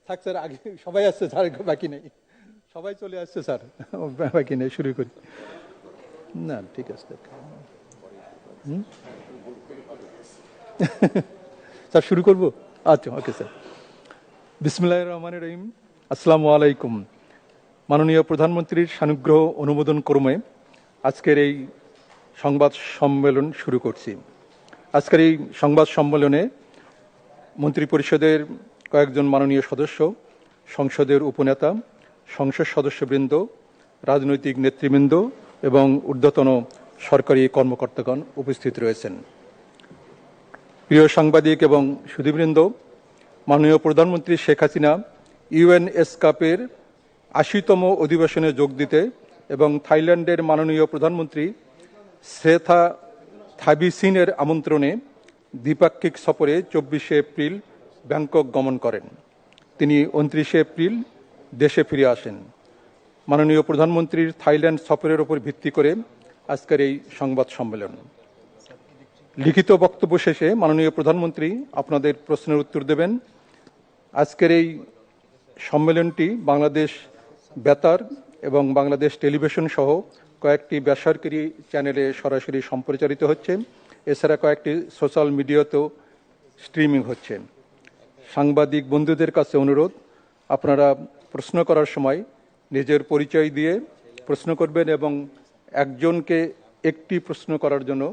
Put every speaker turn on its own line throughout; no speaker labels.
থাক স্যার, আগে সবাই আসছে স্যার, বাকি নেই, সবাই চলে আসছে স্যার, বাকি নেই, শুরু করি। না ঠিক আছে স্যার, শুরু করবো? আচ্ছা, ওকে স্যার। বিসমিল্লাহির রহমানির রহিম। আসসালামু আলাইকুম। মাননীয় প্রধানমন্ত্রীর সানুগ্রহ অনুমোদন ক্রমে আজকের এই সংবাদ সম্মেলন শুরু করছি। আজকের এই সংবাদ সম্মেলনে মন্ত্রিপরিষদের কয়েকজন মাননীয় সদস্য, সংসদের উপনেতা, সংসদ সদস্যবৃন্দ, রাজনৈতিক নেতৃবৃন্দ এবং ঊর্ধ্বতন সরকারি কর্মকর্তাগণ উপস্থিত রয়েছেন। প্রিয় সাংবাদিক এবং সুধীবৃন্দ, মাননীয় প্রধানমন্ত্রী শেখ হাসিনা ইউএনএসকাপের ৮০তম অধিবেশনে যোগ দিতে এবং থাইল্যান্ডের মাননীয় প্রধানমন্ত্রী শ্রেথা থাবিসিনের আমন্ত্রণে দ্বিপাক্ষিক সফরে ২৪শে এপ্রিল ব্যাংকক গমন করেন। তিনি ২৯শে এপ্রিল দেশে ফিরে আসেন। মাননীয় প্রধানমন্ত্রীর থাইল্যান্ড সফরের উপর ভিত্তি করে আজকের এই সংবাদ সম্মেলন। লিখিত বক্তব্য শেষে মাননীয় প্রধানমন্ত্রী আপনাদের প্রশ্নের উত্তর দেবেন। আজকের এই সম্মেলনটি বাংলাদেশ বেতার এবং বাংলাদেশ টেলিভিশন সহ কয়েকটি বেসরকারি চ্যানেলে সরাসরি সম্প্রচারিত হচ্ছে। এছাড়া কয়েকটি সোশ্যাল মিডিয়াতেও স্ট্রিমিং হচ্ছে। সাংবাদিক বন্ধুদের কাছে অনুরোধ, আপনারা প্রশ্ন করার সময় নিজের পরিচয় দিয়ে প্রশ্ন করবেন এবং একজনকে একটি প্রশ্ন করার জন্য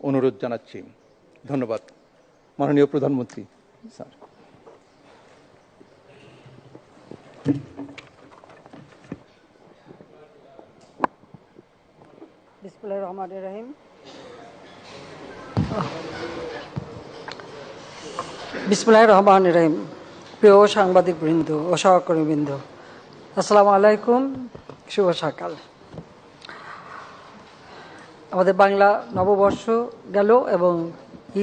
অনুরোধ জানাচ্ছি। ধন্যবাদ। মাননীয় প্রধানমন্ত্রী স্যার।
বিসমিল্লাহির রহমানির রহিম। বিসমিল্লাহির রহমানির রহিম। প্রিয় সাংবাদিক বৃন্দ ও সহকর্মীবৃন্দ, আসসালামু আলাইকুম, শুভ সকাল। আমাদের বাংলা নববর্ষ গেল এবং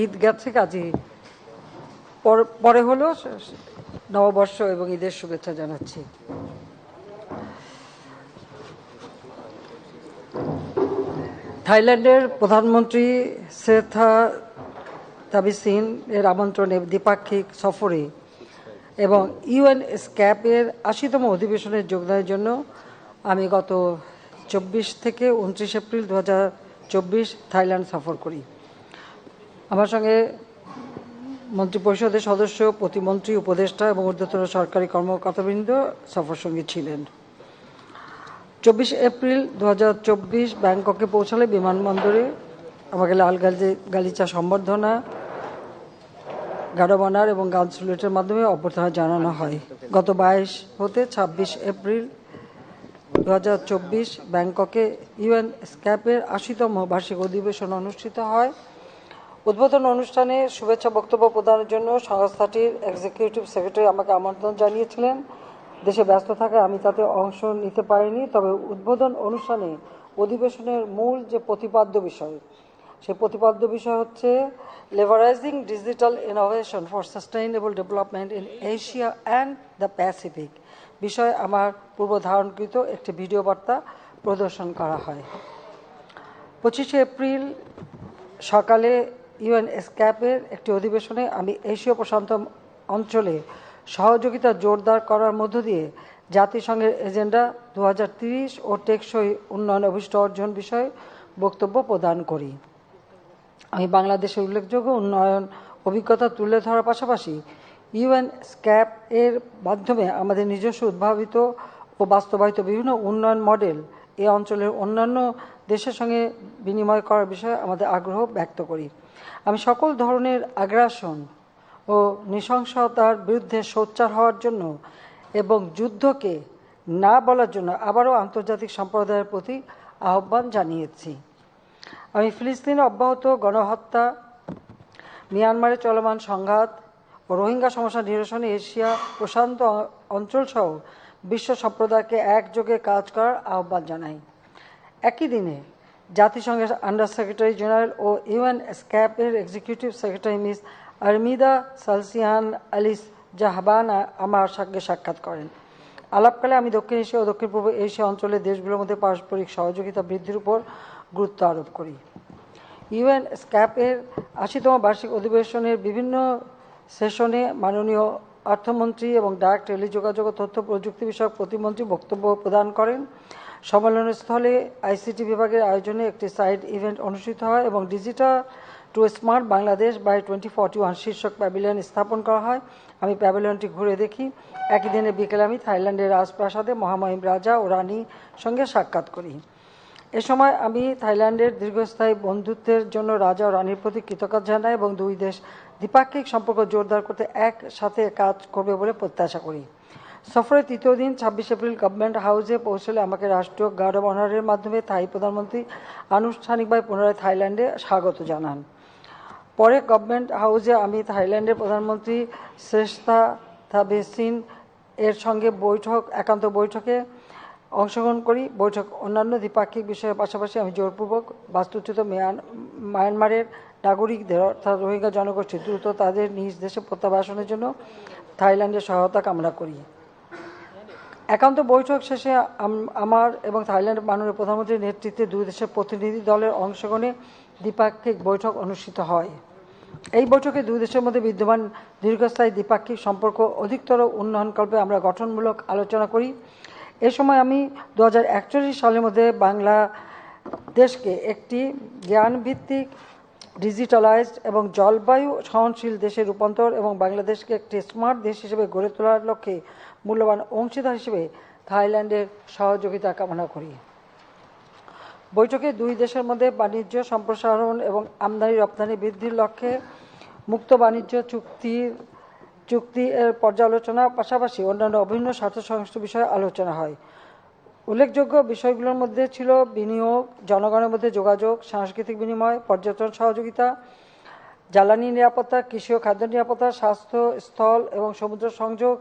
ঈদ গেছে, কাজী পরে হলো নববর্ষ এবং ঈদের শুভেচ্ছা জানাচ্ছি। থাইল্যান্ডের প্রধানমন্ত্রী শ্রেথা থাবিসিন এর আমন্ত্রণে দ্বিপাক্ষিক সফরে এবং ইউএনএসক্যাপের ৮০তম অধিবেশনে যোগদানের জন্য আমি গত ২৪ থেকে ২৯ এপ্রিল ২০২৪ থাইল্যান্ড সফর করি। আমার সঙ্গে মন্ত্রিপরিষদের সদস্য, প্রতিমন্ত্রী, উপদেষ্টা এবং ঊর্ধ্বতন সরকারি কর্মকর্তাবৃন্দ সফর সঙ্গী ছিলেন। ২৪ এপ্রিল ২০২৪ ব্যাংককে পৌঁছালে বিমানবন্দরে আমাকে লাল গালিচা সম্বর্ধনা, গাড়োমানার এবং গান স্যালুটের মাধ্যমে অভ্যর্থনা জানানো হয়। গত ২২ হতে ২৬ এপ্রিল ২০২৪ ব্যাংককে ইউএনএসক্যাপের ৮০তম বার্ষিক অধিবেশন অনুষ্ঠিত হয়। উদ্বোধন অনুষ্ঠানে শুভেচ্ছা বক্তব্য প্রদানের জন্য সংস্থাটির এক্সিকিউটিভ সেক্রেটারি আমাকে আমন্ত্রণ জানিয়েছিলেন। দেশে ব্যস্ত থাকায় আমি তাতে অংশ নিতে পারিনি। তবে উদ্বোধন অনুষ্ঠানে অধিবেশনের মূল যে প্রতিপাদ্য বিষয়, সেই প্রতিপাদ্য বিষয় হচ্ছে leveraging digital innovation for sustainable development in Asia and the Pacific বিষয়ে আমার পূর্ব ধারণকৃত একটি ভিডিও বার্তা প্রদর্শন করা হয়। ২৫শে এপ্রিল সকালে ইউএনএসক্যাপের একটি অধিবেশনে আমি এশীয় প্রশান্ত অঞ্চলে সহযোগিতা জোরদার করার মধ্য দিয়ে জাতিসংঘের এজেন্ডা ২০৩০ ও টেকসই উন্নয়ন অভিষ্ট অর্জন বিষয়ে বক্তব্য প্রদান করি। আমি বাংলাদেশের উল্লেখযোগ্য উন্নয়ন অভিজ্ঞতা তুলে ধরার পাশাপাশি ইউএনএসক্যাপ এর মাধ্যমে আমাদের নিজস্ব উদ্ভাবিত ও বাস্তবায়িত বিভিন্ন উন্নয়ন মডেল এই অঞ্চলের অন্যান্য দেশের সঙ্গে বিনিময় করার বিষয়ে আমাদের আগ্রহ ব্যক্ত করি। আমি সকল ধরনের আগ্রাসন ও নৃশংসতার বিরুদ্ধে সোচ্চার হওয়ার জন্য এবং যুদ্ধকে না বলার জন্য আবারও আন্তর্জাতিক সম্প্রদায়ের প্রতি আহ্বান জানিয়েছি। আমি ফিলিস্তিনে অব্যাহত গণহত্যা, মিয়ানমারে চলমান সংঘাত ও রোহিঙ্গা সমস্যা নিরসনে এশিয়া প্রশান্ত অঞ্চলসহ বিশ্ব সম্প্রদায়কে একযোগে কাজ করার আহ্বান জানাই। একই দিনে জাতিসংঘের আন্ডার সেক্রেটারি জেনারেল ও ইউএনএসক্যাপের এক্সিকিউটিভ সেক্রেটারি মিস আরমিদা সালসিয়ান আলিস জাহাবানা আমার সঙ্গে সাক্ষাৎ করেন। আলাপকালে আমি দক্ষিণ এশিয়া ও দক্ষিণ পূর্ব এশিয়া অঞ্চলের দেশগুলোর মধ্যে পারস্পরিক সহযোগিতা বৃদ্ধির উপর গুরুত্ব আরোপ করি। ইউএন স্ক্যাপের 80তম বার্ষিক অধিবেশনের বিভিন্ন সেশনে মাননীয় অর্থমন্ত্রী এবং ডাক, টেলিযোগাযোগ ও তথ্য প্রযুক্তি বিষয়ক প্রতিমন্ত্রী বক্তব্য প্রদান করেন। সম্মেলনস্থলে আইসিটি বিভাগের আয়োজনে একটি সাইড ইভেন্ট অনুষ্ঠিত হয় এবং digital to smart Bangladesh by 2041 শীর্ষক প্যাভিলিয়ন স্থাপন করা হয়। আমি প্যাভিলিয়নটি ঘুরে দেখি। একই দিনে বিকেলে আমি থাইল্যান্ডের রাজপ্রাসাদে মহামহিম রাজা ও রানীর সঙ্গে সাক্ষাৎ করি। এ সময় আমি থাইল্যান্ডের দীর্ঘস্থায়ী বন্ধুত্বের জন্য রাজা ও রানীর প্রতি কৃতজ্ঞতা জানাই এবং দুই দেশ দ্বিপাক্ষিক সম্পর্ক জোরদার করতে একসাথে কাজ করবে বলে প্রত্যাশা করি। সফরের তৃতীয় দিন 26 এপ্রিল গভর্নমেন্ট হাউসে পৌঁছলে আমাকে রাষ্ট্রীয় গার্ড অব অনারের মাধ্যমে থাই প্রধানমন্ত্রী আনুষ্ঠানিকভাবে পুনরায় থাইল্যান্ডে স্বাগত জানান। পরে গভর্নমেন্ট হাউসে আমি থাইল্যান্ডের প্রধানমন্ত্রী শ্রেষ্ঠা থাবেসিন এর সঙ্গে একান্ত বৈঠকে অংশগ্রহণ করি। বৈঠক অন্যান্য দ্বিপাক্ষিক বিষয়ের পাশাপাশি আমি জোরপূর্বক বাস্তুচ্যুত মায়ানমারের নাগরিকদের অর্থাৎ রোহিঙ্গা জনগোষ্ঠী দ্রুত তাদের নিজ দেশে প্রত্যাবাসনের জন্য থাইল্যান্ডের সহায়তা কামনা করি। একান্ত বৈঠক শেষে আমার এবং থাইল্যান্ডের মাননীয় প্রধানমন্ত্রীর নেতৃত্বে দুই দেশের প্রতিনিধি দলের অংশগ্রহণে দ্বিপাক্ষিক বৈঠক অনুষ্ঠিত হয়। এই বৈঠকে দুই দেশের মধ্যে বিদ্যমান দীর্ঘস্থায়ী দ্বিপাক্ষিক সম্পর্ক অধিকতর উন্নয়নকল্পে আমরা গঠনমূলক আলোচনা করি। এ সময় আমি 2041 সালের মধ্যে বাংলাদেশকে একটি জ্ঞানভিত্তিক, ডিজিটালাইজড এবং জলবায়ু সহনশীল দেশে রূপান্তর এবং বাংলাদেশকে একটি স্মার্ট দেশ হিসেবে গড়ে তোলার লক্ষ্যে মূল্যবান অংশীদার হিসেবে থাইল্যান্ডের সহযোগিতা কামনা করি। বৈঠকে দুই দেশের মধ্যে বাণিজ্য সম্প্রসারণ এবং আমদানি রপ্তানি বৃদ্ধির লক্ষ্যে মুক্ত বাণিজ্য চুক্তি এর পর্যালোচনা পাশাপাশি অন্যান্য অভিন্ন স্বার্থ সংশ্লিষ্ট বিষয়ে আলোচনা হয়। উল্লেখযোগ্য বিষয়গুলোর মধ্যে ছিল বিনিয়োগ, জনগণের মধ্যে যোগাযোগ, সাংস্কৃতিক বিনিময়, পর্যটন সহযোগিতা, জ্বালানি নিরাপত্তা, কৃষি ও খাদ্য নিরাপত্তা, স্বাস্থ্য, স্থল এবং সমুদ্র সংযোগ,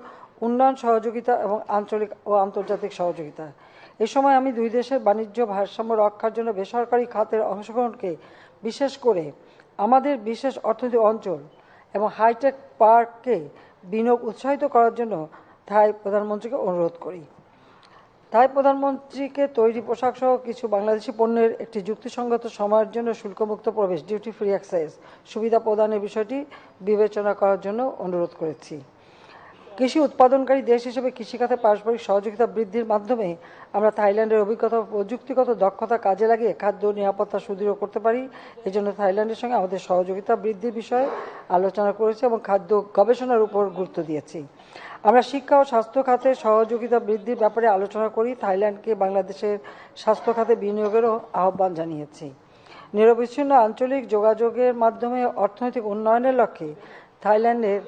উন্নয়ন সহযোগিতা এবং আঞ্চলিক ও আন্তর্জাতিক সহযোগিতা। এ সময় আমি দুই দেশের বাণিজ্য ভারসাম্য রক্ষার জন্য বেসরকারি খাতের অংশগ্রহণকে, বিশেষ করে আমাদের বিশেষ অর্থনৈতিক অঞ্চল এবং হাইটেক পার্ককে বিনিয়োগ উৎসাহিত করার জন্য থাই প্রধানমন্ত্রীকে অনুরোধ করি। থাই প্রধানমন্ত্রীকে তৈরি পোশাক সহ কিছু বাংলাদেশি পণ্যের একটি যুক্তিসঙ্গত সময়ের জন্য শুল্কমুক্ত প্রবেশ, ডিউটি ফ্রি অ্যাক্সেস সুবিধা প্রদানের বিষয়টি বিবেচনা করার জন্য অনুরোধ করেছি। কৃষি উৎপাদনকারী দেশ হিসেবে কৃষিখাতে পারস্পরিক সহযোগিতা বৃদ্ধির মাধ্যমে আমরা থাইল্যান্ডের অভিজ্ঞতা ও প্রযুক্তিগত দক্ষতা কাজে লাগিয়ে খাদ্য নিরাপত্তা সুদৃঢ় করতে পারি। এজন্য থাইল্যান্ডের সঙ্গে আমাদের সহযোগিতা বৃদ্ধির বিষয়ে আলোচনা করেছি এবং খাদ্য গবেষণার উপর গুরুত্ব দিয়েছি। আমরা শিক্ষা ও স্বাস্থ্য খাতে সহযোগিতা বৃদ্ধির ব্যাপারে আলোচনা করি। থাইল্যান্ডকে বাংলাদেশের স্বাস্থ্য খাতে বিনিয়োগেরও আহ্বান জানিয়েছি। নিরবিচ্ছিন্ন আঞ্চলিক যোগাযোগের মাধ্যমে অর্থনৈতিক উন্নয়নের লক্ষ্যে থাইল্যান্ডের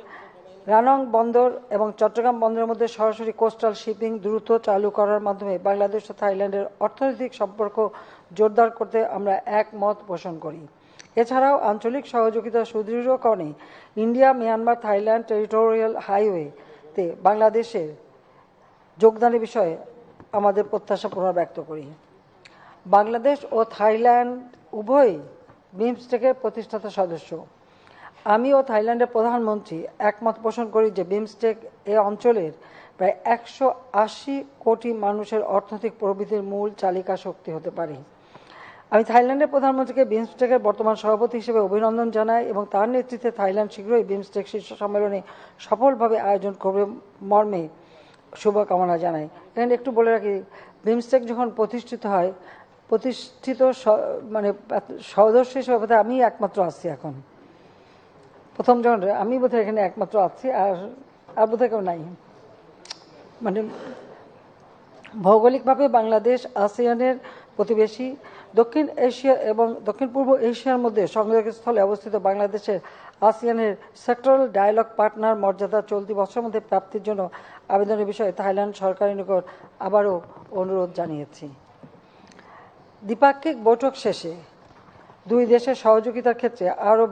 রানং বন্দর এবং চট্টগ্রাম বন্দরের মধ্যে সরাসরি কোস্টাল শিপিং দ্রুত চালু করার মাধ্যমে বাংলাদেশ ও থাইল্যান্ডের অর্থনৈতিক সম্পর্ক জোরদার করতে আমরা একমত পোষণ করি। এছাড়াও আঞ্চলিক সহযোগিতা সুদৃঢ়করণে ইন্ডিয়া মিয়ানমার থাইল্যান্ড টেরিটোরিয়াল হাইওয়েতে বাংলাদেশের যোগদানের বিষয়ে আমাদের প্রত্যাশা পুনর্ব্যক্ত করি। বাংলাদেশ ও থাইল্যান্ড উভয়ই বিমস্টেকের প্রতিষ্ঠাতা সদস্য। আমি ও থাইল্যান্ডের প্রধানমন্ত্রী একমত পোষণ করি যে বিমস্টেক এ অঞ্চলের প্রায় 180 কোটি মানুষের অর্থনৈতিক প্রবৃদ্ধির মূল চালিকা শক্তি হতে পারে। আমি থাইল্যান্ডের প্রধানমন্ত্রীকে বিমস্টেকের বর্তমান সভাপতি হিসেবে অভিনন্দন জানাই এবং তার নেতৃত্বে থাইল্যান্ড শীঘ্রই বিমস্টেক শীর্ষ সম্মেলনে সফলভাবে আয়োজন করবে মর্মে শুভকামনা জানাই। এখানে একটু বলে রাখি, বিমস্টেক যখন প্রতিষ্ঠিত মানে সদস্য হিসেবে আমি একমাত্র আছি এখন। প্রথম যখন আমি বোধহয় এখানে একমাত্র আছি, আর বোধহয় কেউ নাই। মানে ভৌগোলিকভাবে বাংলাদেশ আসিয়ানের প্রতিবেশী। দক্ষিণ এশিয়া এবং দক্ষিণ পূর্ব এশিয়ার মধ্যে সংযোগস্থলে অবস্থিত বাংলাদেশের আসিয়ানের সেক্টরাল ডায়ালগ পার্টনার মর্যাদা চলতি বছরের মধ্যে প্রাপ্তির জন্য আবেদনের বিষয়ে থাইল্যান্ড সরকারের নিকট আবারও অনুরোধ জানিয়েছি। দ্বিপাক্ষিক বৈঠক শেষে দুই দেশের সহযোগিতার ক্ষেত্রে আরও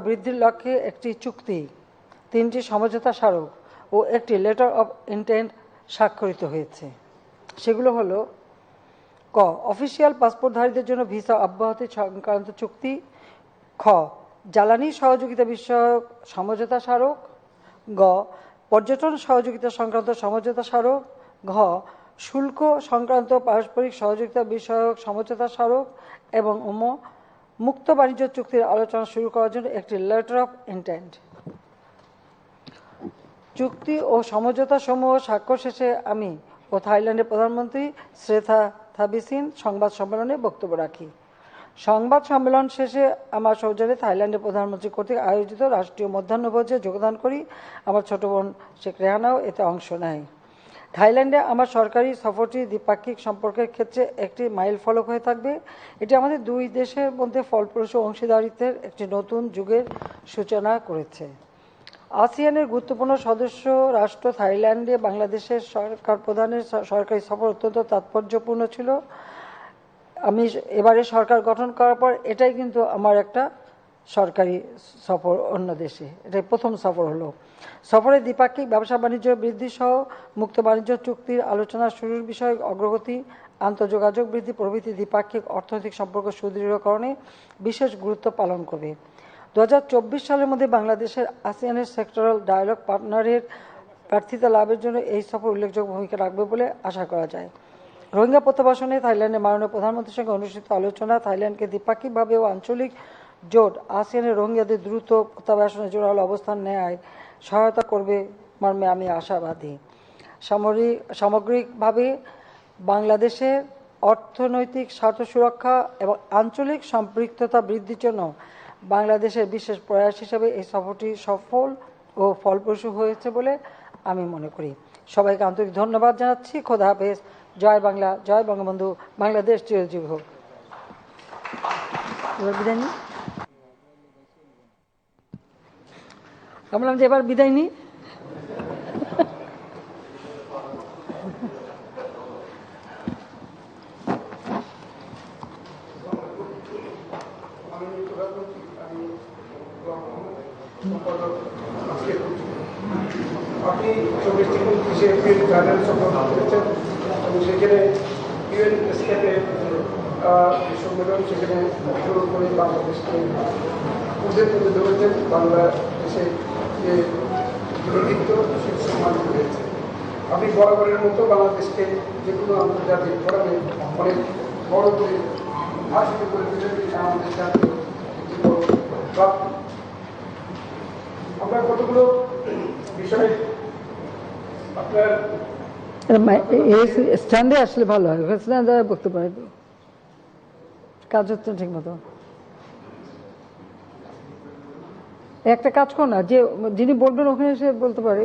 বৃদ্ধির লক্ষ্যে একটি চুক্তি, 3টি সমঝোতা স্মারক ও একটি লেটার অব ইন্টেন্ট স্বাক্ষরিত হয়েছে। সেগুলো হলো: ক, অফিসিয়াল পাসপোর্টধারীদের জন্য ভিসা অব্যাহতি সংক্রান্ত চুক্তি। খ, জ্বালানি সহযোগিতা বিষয়ক সমঝোতা স্মারক। গ, পর্যটন সহযোগিতা সংক্রান্ত সমঝোতা স্মারক। ঘ, শুল্ক সংক্রান্ত পারস্পরিক সহযোগিতা বিষয়ক সমঝোতা স্মারক এবং মুক্ত বাণিজ্য চুক্তির আলোচনা শুরু করার জন্য একটি লেটার অফ ইন্টেন্ট। চুক্তি ও সমঝোতা সমূহ স্বাক্ষর শেষে আমি ও থাইল্যান্ডের প্রধানমন্ত্রী শ্রেথা থাবিসিন সংবাদ সম্মেলনে বক্তব্য রাখি। সংবাদ সম্মেলন শেষে আমার সৌজন্যে থাইল্যান্ডের প্রধানমন্ত্রী কর্তৃক আয়োজিত রাষ্ট্রীয় মধ্যাহ্নভোজে যোগদান করি। আমার ছোট বোন শেখ রেহানাও এতে অংশ নেয়। থাইল্যান্ডে আমার সরকারি সফরটি দ্বিপাক্ষিক সম্পর্কের ক্ষেত্রে একটি মাইল ফলক হয়ে থাকবে। এটি আমাদের দুই দেশের মধ্যে ফলপ্রসূ অংশীদারিত্বের একটি নতুন যুগের সূচনা করেছে। আসিয়ানের গুরুত্বপূর্ণ সদস্য রাষ্ট্র থাইল্যান্ডে বাংলাদেশের সরকার প্রধানের সরকারি সফর অত্যন্ত তাৎপর্যপূর্ণ ছিল। আমি এবারে সরকার গঠন করার পর এটাই কিন্তু আমার একটা সরকারি সফর অন্য দেশে, এটাই প্রথম সফর হলো। সফরে দ্বিপাক্ষিক ব্যবসা বাণিজ্য বৃদ্ধি সহ মুক্ত বাণিজ্য চুক্তির আলোচনা শুরুর বিষয়ে অগ্রগতি, আন্তঃযোগাযোগ বৃদ্ধি প্রভৃতি দ্বিপাক্ষিক অর্থনৈতিক সম্পর্ক সুদৃঢ়করণে বিশেষ গুরুত্ব পালন করবে। 2024 সালের মধ্যে বাংলাদেশের আসিয়ানের সেক্টরাল ডায়ালগ পার্টনারের প্রার্থিতা লাভের জন্য এই সফর উল্লেখযোগ্য ভূমিকা রাখবে বলে আশা করা যায়। রোহিঙ্গা প্রত্যাবাসনে থাইল্যান্ডের মাননীয় প্রধানমন্ত্রীর সঙ্গে অনুষ্ঠিত আলোচনা থাইল্যান্ডকে দ্বিপাক্ষিকভাবে ও আঞ্চলিক জোট আসিয়ানের রোহিঙ্গাদের দ্রুত প্রত্যাবাসনে জোরালো অবস্থান নেয় সহায়তা করবে মর্মে আমি আশাবাদী। সামগ্রিকভাবে বাংলাদেশের অর্থনৈতিক স্বার্থ সুরক্ষা এবং আঞ্চলিক সম্পৃক্ততা বৃদ্ধির জন্য বাংলাদেশের বিশেষ প্রয়াস হিসেবে এই সফরটি সফল ও ফলপ্রসূ হয়েছে বলে আমি মনে করি। সবাইকে আন্তরিক ধন্যবাদ জানাচ্ছি। খোদা হাফেজ। জয় বাংলা, জয় বঙ্গবন্ধু, বাংলাদেশ চিরজীবী হোক। এবার বিদায় নিই। আমরা যে এবার বিদায় নিই।
আপনি 24 থেকে 29 এপ্রিল থাইল্যান্ড সফর করেছেন এবং সেখানে ইউএন এসকেপের সম্মেলন সেখানে শুরু করে বাংলাদেশকে উদ্যোগ তুলে ধরেছেন। বাংলাদেশের যে নেতৃত্ব সে সম্মান করেছে। আপনি বরাবরের মতো বাংলাদেশকে যে কোনো আন্তর্জাতিক ফোরামে অনেক বড় করে ভাষিত করে দিলেন। এটা আমাদের জাতীয় প্রাপ্তি। আমরা কতগুলো বিষয়ে আপনার
স্ট্যান্ডে আসলে ভালো হয়, স্ট্যান্ডে বক্তব্য কাজ হচ্ছে ঠিক মতো। একটা কাজ কর না, যে যিনি বলবেন ওখানে এসে বলতে পারে।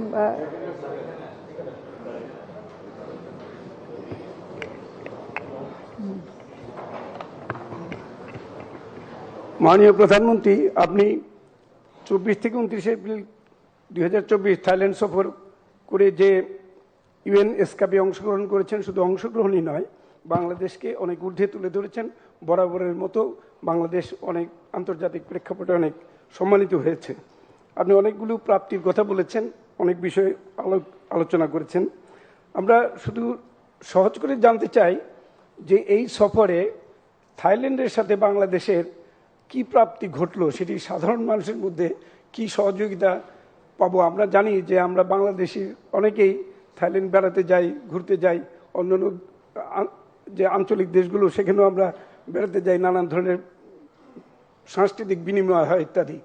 মাননীয় প্রধানমন্ত্রী, আপনি 24 থেকে 29 এপ্রিল 2024 থাইল্যান্ড সফর করে যে ইউএন এসকেপে অংশগ্রহণ করেছেন, শুধু অংশগ্রহণই নয়, বাংলাদেশকে অনেক ঊর্ধ্বে তুলে ধরেছেন। বরাবরের মতো বাংলাদেশ অনেক আন্তর্জাতিক প্রেক্ষাপটে অনেক সম্মানিত হয়েছে। আপনি অনেকগুলো প্রাপ্তির কথা বলেছেন, অনেক বিষয় আলোচনা করেছেন। আমরা শুধু সহজ করে জানতে চাই যে এই সফরে থাইল্যান্ডের সাথে বাংলাদেশের কি প্রাপ্তি ঘটলো, সেটি সাধারণ মানুষের মধ্যে কি সহযোগিতা পাবো। আমরা জানি যে আমরা বাংলাদেশি অনেকেই থাইল্যান্ড বেড়াতে যাই, ঘুরতে যাই, অন্যান্য যে আঞ্চলিক দেশগুলো সেখানেও আমরা বেড়াতে যাই, নানান ধরনের সাংস্কৃতিক বিনিময় হয় ইত্যাদি।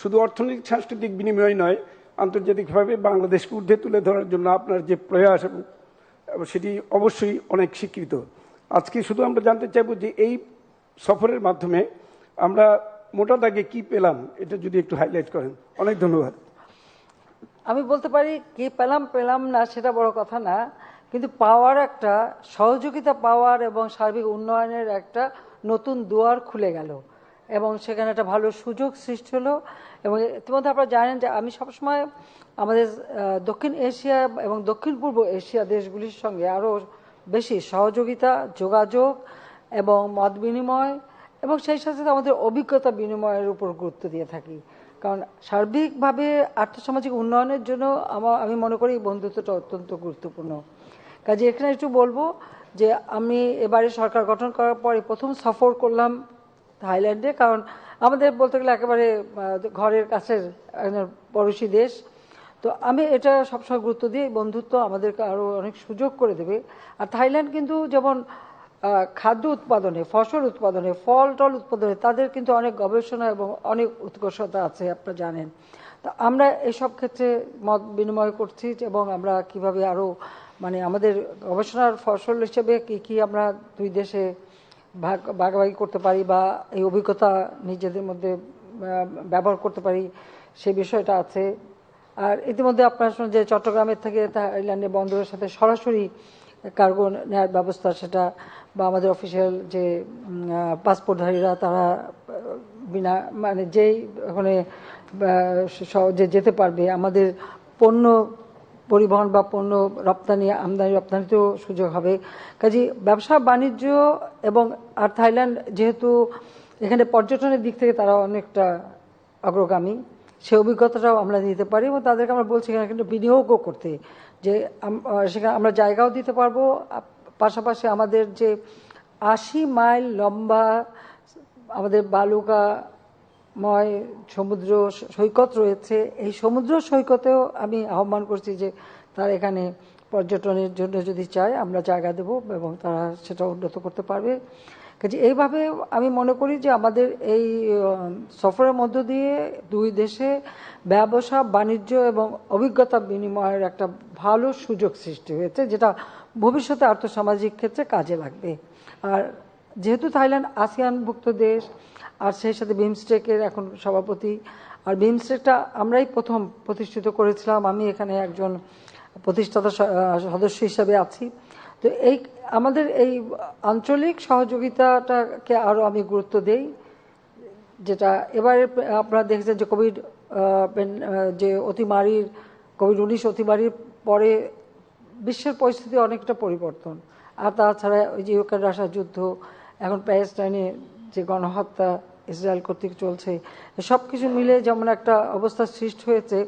শুধু অর্থনৈতিক সাংস্কৃতিক বিনিময় নয়, আন্তর্জাতিকভাবে বাংলাদেশকে ঊর্ধ্বে তুলে ধরার জন্য আপনার যে প্রয়াস সেটি অবশ্যই অনেক স্বীকৃত। আজকে শুধু আমরা জানতে চাইব যে এই সফরের মাধ্যমে আমরা মোটা দাগে কি পেলাম, এটা যদি একটু হাইলাইট করেন। অনেক ধন্যবাদ।
আমি বলতে পারি কি পেলাম না সেটা বড় কথা না, কিন্তু পাওয়ার একটা সহযোগিতা পাওয়ার এবং সার্বিক উন্নয়নের একটা নতুন দুয়ার খুলে গেল এবং সেখানে একটা ভালো সুযোগ সৃষ্টি হলো। এবং ইতিমধ্যে আপনারা জানেন যে আমি সবসময় আমাদের দক্ষিণ এশিয়া এবং দক্ষিণ পূর্ব এশিয়া দেশগুলির সঙ্গে আরও বেশি সহযোগিতা, যোগাযোগ এবং মত বিনিময় এবং সেই সাথে আমাদের অভিজ্ঞতা বিনিময়ের উপর গুরুত্ব দিয়ে থাকি। কারণ সার্বিকভাবে আর্থসামাজিক উন্নয়নের জন্য আমি মনে করি বন্ধুত্বটা অত্যন্ত গুরুত্বপূর্ণ। কাজে এখানে একটু বলবো যে আমি এবারে সরকার গঠন করার পরে প্রথম সফর করলাম থাইল্যান্ডে, কারণ আমাদের বলতে গেলে একেবারে ঘরের কাছের পড়োশী দেশ। তো আমি এটা সবসময় গুরুত্ব দিই, এই বন্ধুত্ব আমাদেরকে আরও অনেক সুযোগ করে দেবে। আর থাইল্যান্ড কিন্তু যেমন খাদ্য উৎপাদনে, ফসল উৎপাদনে, ফল টল উৎপাদনে তাদের কিন্তু অনেক গবেষণা এবং অনেক উৎকর্ষতা আছে, আপনারা জানেন। তো আমরা এসব ক্ষেত্রে মত বিনিময় করছি এবং আমরা কিভাবে আরও মানে আমাদের গবেষণার ফসল হিসেবে কি কি আমরা দুই দেশে ভাগাভাগি করতে পারি বা এই অভিজ্ঞতা নিজেদের মধ্যে ব্যবহার করতে পারি, সে বিষয়টা আছে। আর ইতিমধ্যে আপনারা শুনুন যে চট্টগ্রামের থেকে থাইল্যান্ডের বন্দরের সাথে সরাসরি কার্গো নেওয়ার ব্যবস্থা, সেটা বা আমাদের অফিসিয়াল যে পাসপোর্টধারীরা তারা বিনা মানে যেই ওখানে সহজে যেতে পারবে, আমাদের পণ্য পরিবহন বা পণ্য রপ্তানি আমদানি রপ্তানিতেও সুযোগ হবে। কাজে ব্যবসা বাণিজ্য এবং আর থাইল্যান্ড যেহেতু এখানে পর্যটনের দিক থেকে তারা অনেকটা অগ্রগামী, সে অভিজ্ঞতাটাও আমরা দিতে পারি এবং তাদেরকে আমরা বলছি এখানে কিন্তু বিনিয়োগও করতে, যে সেখানে আমরা জায়গাও দিতে পারবো, পাশাপাশি আমাদের যে 80 মাইল লম্বা আমাদের বালুকাময় সমুদ্র সৈকত রয়েছে, এই সমুদ্র সৈকতেও আমি আহ্বান করছি যে তারা এখানে পর্যটনের জন্য যদি চায় আমরা জায়গা দেব এবং তারা সেটা উন্নত করতে পারবে। কাজে এইভাবে আমি মনে করি যে আমাদের এই সফরের মধ্য দিয়ে দুই দেশে ব্যবসা বাণিজ্য এবং অভিজ্ঞতা বিনিময়ের একটা ভালো সুযোগ সৃষ্টি হয়েছে, যেটা ভবিষ্যতে আর্থসামাজিক ক্ষেত্রে কাজে লাগবে। আর যেহেতু থাইল্যান্ড আসিয়ানভুক্ত দেশ আর সেই সাথে বিমস্টেকের এখন সভাপতি, আর বিমস্টেকটা আমরাই প্রথম প্রতিষ্ঠিত করেছিলাম, আমি এখানে একজন প্রতিষ্ঠাতা সদস্য হিসাবে আছি। তো এই আমাদের এই আঞ্চলিক সহযোগিতাটাকে আরও আমি গুরুত্ব দেই, যেটা এবারে আপনারা দেখেছেন যে কোভিড যে অতিমারির কোভিড-19 অতিমারির পরে বিশ্বের পরিস্থিতি অনেকটা পরিবর্তন। আর তাছাড়া ওই যে ইউক্রেন রাশিয়া যুদ্ধ, এখন প্যালেস্টাইনে যে গণহত্যা ইসরায়েল কর্তৃক চলছে, সব কিছু মিলে যেমন একটা অবস্থা সৃষ্টি হয়েছে,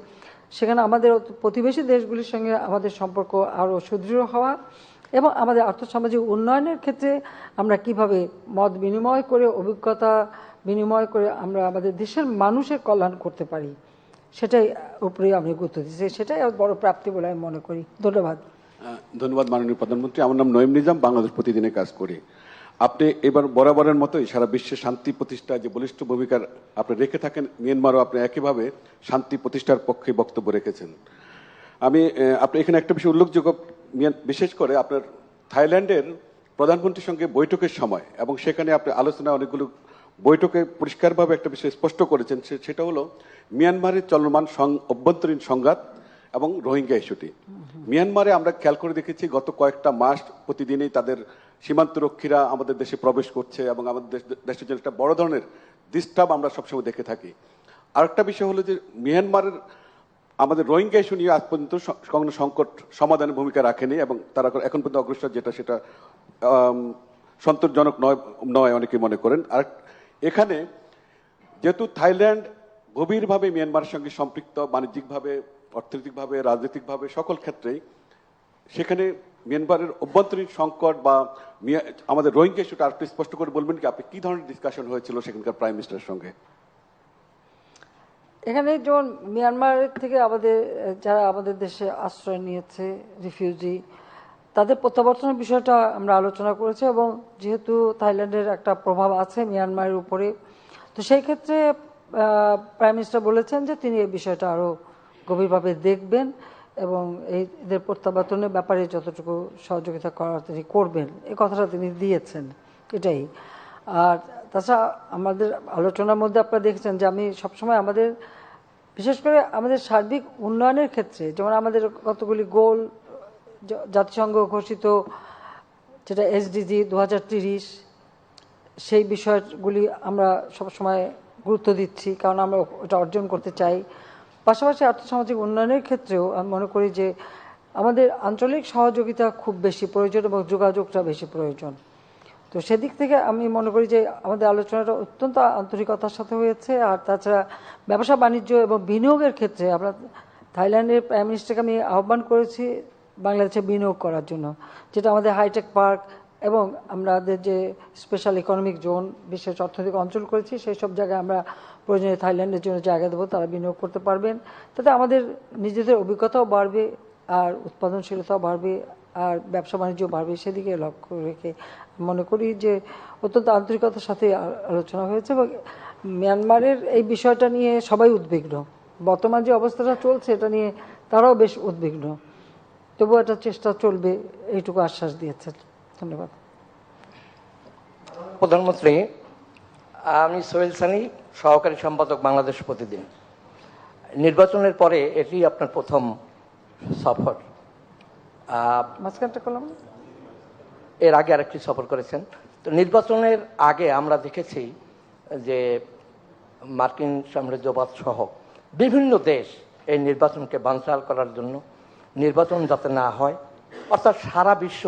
সেখানে আমাদের প্রতিবেশী দেশগুলির সঙ্গে আমাদের সম্পর্ক আরও সুদৃঢ় হওয়া এবং আমাদের আর্থসামাজিক উন্নয়নের ক্ষেত্রে আমরা কিভাবে মত বিনিময় করে অভিজ্ঞতা বিনিময় করে আমরা আমাদের দেশের মানুষের কল্যাণ করতে পারি, সেটাই উপরে আমি গুরুত্ব দিচ্ছি। সেটাই বড় প্রাপ্তি বলে আমি মনে করি। ধন্যবাদ।
ধন্যবাদ মাননীয় প্রধানমন্ত্রী। আমার নাম নঈম নিজাম, বাংলাদেশ প্রতিদিনে কাজ করি। আপনি এবার বরাবরের মতোই সারা বিশ্বে শান্তি প্রতিষ্ঠায় যে বলিষ্ঠ ভূমিকার আপনি রেখে থাকেন, মিয়ানমারও আপনি একইভাবে শান্তি প্রতিষ্ঠার পক্ষে বক্তব্য রেখেছেন। আপনি এখানে একটা বিষয় উল্লেখযোগ্য, বিশেষ করে আপনার থাইল্যান্ডের প্রধানমন্ত্রীর সঙ্গে বৈঠকের সময় এবং সেখানে আপনি আলোচনা অনেকগুলো বৈঠকে পরিষ্কারভাবে একটা বিষয় স্পষ্ট করেছেন, সেটা হলো মিয়ানমারের চলমান অভ্যন্তরীণ সংঘাত এবং রোহিঙ্গা ইস্যুটি। মিয়ানমারে আমরা খেয়াল করে দেখেছি গত কয়েকটা মাস প্রতিদিনই তাদের সীমান্তরক্ষীরা আমাদের দেশে প্রবেশ করছে এবং আমাদের দেশের জন্য একটা বড় ধরনের ডিস্টার্ব আমরা সবসময় দেখে থাকি। আরেকটা বিষয় হলো যে মিয়ানমারের আমাদের রোহিঙ্গা ইস্যু নিয়ে আজ পর্যন্ত কোনো সংকট সমাধানের ভূমিকা রাখেনি এবং তারা এখন পর্যন্ত অগ্রসর, সেটা সন্তোষজনক নয় অনেকে মনে করেন। আর এখানে যেহেতু থাইল্যান্ড গভীরভাবে মিয়ানমারের সঙ্গে সম্পৃক্ত, বাণিজ্যিকভাবে, অর্থনৈতিকভাবে, রাজনৈতিকভাবে সকল ক্ষেত্রেই, সেখানে মিয়ানমারের অভ্যন্তরীণ সংকট বা আমাদের রোহিঙ্গা ইস্যুটা আর একটু স্পষ্ট করে বলবেন কি, আপনি কি ধরনের ডিসকাশন হয়েছিল সেখানকার প্রাইম মিনিস্টারের সঙ্গে?
এখানে যেমন মিয়ানমার থেকে যারা আমাদের দেশে আশ্রয় নিয়েছে, রিফিউজি, তাদের প্রত্যাবর্তনের বিষয়টা আমরা আলোচনা করেছি এবং যেহেতু থাইল্যান্ডের একটা প্রভাব আছে মিয়ানমারের উপরে, তো সেই ক্ষেত্রে প্রাইম মিনিস্টার বলেছেন যে তিনি এই বিষয়টা আরও গভীরভাবে দেখবেন এবং এদের প্রত্যাবর্তনের ব্যাপারে যতটুকু সহযোগিতা করার তিনি করবেন, এই কথাটা তিনি দিয়েছেন। এটাই। আর তাছাড়া আমাদের আলোচনার মধ্যে আপনারা দেখেছেন যে আমি সবসময় আমাদের বিশেষ করে আমাদের সার্বিক উন্নয়নের ক্ষেত্রে, যেমন আমাদের কতগুলি গোল জাতিসংঘ ঘোষিত, যেটা SDG 2030, সেই বিষয়গুলি আমরা সবসময় গুরুত্ব দিচ্ছি কারণ আমরা ওটা অর্জন করতে চাই। পাশাপাশি আর্থসামাজিক উন্নয়নের ক্ষেত্রেও আমি মনে করি যে আমাদের আঞ্চলিক সহযোগিতা খুব বেশি প্রয়োজন এবং যোগাযোগটা বেশি প্রয়োজন। তো সেদিক থেকে আমি মনে করি যে আমাদের আলোচনাটা অত্যন্ত আন্তরিকতার সাথে হয়েছে। আর তাছাড়া ব্যবসা বাণিজ্য এবং বিনিয়োগের ক্ষেত্রে আমরা থাইল্যান্ডের প্রাইম মিনিস্টারকে আমি আহ্বান করেছি বাংলাদেশে বিনিয়োগ করার জন্য, যেটা আমাদের হাইটেক পার্ক এবং আমাদের যে স্পেশাল ইকোনমিক জোন, বিশেষ অর্থনৈতিক অঞ্চল করেছি, সেই সব জায়গায় আমরা প্রয়োজনীয় থাইল্যান্ডের জন্য জায়গা দেবো, তারা বিনিয়োগ করতে পারবেন। তাতে আমাদের নিজেদের অভিজ্ঞতাও বাড়বে, আর উৎপাদনশীলতাও বাড়বে, আর ব্যবসা বাণিজ্য বাড়বে। সেদিকে লক্ষ্য রেখে মনে করি যে অত্যন্ত আন্তরিকতার সাথে আলোচনা হয়েছে এবং মিয়ানমারের এই বিষয়টা নিয়ে সবাই উদ্বিগ্ন। বর্তমান যে অবস্থাটা চলছে এটা নিয়ে তারাও বেশ উদ্বিগ্ন। তবুও একটা চেষ্টা চলবে, এইটুকু আশ্বাস দিয়েছেন। ধন্যবাদ।
প্রধানমন্ত্রী, আমি সোহেল সানি, সহকারী সম্পাদক বাংলাদেশ প্রতিদিন। নির্বাচনের পরে এটি আপনার প্রথম সফর।
মাঝখানটা করলাম,
এর আগে আরেকটি সফর করেছেন। তো নির্বাচনের আগে আমরা দেখেছি যে মার্কিন সাম্রাজ্যবাদ সহ বিভিন্ন দেশ এই নির্বাচনকে বানচাল করার জন্য, নির্বাচন যাতে না হয়, অর্থাৎ সারা বিশ্ব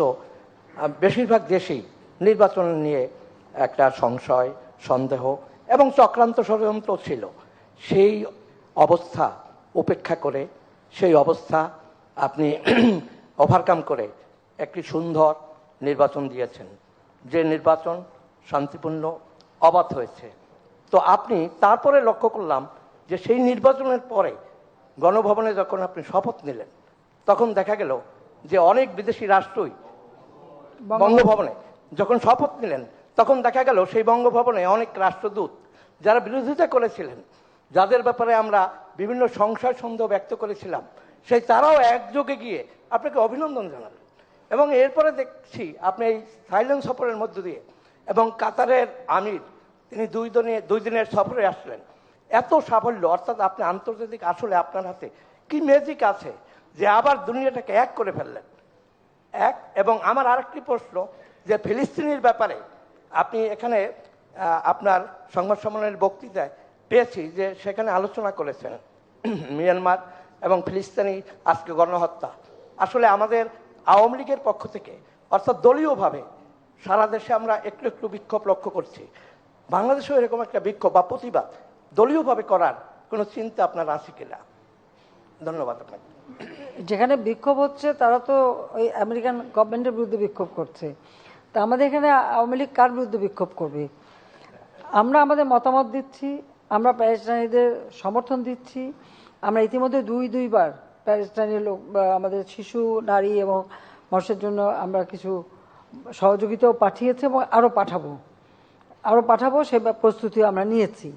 বেশিরভাগ দেশেই নির্বাচন নিয়ে একটা সংশয়, সন্দেহ এবং চক্রান্ত ষড়যন্ত্র ছিল। সেই অবস্থা উপেক্ষা করে, সেই অবস্থা আপনি ওভারকাম করে একটি সুন্দর নির্বাচন দিয়েছেন, যে নির্বাচন শান্তিপূর্ণ, অবাধ হয়েছে। তো আপনি তারপরে লক্ষ্য করলাম যে সেই নির্বাচনের পরে গণভবনে যখন আপনি শপথ নিলেন, তখন দেখা গেল যে অনেক বিদেশি রাষ্ট্রই বঙ্গভবনে যখন শপথ নিলেন, তখন দেখা গেল সেই বঙ্গভবনে অনেক রাষ্ট্রদূত যারা বিরোধিতা করেছিলেন, যাদের ব্যাপারে আমরা বিভিন্ন সংশয় সন্দেহ ব্যক্ত করেছিলাম, সেই তারাও একযোগে গিয়ে আপনাকে অভিনন্দন জানালেন। এবং এরপরে দেখছি আপনি এই থাইল্যান্ড সফরের মধ্য দিয়ে এবং কাতারের আমির তিনি দুই দিনের সফরে আসলেন। এত সাফল্য, অর্থাৎ আপনি আন্তর্জাতিক, আসলে আপনার হাতে কি ম্যাজিক আছে যে আবার দুনিয়াটাকে এক করে ফেললেন। এবং আমার আরেকটি প্রশ্ন, যে ফিলিস্তিনির ব্যাপারে আপনি এখানে আপনার সংবাদ সম্মেলনের বক্তৃতায় পেয়েছি যে সেখানে আলোচনা করেছেন মিয়ানমার এবং ফিলিস্তিনি আজকে গণহত্যা। আসলে আমাদের আওয়ামী লীগের পক্ষ থেকে, অর্থাৎ দলীয়ভাবে সারা দেশে আমরা একটু একটু বিক্ষোভ লক্ষ্য করছি। বাংলাদেশেও এরকম একটা বিক্ষোভ বা প্রতিবাদ দলীয়ভাবে করার কোনো চিন্তা আপনার আছে কিনা? ধন্যবাদ আপনাকে।
যেখানে বিক্ষোভ হচ্ছে তারা তো ওই আমেরিকান গভর্নমেন্টের বিরুদ্ধে বিক্ষোভ করছে, তা আমাদের এখানে আওয়ামী লীগ কার বিরুদ্ধে বিক্ষোভ করবে? আমরা আমাদের মতামত দিচ্ছি, আমরা প্যালেস্টাইনিদের সমর্থন দিচ্ছি। আমরা ইতিমধ্যে দুইবার প্যালেস্টাইনের লোক, আমাদের শিশু, নারী এবং মানুষের জন্য আমরা কিছু সহযোগিতাও পাঠিয়েছি এবং আরও পাঠাবো সে প্রস্তুতি আমরা নিয়েছি।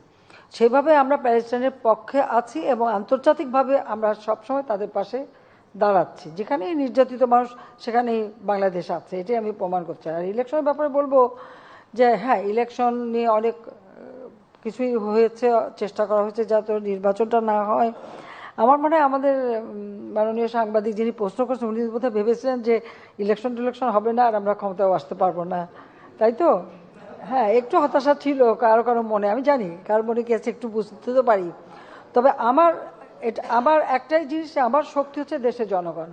সেইভাবে আমরা প্যালেস্টাইনের পক্ষে আছি এবং আন্তর্জাতিকভাবে আমরা সবসময় তাদের পাশে দাঁড়াচ্ছি। যেখানেই নির্যাতিত মানুষ সেখানেই বাংলাদেশ আছে, এটাই আমি প্রমাণ করছি। আর ইলেকশনের ব্যাপারে বলবো যে হ্যাঁ, ইলেকশন নিয়ে অনেক কিছুই হয়েছে, চেষ্টা করা হয়েছে যাতে নির্বাচনটা না হয়। আমার মনে হয় আমাদের মাননীয় সাংবাদিক যিনি প্রশ্ন করছেন উনি বোধহয় ভেবেছিলেন যে ইলেকশন হবে না আর আমরা ক্ষমতাও আসতে পারবো না, তাই তো? হ্যাঁ, একটু হতাশা ছিল কারো মনে, আমি জানি কার মনে কি আছে, একটু বুঝতে তো পারি। তবে আমার একটাই জিনিস, আমার শক্তি হচ্ছে দেশের জনগণ।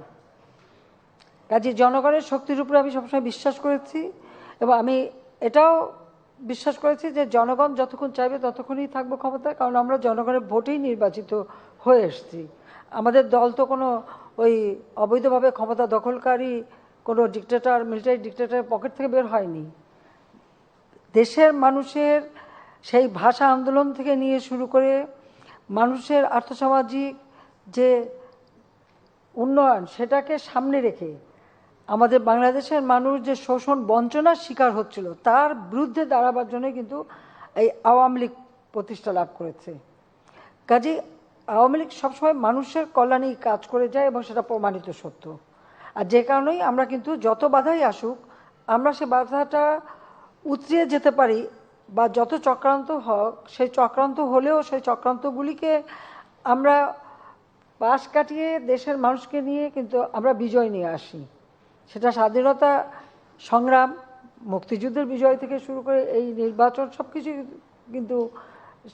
কাজে জনগণের শক্তির উপরে আমি সবসময় বিশ্বাস করেছি এবং আমি এটাও বিশ্বাস করেছি যে জনগণ যতক্ষণ চাইবে ততক্ষণই থাকবো ক্ষমতায়, কারণ আমরা জনগণের ভোটেই নির্বাচিত হয়ে এসেছি। আমাদের দল তো কোনো ওই অবৈধভাবে ক্ষমতা দখলকারী কোনো ডিক্টেটর, মিলিটারি ডিক্টেটরের পকেট থেকে বের হয়নি। দেশের মানুষের সেই ভাষা আন্দোলন থেকে নিয়ে শুরু করে মানুষের আর্থসামাজিক যে উন্নয়ন, সেটাকে সামনে রেখে আমাদের বাংলাদেশের মানুষ যে শোষণ বঞ্চনার শিকার হচ্ছিল তার বিরুদ্ধে দাঁড়াবার জন্য কিন্তু এই আওয়ামী লীগ প্রতিষ্ঠা লাভ করেছে। কাজেই আওয়ামী লীগ সবসময় মানুষের কল্যাণেই কাজ করে যায় এবং সেটা প্রমাণিত সত্য। আর যে কারণেই আমরা কিন্তু যত বাধাই আসুক আমরা সে বাধাটা উতরিয়ে যেতে পারি, বা যত চক্রান্ত হোক, সেই চক্রান্ত হলেও সেই চক্রান্তগুলিকে আমরা পাশ কাটিয়ে দেশের মানুষকে নিয়ে কিন্তু আমরা বিজয় নিয়ে আসি। সেটা স্বাধীনতা সংগ্রাম, মুক্তিযুদ্ধের বিজয় থেকে শুরু করে এই নির্বাচন সব কিছু কিন্তু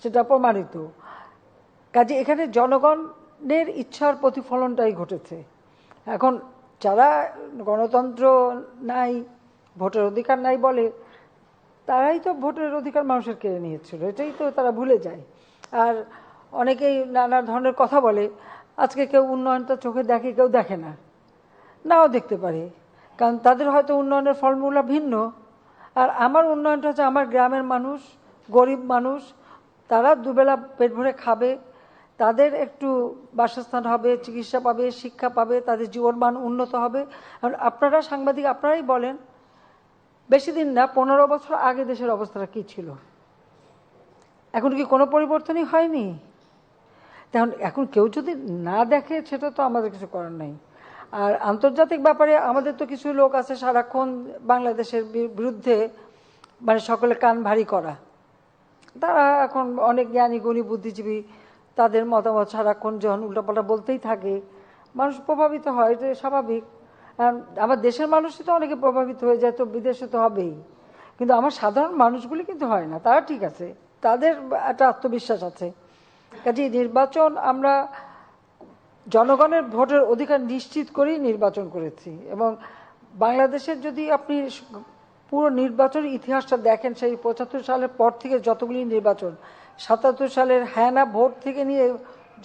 সেটা প্রমাণিত। কাজে এখানে জনগণের ইচ্ছার প্রতিফলনটাই ঘটেছে। এখন যারা গণতন্ত্র নাই, ভোটের অধিকার নাই বলে, তারাই তো ভোটের অধিকার মানুষের কেড়ে নিয়েছিল, এটাই তো তারা ভুলে যায়। আর অনেকেই নানা ধরনের কথা বলে, আজকে কেউ উন্নয়নটা চোখে দেখে, কেউ দেখে না, নাও দেখতে পারে, কারণ তাদের হয়তো উন্নয়নের ফর্মুলা ভিন্ন, আর আমার উন্নয়নটা হচ্ছে আমার গ্রামের মানুষ, গরিব মানুষ, তারা দুবেলা পেট ভরে খাবে, তাদের একটু বাসস্থান হবে, চিকিৎসা পাবে, শিক্ষা পাবে, তাদের জীবনমান উন্নত হবে। আর আপনারা সাংবাদিক, আপনারাই বলেন, বেশি দিন না, 15 বছর আগে দেশের অবস্থাটা কী ছিল, এখন কি কোনো পরিবর্তনই হয়নি? তখন এখন কেউ যদি না দেখে সেটা তো আমাদের কিছু করার নেই। আর আন্তর্জাতিক ব্যাপারে আমাদের তো কিছু লোক আছে সারাক্ষণ বাংলাদেশের বিরুদ্ধে, মানে সকলে কান ভারী করা, তারা এখন অনেক জ্ঞানী গুণী বুদ্ধিজীবী, তাদের মতামত সারাক্ষণ যখন উল্টাপাল্টা বলতেই থাকে, মানুষ প্রভাবিত হয়, এটা স্বাভাবিক। আমার দেশের মানুষই তো অনেকে প্রভাবিত হয়ে যায়, তো বিদেশে তো হবেই, কিন্তু আমার সাধারণ মানুষগুলি কিন্তু হয় না, তারা ঠিক আছে, তাদের একটা আত্মবিশ্বাস আছে। কাজে নির্বাচন আমরা জনগণের ভোটের অধিকার নিশ্চিত করেই নির্বাচন করেছি। এবং বাংলাদেশের যদি আপনি পুরো নির্বাচন ইতিহাসটা দেখেন, সেই 75 সালের পর থেকে যতগুলি নির্বাচন, 77 সালের হ্যাঁ না ভোট থেকে নিয়ে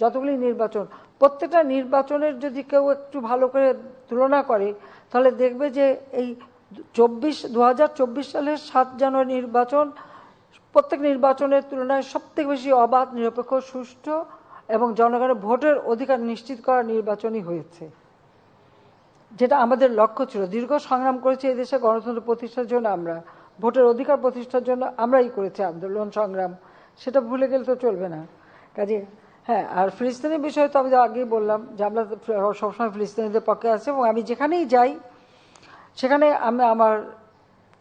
যতগুলি নির্বাচন, প্রত্যেকটা নির্বাচনের যদি কেউ একটু ভালো করে তুলনা করে, তাহলে দেখবে যে এই 2024 সালের 7 জানুয়ারি নির্বাচন প্রত্যেক নির্বাচনের তুলনায় সবথেকে বেশি অবাধ, নিরপেক্ষ, সুষ্ঠু এবং জনগণের ভোটের অধিকার নিশ্চিত করা নির্বাচনই হয়েছে, যেটা আমাদের লক্ষ্য ছিল। দীর্ঘ সংগ্রাম করেছি এই দেশে গণতন্ত্র প্রতিষ্ঠার জন্য, আমরা ভোটের অধিকার প্রতিষ্ঠার জন্য আমরাই করেছি আন্দোলন সংগ্রাম, সেটা ভুলে গেলে তো চলবে না। কাজে হ্যাঁ, আর ফিলিস্তিনের বিষয়ে তো আমি আগেই বললাম যে আমরা সবসময় ফিলিস্তিনিদের পক্ষে আছি, এবং আমি যেখানেই যাই সেখানে আমি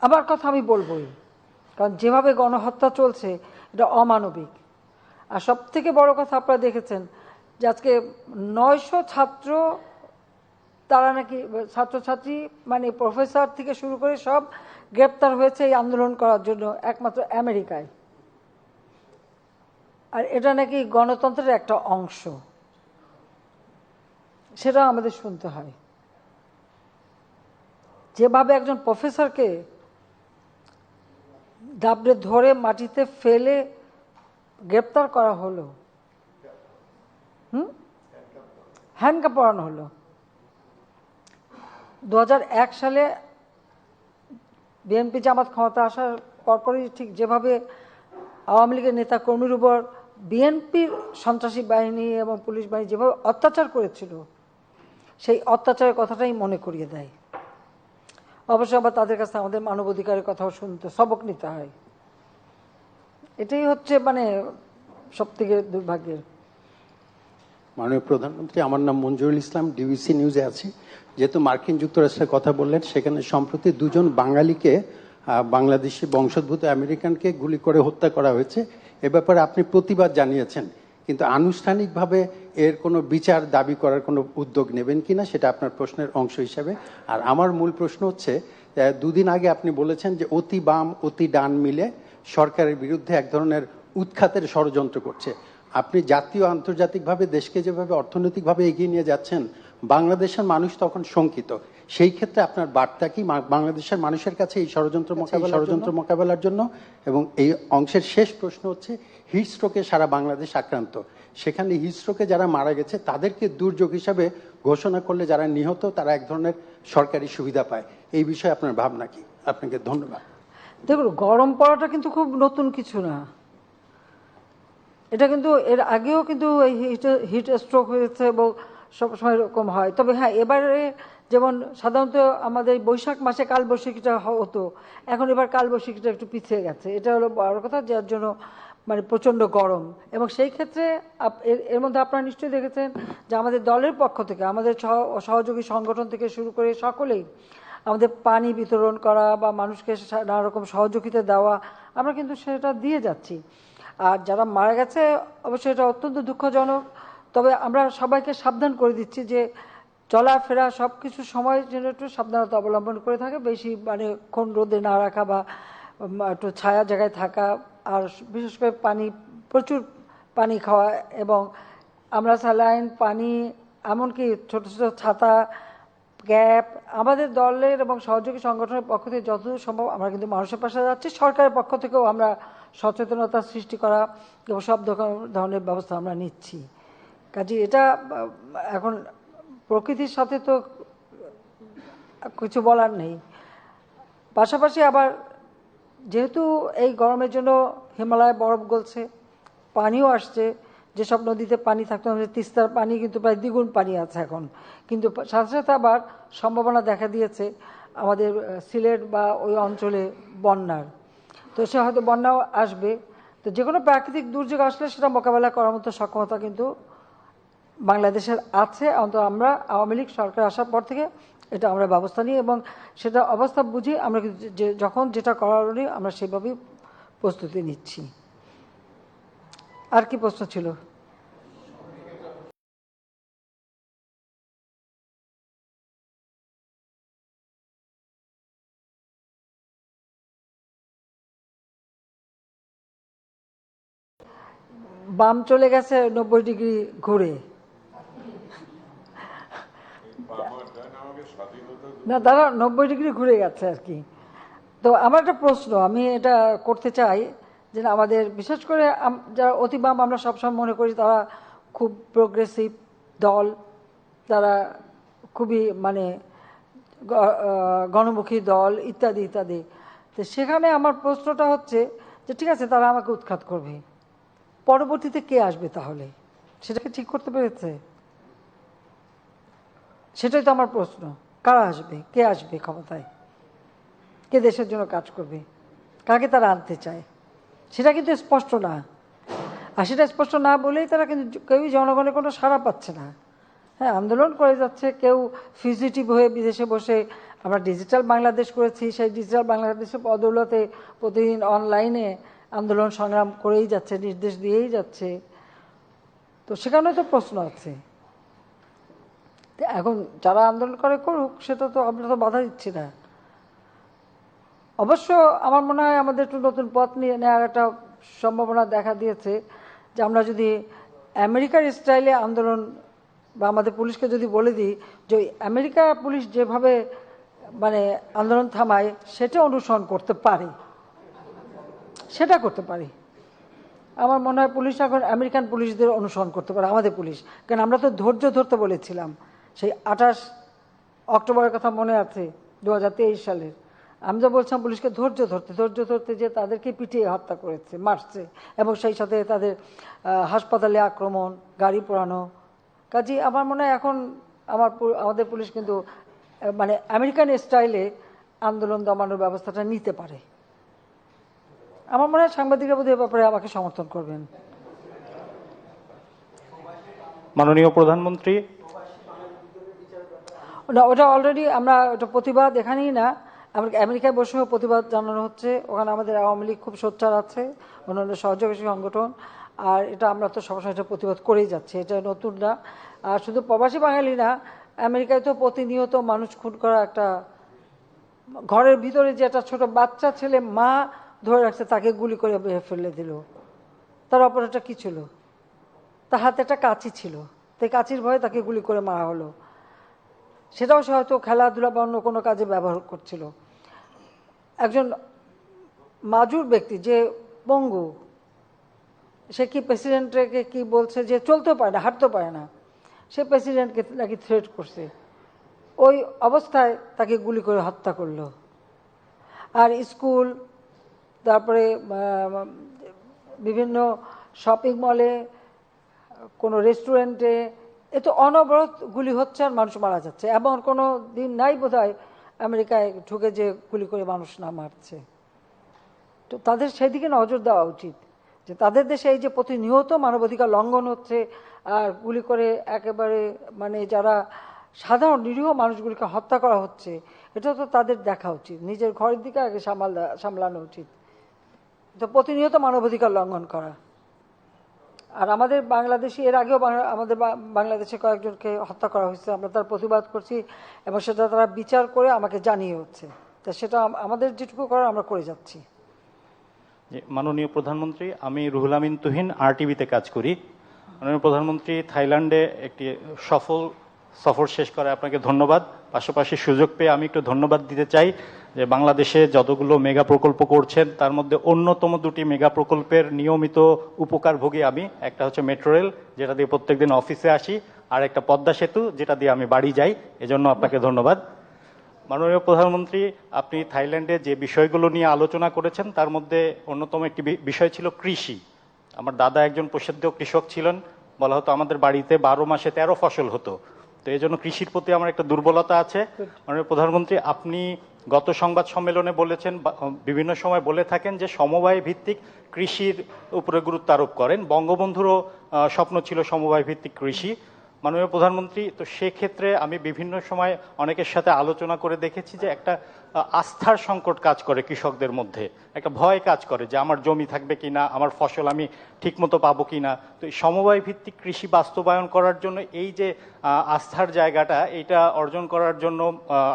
আমার কথা আমি বলবই, কারণ যেভাবে গণহত্যা চলছে এটা অমানবিক। আর সব থেকে বড় কথা আপনারা দেখেছেন যে আজকে 900 ছাত্র, তারা নাকি ছাত্রছাত্রী মানে প্রফেসর থেকে শুরু করে সব গ্রেপ্তার হয়েছে এই আন্দোলন করার জন্য একমাত্র আমেরিকায়। আর এটা নাকি গণতন্ত্রের একটা অংশ, সেটা আমাদের শুনতে হয়। যেভাবে একজন প্রফেসরকে দাবড়ে ধরে মাটিতে ফেলে গ্রেপ্তার করা হলো, হ্যান্ডকাপ পরানো হলো। 2001 সালে বিএনপি জামাত ক্ষমতা আসার পরপরই ঠিক যেভাবে আওয়ামী লীগের নেতা কর্মীর উপর বিএনপির সন্ত্রাসী বাহিনী এবং পুলিশ বাহিনী যেভাবে অত্যাচার করেছিল, সেই অত্যাচারের কথাটাই মনে করিয়ে দেয়। অবশ্যই আবার তাদের কাছে আমাদের মানবাধিকারের কথাও শুনতে, সবক নিতে হয়। এটাই হচ্ছে মানে সব থেকে দুর্ভাগ্যের।
মাননীয় প্রধানমন্ত্রী, আমার নাম মঞ্জুরুল ইসলাম, ডিবিসি নিউজে আছি। যেহেতু মার্কিন যুক্তরাষ্ট্রের কথা বললেন, সেখানে সম্প্রতি 2 জন বাঙালিকে, বাংলাদেশি বংশোদ্ভূত আমেরিকানকে গুলি করে হত্যা করা হয়েছে। এ ব্যাপারে আপনি প্রতিবাদ জানিয়েছেন, কিন্তু আনুষ্ঠানিকভাবে এর কোনো বিচার দাবি করার কোনো উদ্যোগ নেবেন কিনা সেটা আপনার প্রশ্নের অংশ হিসাবে। আর আমার মূল প্রশ্ন হচ্ছে, 2 দিন আগে আপনি বলেছেন যে অতি বাম অতি ডান মিলে সরকারের বিরুদ্ধে এক ধরনের উৎখাতের ষড়যন্ত্র করছে। আপনি জাতীয় আন্তর্জাতিকভাবে দেশকে যেভাবে অর্থনৈতিকভাবে এগিয়ে নিয়ে যাচ্ছেন, বাংলাদেশের মানুষ তখন শঙ্কিত। সেই ক্ষেত্রে আপনার বার্তা কি বাংলাদেশের মানুষের কাছে এই ষড়যন্ত্র মোকাবেলার জন্য? এবং এই অংশের শেষ প্রশ্ন হচ্ছে, হিটস্ট্রোকে সারা বাংলাদেশ আক্রান্ত, সেখানে হিটস্ট্রোকে যারা মারা গেছে তাদেরকে দুর্যোগ হিসাবে ঘোষণা করলে যারা নিহত তারা এক ধরনের সরকারি সুবিধা পায়। এই বিষয়ে আপনার ভাবনা কি? আপনাকে ধন্যবাদ।
দেখুন, গরম পড়াটা কিন্তু খুব নতুন কিছু না, এটা কিন্তু এর আগেও কিন্তু হিট স্ট্রোক হয়েছে এবং সবসময় এরকম হয়। তবে হ্যাঁ, এবারে যেমন সাধারণত আমাদের বৈশাখ মাসে কালবৈশাখীটা হতো, এখন এবার কালবৈশাখীটা একটু পিছিয়ে গেছে, এটা হলো বড় কথা, যার জন্য মানে প্রচণ্ড গরম। এবং সেই ক্ষেত্রে এর মধ্যে আপনারা নিশ্চয়ই দেখেছেন যে আমাদের দলের পক্ষ থেকে, আমাদের সহযোগী সংগঠন থেকে শুরু করে সকলেই আমাদের পানি বিতরণ করা বা মানুষকে নানা রকম সহযোগিতা দেওয়া, আমরা কিন্তু সেটা দিয়ে যাচ্ছি। আর যারা মারা গেছে অবশ্যই এটা অত্যন্ত দুঃখজনক, তবে আমরা সবাইকে সাবধান করে দিচ্ছি যে চলাফেরা সব কিছু সময় যেন একটু সাবধানতা অবলম্বন করে থাকে, বেশি মানে কোন রোদে না রাখা বা একটু ছায়া জায়গায় থাকা, আর বিশেষ করে প্রচুর পানি খাওয়া, এবং আমরা স্যালাইন, পানি, এমনকি ছোট ছোট ছাতা, ক্যাপ, আমাদের দলের এবং সহযোগী সংগঠনের পক্ষ থেকে যতদূর সম্ভব আমরা কিন্তু মানুষের পাশে যাচ্ছি। সরকারের পক্ষ থেকেও আমরা সচেতনতা সৃষ্টি করা এবং সব ধরনের ব্যবস্থা আমরা নিচ্ছি। কাজে এটা এখন প্রকৃতির সাথে তো কিছু বলার নেই। পাশাপাশি আবার যেহেতু এই গরমের জন্য হিমালয়ে বরফ গলছে, পানিও আসছে, যেসব নদীতে পানি থাকতো আমাদের তিস্তার পানি কিন্তু প্রায় দ্বিগুণ পানি আছে এখন, কিন্তু সাথে সাথে আবার সম্ভাবনা দেখা দিয়েছে আমাদের সিলেট বা ওই অঞ্চলে বন্যার। তো সে হয়তো বন্যাও আসবে। তো যে কোনো প্রাকৃতিক দুর্যোগ আসলে সেটা মোকাবেলা করার মতো সক্ষমতা কিন্তু বাংলাদেশের আছে। অন্তত আমরা আওয়ামী লীগ সরকার আসার পর থেকে এটা আমরা ব্যবস্থা নিই এবং সেটা অবস্থা বুঝি আমরা যখন যেটা করার আমরা সেভাবেই প্রস্তুতি নিচ্ছি। আর কি প্রশ্ন ছিল? বাম চলে গেছে 90 ডিগ্রি ঘুরে। না, তারা 90 ডিগ্রি ঘুরে গেছে আর কি। তো আমার একটা প্রশ্ন আমি এটা করতে চাই যে আমাদের বিশেষ করে যারা অতি বাম আমরা সবসময় মনে করি তারা খুব প্রোগ্রেসিভ দল, তারা খুবই মানে গণমুখী দল ইত্যাদি ইত্যাদি। তো সেখানে আমার প্রশ্নটা হচ্ছে যে ঠিক আছে তারা আমাকে উৎখাত করবে, পরবর্তীতে কে আসবে তাহলে? সেটাকে ঠিক করতে পেরেছে? সেটাই তো আমার প্রশ্ন। কারা আসবে, কে আসবে ক্ষমতায়, কে দেশের জন্য কাজ করবে, কাকে তারা আনতে চায়? সেটা কিন্তু স্পষ্ট না। আর সেটা স্পষ্ট না বলেই তারা কিন্তু কেউই জনগণের কোনো সাড়া পাচ্ছে না। হ্যাঁ, আন্দোলন করে যাচ্ছে, কেউ ফিজিটিভ হয়ে বিদেশে বসে। আমরা ডিজিটাল বাংলাদেশ করেছি, সেই ডিজিটাল বাংলাদেশের বদৌলতে প্রতিদিন অনলাইনে আন্দোলন সংগ্রাম করেই যাচ্ছে, নির্দেশ দিয়েই যাচ্ছে। তো সেখানে তো প্রশ্ন আছে। এখন যারা আন্দোলন করে করুক, সেটা তো আমরা তো বাধা দিচ্ছি না। অবশ্য আমার মনে হয় আমাদের একটু নতুন পথ নিয়ে নেওয়ার একটা সম্ভাবনা দেখা দিয়েছে যে আমরা যদি আমেরিকার স্টাইলে আন্দোলন বা আমাদের পুলিশকে যদি বলে দিই যে আমেরিকা পুলিশ যেভাবে মানে আন্দোলন থামায় সেটা অনুসরণ করতে পারে, সেটা করতে পারি। আমার মনে হয় পুলিশ এখন আমেরিকান পুলিশদের অনুসরণ করতে পারে, আমাদের পুলিশ। কারণ আমরা তো ধৈর্য ধরতে বলেছিলাম সেই 28 অক্টোবরের কথা মনে আছে 2023 সালের। আমি তো বলছিলাম পুলিশকে ধৈর্য ধরতে যে তাদেরকে পিটিয়ে হত্যা করেছে, মারছে, এবং সেই সাথে তাদের হাসপাতালে আক্রমণ, গাড়ি পোড়ানো। কাজে আমার মনে হয় এখন আমাদের পুলিশ কিন্তু মানে আমেরিকান স্টাইলে আন্দোলন দমানোর ব্যবস্থাটা নিতে পারে। আমার মনে হয় সাংবাদিকরা বোধহয় ব্যাপারে আমাকে সমর্থন করবেন।
মাননীয় প্রধানমন্ত্রী,
ওটা অলরেডি আমরা ওটা প্রতিবাদ এখানেই না, আমেরিকায় বসেও প্রতিবাদ জানানো হচ্ছে। ওখানে আমাদের আওয়ামী লীগ খুব সোচ্চার আছে, অন্যান্য সহযোগী সংগঠন। আর এটা আমরা তো সবসময় এটা প্রতিবাদ করেই যাচ্ছি, এটা নতুন না। আর শুধু প্রবাসী বাঙালি না, আমেরিকায় তো প্রতিনিয়ত মানুষ খুন করা, একটা ঘরের ভিতরে যে একটা ছোট বাচ্চা ছেলে মা ধরে রাখছে তাকে গুলি করে ফেলে দিল। তার অপরাধটা কি ছিল? তার হাতে একটা কাঁচি ছিল, তাই কাঁচির ভয়ে তাকে গুলি করে মারা হলো। সেটাও সে হয়তো খেলাধুলা বা অন্য কোনো কাজে ব্যবহার করছিল। একজন মাজুর ব্যক্তি যে পঙ্গু, সে কি প্রেসিডেন্টকে কি বলছে যে চলতেও পারে না, হাঁটতেও পারে না, সে প্রেসিডেন্টকে নাকি থ্রেট করছে। ওই অবস্থায় তাকে গুলি করে হত্যা করলো। আর স্কুল, তারপরে বিভিন্ন শপিং মলে, কোনো রেস্টুরেন্টে, এ তো অনবরত গুলি হচ্ছে আর মানুষ মারা যাচ্ছে। এমন কোনো দিন নাই বোধহয় আমেরিকায় ঢুকে যে গুলি করে মানুষ না মারছে। তো তাদের সেদিকে নজর দেওয়া উচিত যে তাদের দেশে এই যে প্রতিনিয়ত মানবাধিকার লঙ্ঘন হচ্ছে আর গুলি করে একেবারে মানে যারা সাধারণ নিরীহ মানুষগুলিকে হত্যা করা হচ্ছে, এটা তো তাদের দেখা উচিত, নিজের ঘরের দিকে আগে সামলানো উচিত। তো প্রতিনিয়ত মানবাধিকার লঙ্ঘন করা। আর আমাদের বাংলাদেশে এর আগেও আমাদের বাংলাদেশে কয়েকজনকে হত্যা করা হয়েছে, আমরা তার প্রতিবাদ করছি এবং সেটা তারা বিচার করে আমাকে জানিয়ে হচ্ছে। তা সেটা আমাদের যেটুকু করার আমরা করে যাচ্ছি।
মাননীয় প্রধানমন্ত্রী, আমি রুহুল আমিন তুহিন, RTVতে কাজ করি। মাননীয় প্রধানমন্ত্রী, থাইল্যান্ডে একটি সফল সফর শেষ করে আপনাকে ধন্যবাদ। পাশাপাশি সুযোগ পেয়ে আমি একটু ধন্যবাদ দিতে চাই যে বাংলাদেশে যতগুলো মেগা প্রকল্প করছেন তার মধ্যে অন্যতম দুটি মেগা প্রকল্পের নিয়মিত উপকারভোগী আমি। একটা হচ্ছে মেট্রো রেল, যেটা দিয়ে প্রত্যেকদিন অফিসে আসি, আর একটা পদ্মা সেতু, যেটা দিয়ে আমি বাড়ি যাই। এজন্য আপনাকে ধন্যবাদ। মাননীয় প্রধানমন্ত্রী, আপনি থাইল্যান্ডে যে বিষয়গুলো নিয়ে আলোচনা করেছেন তার মধ্যে অন্যতম একটি বিষয় ছিল কৃষি। আমার দাদা একজন প্রসিদ্ধ কৃষক ছিলেন, বলা হতো আমাদের বাড়িতে 12 মাসে 13 ফসল হতো। তো এই জন্য কৃষির প্রতি আমার একটা দুর্বলতা আছে। মাননীয় প্রধানমন্ত্রী, আপনি গত সংবাদ সম্মেলনে বলেছেন, বিভিন্ন সময় বলে থাকেন যে সমবায় ভিত্তিক কৃষির উপরে গুরুত্ব আরোপ করেন। বঙ্গবন্ধুরও স্বপ্ন ছিল সমবায় ভিত্তিক কৃষি। মাননীয় প্রধানমন্ত্রী, তো সেক্ষেত্রে আমি বিভিন্ন সময় অনেকের সাথে আলোচনা করে দেখেছি যে একটা আস্থার সংকট কাজ করে কৃষকদের মধ্যে, একটা ভয় কাজ করে যে আমার জমি থাকবে কিনা, আমার ফসল আমি ঠিকমতো পাবো কিনা। তো এই সমবায় ভিত্তিক কৃষি বাস্তবায়ন করার জন্য এই যে আস্থার জায়গাটা, এইটা অর্জন করার জন্য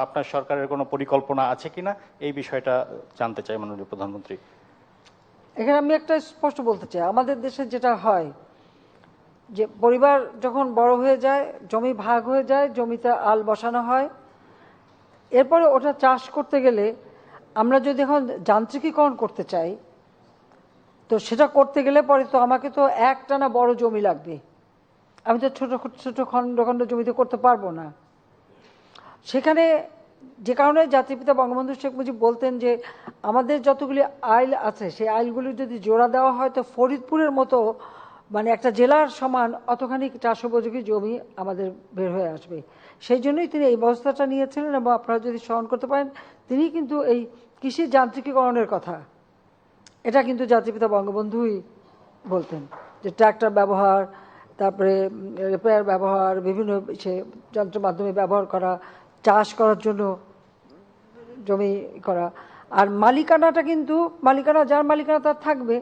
আপনার সরকারের কোনো পরিকল্পনা আছে কিনা, এই বিষয়টা জানতে চাই মাননীয় প্রধানমন্ত্রী।
এখানে আমি একটা স্পষ্ট বলতে চাই, আমাদের দেশে যেটা হয় যে পরিবার যখন বড় হয়ে যায়, জমি ভাগ হয়ে যায়, জমিতে আল বসানো হয়, এরপরে ওটা চাষ করতে গেলে আমরা যদি এখন যান্ত্রিকীকরণ করতে চাই, তো সেটা করতে গেলে পরে তো আমাকে তো একটানা বড় জমি লাগবে, আমি তো ছোট ছোট খণ্ড খণ্ড জমিতে করতে পারবো না। সেখানে যে কারণে জাতিপিতা বঙ্গবন্ধু শেখ মুজিব বলতেন যে আমাদের যতগুলি আইল আছে সেই আইলগুলি যদি জোড়া দেওয়া হয় তো ফরিদপুরের মতো মানে একটা জেলার সমান অতখানি চাষোপযোগী জমি আমাদের বের হয়ে আসবে। সেই জন্যই তিনি এই ব্যবস্থাটা নিয়েছিলেন, এবং আপনারা যদি স্মরণ করতে পারেন তিনি কিন্তু এই কৃষি যান্ত্রিকীকরণের কথা, এটা কিন্তু জাতিপিতা বঙ্গবন্ধুই বলতেন যে ট্র্যাক্টর ব্যবহার, তারপরে রিপেয়ার ব্যবহার, বিভিন্ন সে যন্ত্র মাধ্যমে ব্যবহার করা, চাষ করার জন্য জমি করা। আর মালিকানাটা কিন্তু, মালিকানা যার মালিকানা তার থাকবে,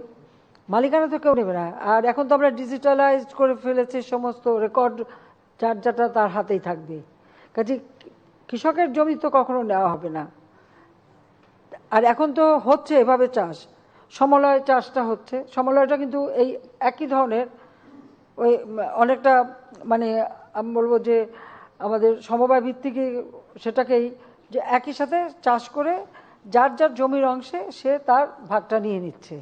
মালিকানা তো কেউ নেবে না। আর এখন তো আমরা ডিজিটালাইজড করে ফেলেছি, সমস্ত রেকর্ড যার যাটা তার হাতেই থাকবে, কাজে কৃষকের জমি তো কখনো নেওয়া হবে না। আর এখন তো হচ্ছে এভাবে চাষ, সমলয় চাষটা হচ্ছে, সমলয়টা কিন্তু এই একই ধরনের, ওই অনেকটা মানে আমি বলবো যে আমাদের সমবায় ভিত্তিক সেটাকেই, যে একই সাথে চাষ করে যার যার জমির অংশে সে তার ভাগটা নিয়ে নিচ্ছে।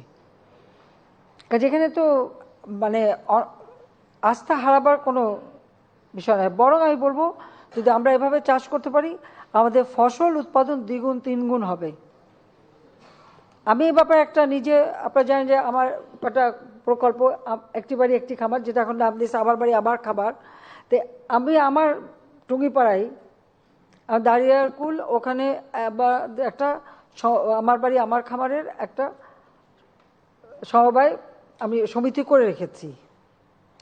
যেখানে তো মানে আস্থা হারাবার কোনো বিষয় নয়, বরং আমি বলবো যদি আমরা এভাবে চাষ করতে পারি আমাদের ফসল উৎপাদন দ্বিগুণ তিনগুণ হবে। আমি এই ব্যাপারে একটা নিজে, আপনারা জানেন যে আমার একটা প্রকল্প একটি বাড়ি একটি খামার, যেটা এখন নাম দিয়েছে আমার বাড়ি আমার খাবার। তো আমি আমার টুঙ্গিপাড়ায় দাঁড়িয়ারকুল ওখানে একটা আমার বাড়ি আমার খামারের একটা সমবায় আমি সমিতি করে রেখেছি,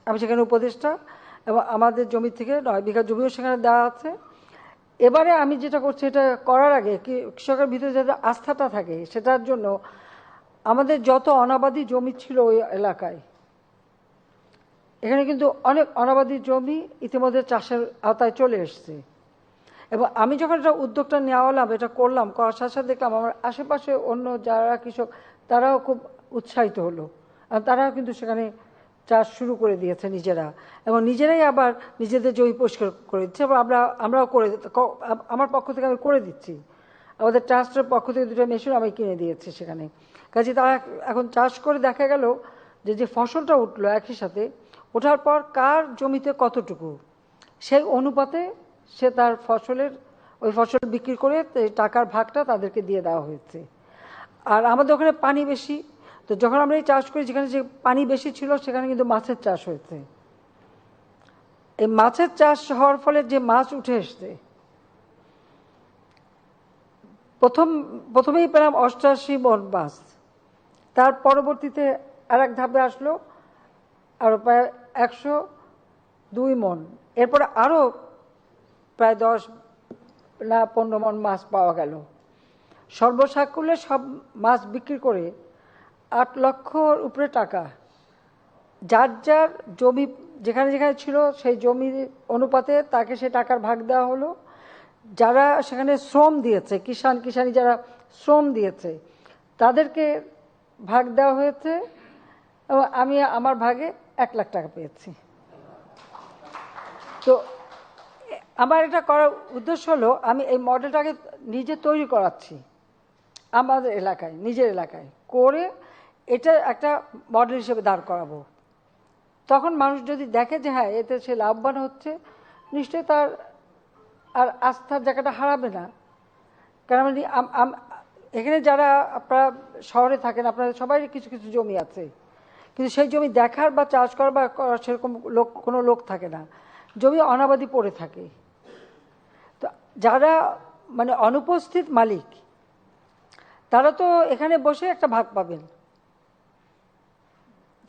আমি সেখানে উপদেষ্টা, এবং আমাদের জমি থেকে 9 বিঘা জমিও সেখানে দেওয়া আছে। এবারে আমি যেটা করছি, এটা করার আগে কৃষকের ভিতরে যাতে আস্থাটা থাকে, সেটার জন্য আমাদের যত অনাবাদি জমি ছিল ওই এলাকায়, এখানে কিন্তু অনেক অনাবাদি জমি ইতিমধ্যে চাষের আওতায় চলে এসছে। এবং আমি যখন এটা উদ্যোগটা নেওয়ালাম, এটা করলাম, করার সাথে সাথে দেখলাম আমার আশেপাশে অন্য যারা কৃষক তারাও খুব উৎসাহিত হলো, আর তারাও কিন্তু সেখানে চাষ শুরু করে দিয়েছে নিজেরা, এবং নিজেরাই আবার নিজেদের জমি পরিষ্কার করে দিচ্ছে, এবং আমরাও করে, আমার পক্ষ থেকে আমি করে দিচ্ছি, আমাদের ট্রাস্টের পক্ষ থেকে 2টা মেশিন আমি কিনে দিয়েছি সেখানে। কাজে তারা এখন চাষ করে দেখা গেল যে যে ফসলটা উঠলো একই সাথে, ওঠার পর কার জমিতে কতটুকু, সেই অনুপাতে সে তার ফসলের ওই ফসল বিক্রি করে টাকার ভাগটা তাদেরকে দিয়ে দেওয়া হয়েছে। আর আমাদের ওখানে পানি বেশি, তো যখন আমরা এই চাষ করি যেখানে যে পানি বেশি ছিল সেখানে কিন্তু মাছের চাষ হয়েছে। এই মাছের চাষ হওয়ার ফলে যে মাছ উঠে এসছে, প্রথমেই পেলাম 88 মণ মাছ, তার পরবর্তীতে আর এক ধাপে আসলো আরো প্রায় 102 মণ, এরপরে আরো প্রায় 10 না 15 মণ মাছ পাওয়া গেল। সর্বসাকুল্যে সব মাছ বিক্রি করে 8 লক্ষর উপরে টাকা, যার যার জমি যেখানে যেখানে ছিল সেই জমির অনুপাতে তাকে সে টাকার ভাগ দেওয়া হলো। যারা সেখানে শ্রম দিয়েছে, কিষানি যারা শ্রম দিয়েছে তাদেরকে ভাগ দেওয়া হয়েছে, এবং আমি আমার ভাগে 1 লাখ টাকা পেয়েছি। তো আমার এটা করার উদ্দেশ্য হলো আমি এই মডেলটাকে নিজে তৈরি করাচ্ছি আমাদের এলাকায়, নিজের এলাকায় করে এটা একটা মডেল হিসেবে দাঁড় করাবো। তখন মানুষ যদি দেখে যে হ্যাঁ এতে সে লাভবান হচ্ছে, নিশ্চয়ই তার আর আস্থার জায়গাটা হারাবে না, কারণ এখানে যারা আপনারা শহরে থাকেন আপনাদের সবাই কিছু কিছু জমি আছে, কিন্তু সেই জমি দেখার বা চাষ করার বা সেরকম কোনো লোক থাকে না, জমি অনাবাদি পড়ে থাকে। তো যারা মানে অনুপস্থিত মালিক তারা তো এখানে বসে একটা ভাগ পাবেন,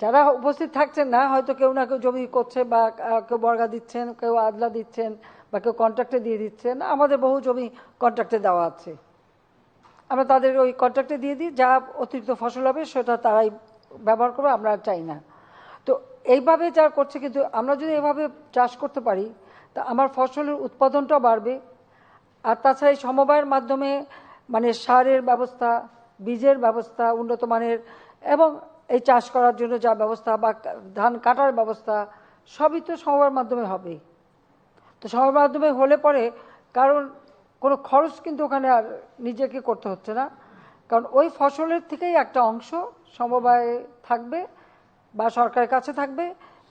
যারা উপস্থিত থাকছেন না, হয়তো কেউ না কেউ জমি করছে বা কেউ বর্গা দিচ্ছেন, কেউ আদলা দিচ্ছেন বা কেউ কন্ট্রাক্টে দিয়ে দিচ্ছেন। আমাদের বহু জমি কন্ট্রাক্টে দেওয়া আছে, আমরা তাদের ওই কন্ট্রাক্টে দিয়ে দিই, যা অতিরিক্ত ফসল হবে সেটা তারাই ব্যবহার করবে, আমরা চাই না। তো এইভাবে যা করছে, কিন্তু আমরা যদি এভাবে চাষ করতে পারি তা আমার ফসলের উৎপাদনটাও বাড়বে। আর তাছাড়া এই সমবায়ের মাধ্যমে মানে সারের ব্যবস্থা, বীজের ব্যবস্থা উন্নত মানের, এবং এই চাষ করার জন্য যা ব্যবস্থা বা ধান কাটার ব্যবস্থা সবই তো সমবায়ের মাধ্যমে হবে। তো সমবায়ের মাধ্যমে হলে পরে কারণ কোনো খরচ কিন্তু ওখানে আর নিজেকে করতে হচ্ছে না, কারণ ওই ফসলের থেকেই একটা অংশ সমবায়ে থাকবে বা সরকারের কাছে থাকবে,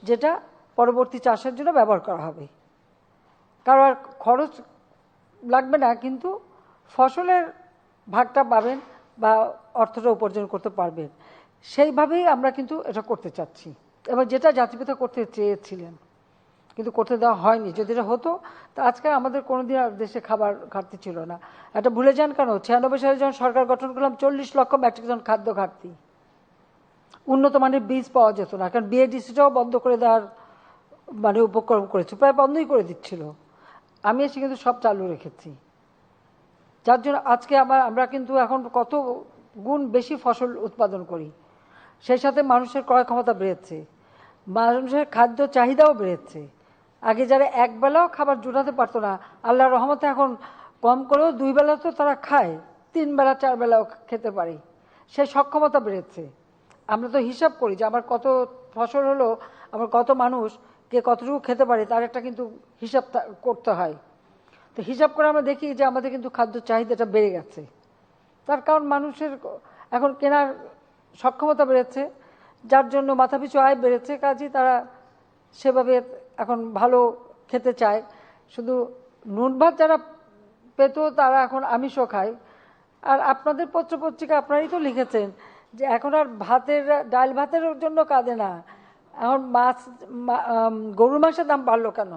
যেটা পরবর্তী চাষের জন্য ব্যবহার করা হবে। কারণ আর খরচ লাগবে না, কিন্তু ফসলের ভাগটা পাবেন বা অর্থটা উপার্জন করতে পারবেন। সেইভাবেই আমরা কিন্তু এটা করতে চাচ্ছি, এবং যেটা জাতিপিতা করতে চেয়েছিলেন কিন্তু করতে দেওয়া হয়নি। যদি এটা হতো তা আজকে আমাদের কোনোদিন আর দেশে খাবার ঘাটতি ছিল না। এটা ভুলে যান কেন, 96 সালে যখন সরকার গঠন করলাম 40 লক্ষ মেট্রিক টন খাদ্য ঘাটতি, উন্নত মানের বীজ পাওয়া যেত না, কারণ বিএডিসিটাও বন্ধ করে দেওয়ার মানে উপক্রম করেছে, প্রায় বন্ধই করে দিচ্ছিল। আমি এসে কিন্তু সব চালু রেখেছি, যার জন্য আজকে আমরা কিন্তু এখন কত গুণ বেশি ফসল উৎপাদন করি। সেই সাথে মানুষের ক্রয় ক্ষমতা বেড়েছে, মানুষের খাদ্য চাহিদাও বেড়েছে। আগে যারা একবেলাও খাবার জোটাতে পারতো না, আল্লাহর রহমতে এখন কম করেও 2 বেলা তো তারা খায়, 3 বেলা 4 বেলাও খেতে পারে, সেই সক্ষমতা বেড়েছে। আমরা তো হিসাব করি যে আমার কত ফসল হলো, আমার কত মানুষ কে কতটুকু খেতে পারে, তার একটা কিন্তু হিসাব করতে হয়। তো হিসাব করে আমরা দেখি যে আমাদের কিন্তু খাদ্য চাহিদাটা বেড়ে গেছে। তার কারণ মানুষের এখন কেনার সক্ষমতা বেড়েছে, যার জন্য মাথাপিছু আয় বেড়েছে, কাজেই তারা সেভাবে এখন ভালো খেতে চায়। শুধু নুন ভাত যারা পেত তারা এখন আমিষও খায়। আর আপনাদের পত্রপত্রিকা আপনারাই তো লিখেছেন যে এখন আর ডাল ভাতের জন্য কাঁদে না, এখন গরুর মাংসের দাম বাড়লো কেন,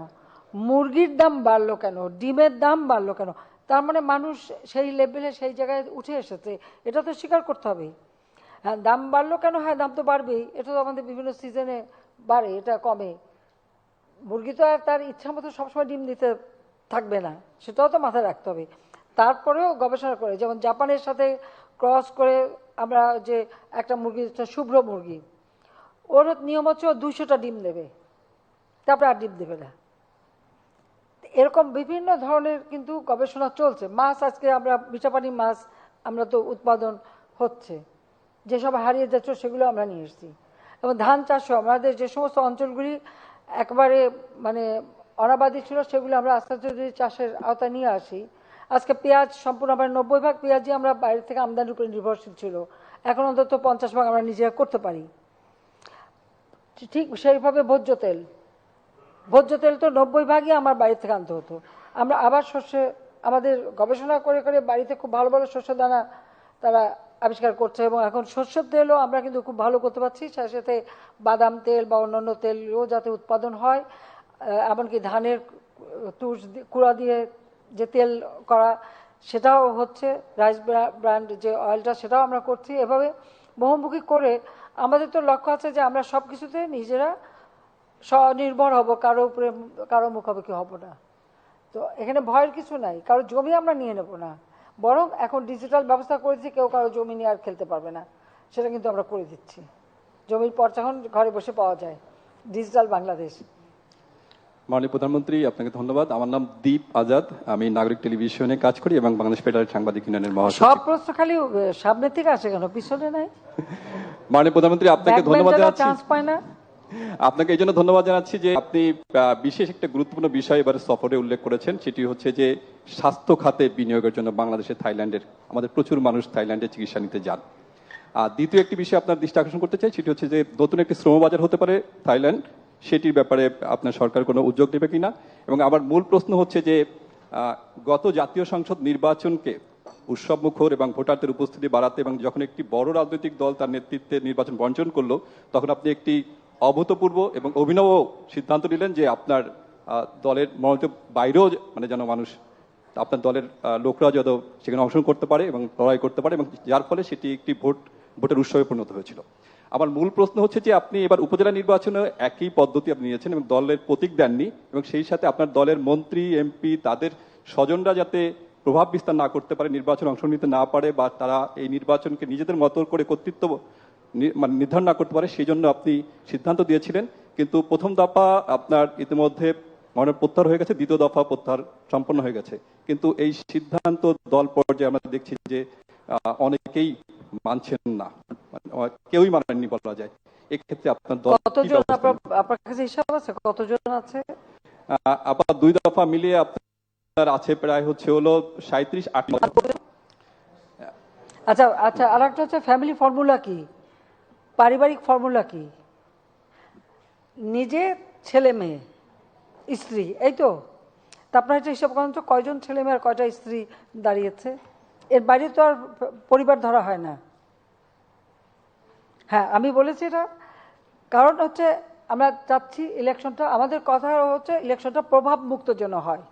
মুরগির দাম বাড়লো কেন, ডিমের দাম বাড়লো কেন। তার মানে মানুষ সেই লেভেলে সেই জায়গায় উঠে এসেছে, এটা তো স্বীকার করতে হবে। হ্যাঁ, দাম বাড়লো কেন, হ্যাঁ দাম তো বাড়বেই, এটা তো আমাদের বিভিন্ন সিজনে বাড়ে, এটা কমে। মুরগি তো আর তার ইচ্ছা মতো সবসময় ডিম দিতে থাকবে না, সেটাও তো মাথায় রাখতে হবে। তারপরেও গবেষণা করে, যেমন জাপানের সাথে ক্রস করে আমরা যে একটা মুরগি, শুভ্র মুরগি, ওর নিয়ম হচ্ছে 200টা ডিম দেবে, তারপরে আর ডিম দেবে না। এরকম বিভিন্ন ধরনের কিন্তু গবেষণা চলছে। মাছ, আজকে আমরা মিঠাপানি মাছ আমরা তো উৎপাদন হচ্ছে, যেসব হারিয়ে যাচ্ছে সেগুলো আমরা নিয়ে এসেছি। এবং ধান চাষও আমাদের যে সমস্ত অঞ্চলগুলি একবারে মানে অনাবাদি ছিল, সেগুলো আমরা আস্তে আস্তে যদি চাষের আওতায় নিয়ে আসি। আজকে পেঁয়াজ সম্পূর্ণ আমরা 90% পেঁয়াজই আমরা বাইরে থেকে আমদানির উপরে নির্ভরশীল ছিল, এখন অন্তত 50% আমরা নিজেরা করতে পারি। ঠিক সেইভাবে ভোজ্য তেল তো 90% আমার বাড়ি থেকে আনতে হতো। আমরা আবার শস্যে আমাদের গবেষণা করে করে বাড়িতে খুব ভালো ভালো শস্য দানা তারা আবিষ্কার করছে, এবং এখন শস্যের তেলও আমরা কিন্তু খুব ভালো করতে পারছি। সাথে সাথে বাদাম তেল বা অন্যান্য তেলও যাতে উৎপাদন হয়, এমনকি ধানের তুষ কুড়া দিয়ে যে তেল করা সেটাও হচ্ছে, রাইস ব্র্যান্ড যে অয়েলটা সেটাও আমরা করছি। এভাবে বহুমুখী করে আমাদের তো লক্ষ্য আছে যে আমরা সব কিছুতে নিজেরা স্বনির্ভর হব, কারো উপরে কারো মুখোমুখি হব না। তো এখানে ভয়ের কিছু নাই, কারো জমি আমরা নিয়ে নেব না, বরং এখন ডিজিটাল ব্যবস্থা করেছি, কেউ কারো জমি নিয়ে আর খেলতে পারবে না, সেটা কিন্তু আমরা করে দিচ্ছি। জমির পর্চা এখন ঘরে বসে পাওয়া যায়, ডিজিটাল বাংলাদেশ।
মাননীয় প্রধানমন্ত্রী, আপনাকে ধন্যবাদ। আমার নাম দীপ আজাদ, আমি নাগরিক টেলিভিশনে কাজ করি এবং বাংলাদেশ ফেডারেল সাংবাদিক ইউনিয়নের মহাসচিব।
সব প্রশ্ন খালি সামনের থেকে আসে কেন, পিছনে নাই?
মাননীয় প্রধানমন্ত্রী, আপনাকে ধন্যবাদ জানাচ্ছি।
চান্স পায় না,
আপনাকে এই জন্য ধন্যবাদ জানাচ্ছি যে আপনি বিশেষ একটা গুরুত্বপূর্ণ বিষয় এবারে সফরে উল্লেখ করেছেন, সেটি হচ্ছে যে স্বাস্থ্য খাতে বিনিয়োগের জন্য বাংলাদেশে থাইল্যান্ডের আমাদের প্রচুর মানুষ থাইল্যান্ডে চিকিৎসা নিতে যান। আর দ্বিতীয় একটি বিষয় আপনার দৃষ্টি আকর্ষণ করতে চাই, সেটি হচ্ছে যে নতুন একটি শ্রমবাজার হতে পারে থাইল্যান্ড, সেটির ব্যাপারে আপনার সরকার কোনো উদ্যোগ নেবে কিনা। এবং আমার মূল প্রশ্ন হচ্ছে যে গত জাতীয় সংসদ নির্বাচনকে উৎসব মুখর এবং ভোটারদের উপস্থিতি বাড়াতে, এবং যখন একটি বড় রাজনৈতিক দল তার নেতৃত্বে নির্বাচন বর্জন করলো, তখন আপনি একটি অভূতপূর্ব এবং অভিনব সিদ্ধান্ত নিলেন যে আপনার দলের মনোনীত বাইরেও মানে যেন মানুষ, আপনার দলের লোকরা যত সেখানে অংশগ্রহণ করতে পারে এবং লড়াই করতে পারে, এবং যার ফলে সেটি একটি ভোটের উৎসবে পরিণত হয়েছিল। আমার মূল প্রশ্ন হচ্ছে যে আপনি এবার উপজেলা নির্বাচনে একই পদ্ধতি আপনি নিয়েছেন এবং দলের প্রতীক দেননি, এবং সেই সাথে আপনার দলের মন্ত্রী, এমপি, তাদের স্বজনরা যাতে প্রভাব বিস্তার না করতে পারে, নির্বাচনে অংশ নিতে না পারে, বা তারা এই নির্বাচনকে নিজেদের মতো করে কর্তৃত্ব মানে নির্ধারণ না করতে পারে, সেই জন্য আপনি সিদ্ধান্ত দিয়েছিলেন। কিন্তু প্রথম দফা আপনার ইতিমধ্যে প্রত্যাহার হয়ে গেছে, দ্বিতীয় দফা প্রত্যাহার সম্পন্ন হয়ে গেছে, কিন্তু এই সিদ্ধান্ত দল পর্যায়ে আমরা দেখছি যে অনেকেই মানছেন না, কেউই মানেননি বলা যায়। এক্ষেত্রে আপনার দল
কতজন, আপনার কাছে হিসাব আছে কতজন আছে?
আবার দুই দফা মিলিয়ে আপনার আছে প্রায় হলো 37-38।
আচ্ছা আচ্ছা, আর একটা হচ্ছে ফ্যামিলি ফর্মুলা কি, পারিবারিক ফর্মুলা কি? নিজে, ছেলে মেয়ে, স্ত্রী, এই তো। আপনার একটা হিসাব করেন তো কয়জন ছেলে মেয়ে আর কয়টা স্ত্রী দাঁড়িয়েছে? এর বাইরে তো আর পরিবার ধরা হয় না। হ্যাঁ, আমি বলেছি এটা, কারণ হচ্ছে আমরা চাচ্ছি ইলেকশনটা, আমাদের কথা হচ্ছে ইলেকশনটা প্রভাব মুক্ত যেন হয়,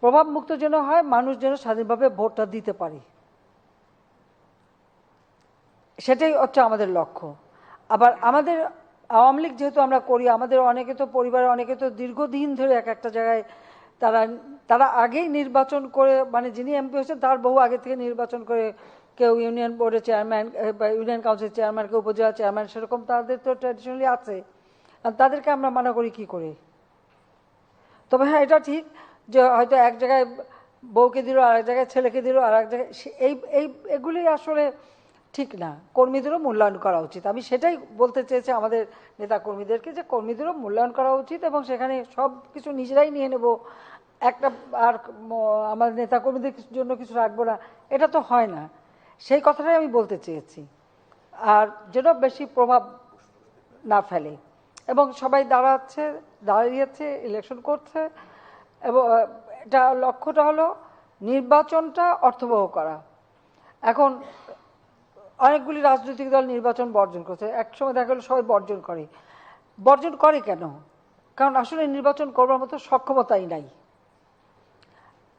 প্রভাব মুক্ত যেন হয়, মানুষ যেন স্বাধীনভাবে ভোটটা দিতে পারে, সেটাই হচ্ছে আমাদের লক্ষ্য। আবার আমাদের আওয়ামী লীগ যেহেতু আমরা করি, আমাদের অনেকে তো পরিবারের অনেকে তো দীর্ঘদিন ধরে এক একটা জায়গায় তারা আগেই নির্বাচন করে, মানে যিনি এমপি হয়েছেন তার বহু আগে থেকে নির্বাচন করে, কেউ ইউনিয়ন বোর্ডের চেয়ারম্যান বা ইউনিয়ন কাউন্সিল চেয়ারম্যান, কেউ উপজেলা চেয়ারম্যান, সেরকম তাদের তো ট্র্যাডিশনালি আছে। আর তাদেরকে আমরা মানা করি কি করে? তবে হ্যাঁ, এটা ঠিক যে হয়তো এক জায়গায় বউকে দিল, আর এক জায়গায় ছেলেকে দিল, আর এক জায়গায় এগুলি আসলে ঠিক না। কর্মীদেরও মূল্যায়ন করা উচিত। আমি সেটাই বলতে চেয়েছি আমাদের নেতা কর্মীদেরকে, যে কর্মীদেরও মূল্যায়ন করা উচিত, এবং সেখানে সব কিছু নিজেরাই নিয়ে নেব, একটা আর আমাদের নেতা কর্মীদের জন্য কিছু রাখবো না, এটা তো হয় না। সেই কথাটাই আমি বলতে চেয়েছি। আর যেন বেশি প্রভাব না ফেলে, এবং সবাই দাঁড়িয়েছে, ইলেকশন করছে, এবং এটা লক্ষ্যটা হলো নির্বাচনটা অর্থবহ করা। এখন অনেকগুলি রাজনৈতিক দল নির্বাচন বর্জন করছে, একসময় দেখা গেল সবাই বর্জন করে কেন? কারণ আসলে নির্বাচন করবার মতো সক্ষমতাই নাই।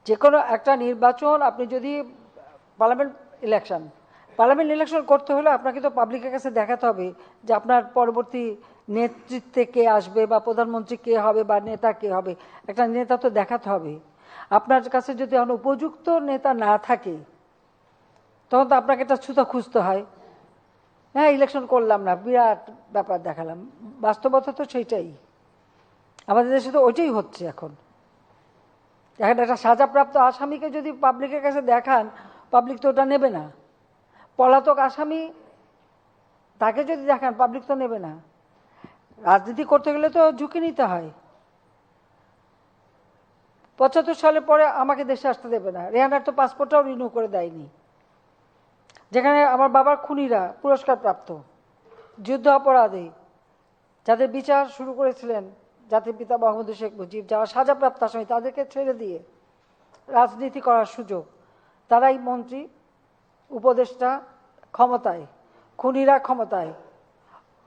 যে কোনো একটা নির্বাচন, আপনি যদি পার্লামেন্ট ইলেকশন করতে হলে আপনাকে তো পাবলিকের কাছে দেখাতে হবে যে আপনার পরবর্তী নেতৃত্বে কে আসবে, বা প্রধানমন্ত্রী কে হবে, বা নেতা কে হবে, একটা নেতা তো দেখাতে হবে। আপনার কাছে যদি এখন উপযুক্ত নেতা না থাকে, তখন তো আপনাকে একটা ছুতা খুঁজতে হয়। হ্যাঁ, ইলেকশন করলাম না, বিরাট ব্যাপার দেখালাম। বাস্তবতা তো সেইটাই, আমাদের দেশে তো ওইটাই হচ্ছে। এখন একটা সাজাপ্রাপ্ত আসামিকে যদি পাবলিকের কাছে দেখান, পাবলিক তো ওটা নেবে না। পলাতক আসামি, তাকে যদি দেখান, পাবলিক তো নেবে না। রাজনীতি করতে গেলে তো ঝুঁকি নিতে হয়। 75 সালে পরে আমাকে দেশে আসতে দেবে না, রেহানার তো পাসপোর্টটাও রিনিউ করে দেয়নি। যেখানে আমার বাবার খুনিরা পুরস্কারপ্রাপ্ত, যুদ্ধ অপরাধী, যাদের বিচার শুরু করেছিলেন জাতির পিতা বঙ্গবন্ধু শেখ মুজিব, যারা সাজাপ্রাপ্ত আসামি, তাদেরকে ছেড়ে দিয়ে রাজনীতি করার সুযোগ, তারাই মন্ত্রী, উপদেষ্টা ক্ষমতায়, খুনিরা ক্ষমতায়।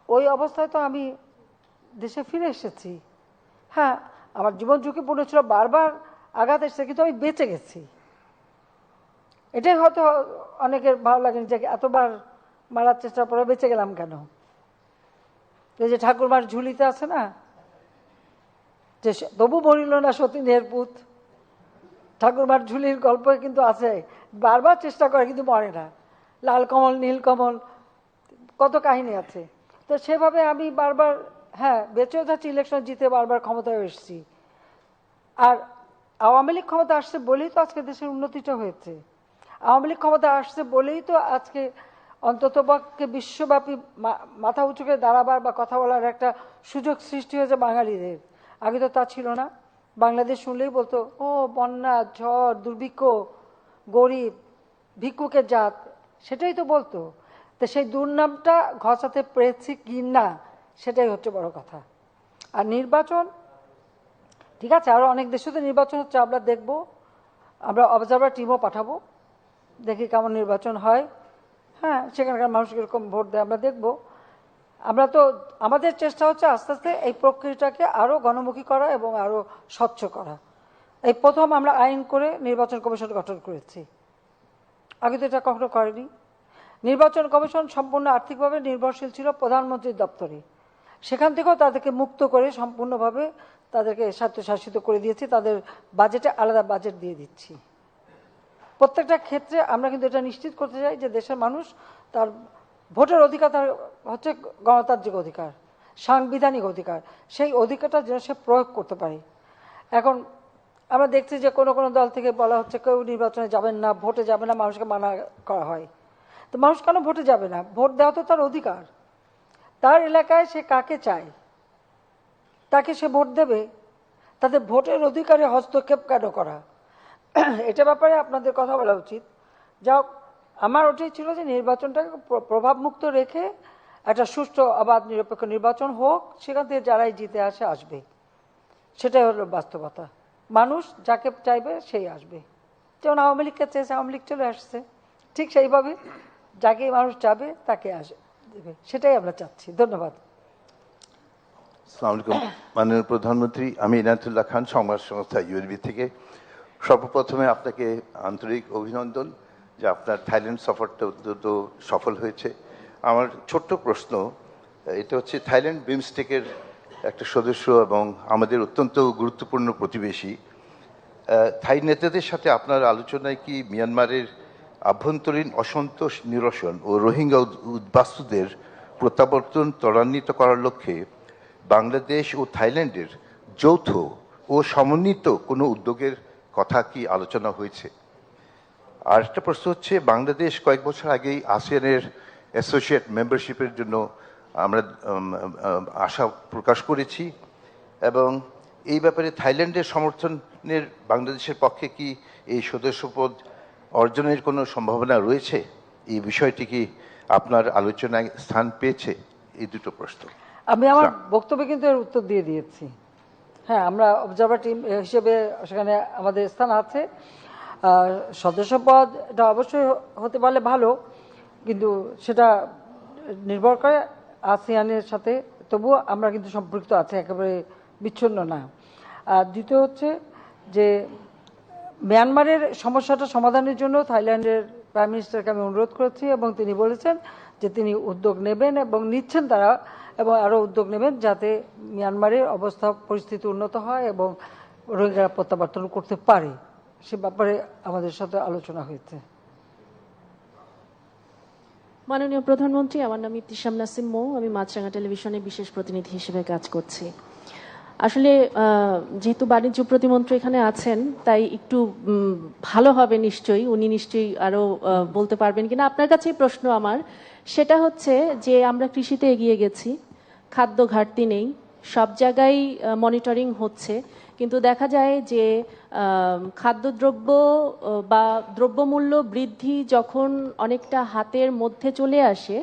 ওই অবস্থায় তো আমি দেশে ফিরে এসেছি। হ্যাঁ, আমার জীবন ঝুঁকিপূর্ণ ছিল, বারবার আঘাত এসেছে, কিন্তু আমি বেঁচে গেছি। এটাই হয়তো অনেকের ভালো লাগেনি যে এতবার মারার চেষ্টার পরে বেঁচে গেলাম কেন। এই যে ঠাকুরমার ঝুলিতে আছে না, যে তবু মরিল না সতীনের পুত, ঠাকুরমার ঝুলির গল্প কিন্তু আছে, বারবার চেষ্টা করে কিন্তু মরে না। লাল কমল, নীল কমল, কত কাহিনী আছে। তো সেভাবে আমি বারবার, হ্যাঁ, বেঁচেও যাচ্ছি, ইলেকশন জিতে বারবার ক্ষমতায় এসেছি। আর আওয়ামী লীগ ক্ষমতা আসছে বলেই তো আজকে দেশের উন্নতিটা হয়েছে। আওয়ামী লীগ ক্ষমতা আসছে বলেই তো আজকে অন্ততপক্ষে বিশ্বব্যাপী মাথা উঁচু করে দাঁড়াবার বা কথা বলার একটা সুযোগ সৃষ্টি হয়েছে বাঙালিদের। আগে তো তা ছিল না। বাংলাদেশ শুনলেই বলতো, ও বন্যা, ঝড়, দুর্ভিক্ষ, গরিব, ভিক্ষুকের জাত, সেটাই তো বলতো। তো সেই দুর্নামটা ঘষাতে পেরেছি কি না, সেটাই হচ্ছে বড় কথা। আর নির্বাচন, ঠিক আছে, আরো অনেক দেশে তো নির্বাচন হচ্ছে, আমরা দেখব। আমরা অবজারভার টিমও পাঠাবো, দেখি কেমন নির্বাচন হয়। হ্যাঁ, সেখানকার মানুষ কীরকম ভোট দেয় আমরা দেখব। আমরা তো আমাদের চেষ্টা হচ্ছে আস্তে আস্তে এই প্রক্রিয়াটাকে আরও গণমুখী করা এবং আরও স্বচ্ছ করা। এই প্রথম আমরা আইন করে নির্বাচন কমিশন গঠন করেছি, আগে তো এটা কখনো করেনি। নির্বাচন কমিশন সম্পূর্ণ আর্থিকভাবে নির্ভরশীল ছিল প্রধানমন্ত্রীর দপ্তরে, সেখান থেকেও তাদেরকে মুক্ত করে সম্পূর্ণভাবে তাদেরকে স্বায়ত্তশাসিত করে দিয়েছি, তাদের বাজেটে আলাদা বাজেট দিয়ে দিচ্ছি। প্রত্যেকটা ক্ষেত্রে আমরা কিন্তু এটা নিশ্চিত করতে চাই যে দেশের মানুষ তার ভোটের অধিকার, তার হচ্ছে গণতান্ত্রিক অধিকার, সাংবিধানিক অধিকার, সেই অধিকারটা যেন সে প্রয়োগ করতে পারে। এখন আমরা দেখছি যে কোনো কোনো দল থেকে বলা হচ্ছে কেউ নির্বাচনে যাবেন না, ভোটে যাবে না, মানুষকে মানা করা হয়। তো মানুষ কেন ভোটে যাবে না? ভোট দেওয়া তো তার অধিকার। তার এলাকায় সে কাকে চায় তাকে সে ভোট দেবে। তাদের ভোটের অধিকারে হস্তক্ষেপ কেন করা? এটা ব্যাপারে আপনাদের কথা বলা উচিত। যাও, আমার ওটাই ছিল যে নির্বাচনটাকে প্রভাবমুক্ত রেখে একটা সুষ্ঠু অবাধ নিরপেক্ষ নির্বাচন হোক, সেখান থেকে যারাই জিতে আসবে, সেটাই হলো বাস্তবতা। মানুষ যাকে চাইবে সেই আসবে। যেমন আওয়ামী লীগকে চেয়েছে, আওয়ামী লীগ চলে আসছে, ঠিক সেইভাবে যাকে মানুষ চাবে তাকে দেবে, সেটাই আমরা চাচ্ছি। ধন্যবাদ।
আসসালামু আলাইকুম মাননীয় প্রধানমন্ত্রী, আমি ইনায়তুল্লাহ খান, সংবাদ সংস্থা ইউএলবি থেকে। সর্বপ্রথমে আপনাকে আন্তরিক অভিনন্দন যে আপনার থাইল্যান্ড সফরটা অত্যন্ত সফল হয়েছে। আমার ছোট্ট প্রশ্ন, এটা হচ্ছে থাইল্যান্ড বিমস্টেকের একটা সদস্য এবং আমাদের অত্যন্ত গুরুত্বপূর্ণ প্রতিবেশী। থাই নেতাদের সাথে আপনার আলোচনায় কি মিয়ানমারের আভ্যন্তরীণ অসন্তোষ নিরসন ও রোহিঙ্গা উদ্বাস্তুদের প্রত্যাবর্তন ত্বরান্বিত করার লক্ষ্যে বাংলাদেশ ও থাইল্যান্ডের যৌথ ও সমন্বিত কোনো উদ্যোগের কথা কি আলোচনা হয়েছে? আর একটা প্রশ্ন হচ্ছে, বাংলাদেশ কয়েক বছর আগেই আসিয়ানের অ্যাসোসিয়েট মেম্বারশিপের জন্য আমরা আশা প্রকাশ করেছি, এবং এই ব্যাপারে থাইল্যান্ডের সমর্থনের বাংলাদেশের পক্ষে কি এই সদস্যপদ অর্জনের কোনো সম্ভাবনা রয়েছে? এই বিষয়টি কি আপনার আলোচনায় স্থান পেয়েছে? এই দুটো প্রশ্ন।
আমি আমার বক্তব্যে কিন্তু এর উত্তর দিয়ে দিয়েছি। হ্যাঁ, আমরা অবজারভার টিম হিসেবে সেখানে আমাদের স্থান আছে। সদস্যপদ এটা অবশ্যই হতে পারলে ভালো, কিন্তু সেটা নির্ভর করে আসিয়ানের সাথে। তবুও আমরা কিন্তু সম্পৃক্ত আছে, একেবারে বিচ্ছিন্ন না। আর দ্বিতীয় হচ্ছে যে মিয়ানমারের সমস্যাটা সমাধানের জন্য থাইল্যান্ডের প্রাইম মিনিস্টারকে আমি অনুরোধ করেছি, এবং তিনি বলেছেন যে তিনি উদ্যোগ নেবেন এবং নিচ্ছেন তারা, এবং আরও উদ্যোগ নেবেন যাতে মিয়ানমারের অবস্থা পরিস্থিতি উন্নত হয় এবং রোহিঙ্গারা প্রত্যাবর্তন করতে পারে। সে ব্যাপারে আমাদের সাথে আলোচনা হয়েছে।
মাননীয় প্রধানমন্ত্রী, আমার নাম ইবতিসাম নাসিম মৌ, আমি মাছরাঙা টেলিভিশনে বিশেষ প্রতিনিধি হিসেবে কাজ করছি। আসলে যেহেতু বাণিজ্য প্রতিমন্ত্রী এখানে আছেন, তাই একটু ভালো হবে নিশ্চয়ই, উনি নিশ্চয়ই আরো বলতে পারবেন কিনা। আপনার কাছেই প্রশ্ন আমার, সেটা হচ্ছে যে আমরা কৃষিতে এগিয়ে গেছি, খাদ্য ঘাটতি নেই, সব জায়গায় মনিটরিং হচ্ছে, কিন্তু দেখা যায় যে খাদ্যদ্রব্য বা দ্রব্যমূল্য বৃদ্ধি যখন অনেকটা হাতের মধ্যে চলে আসে,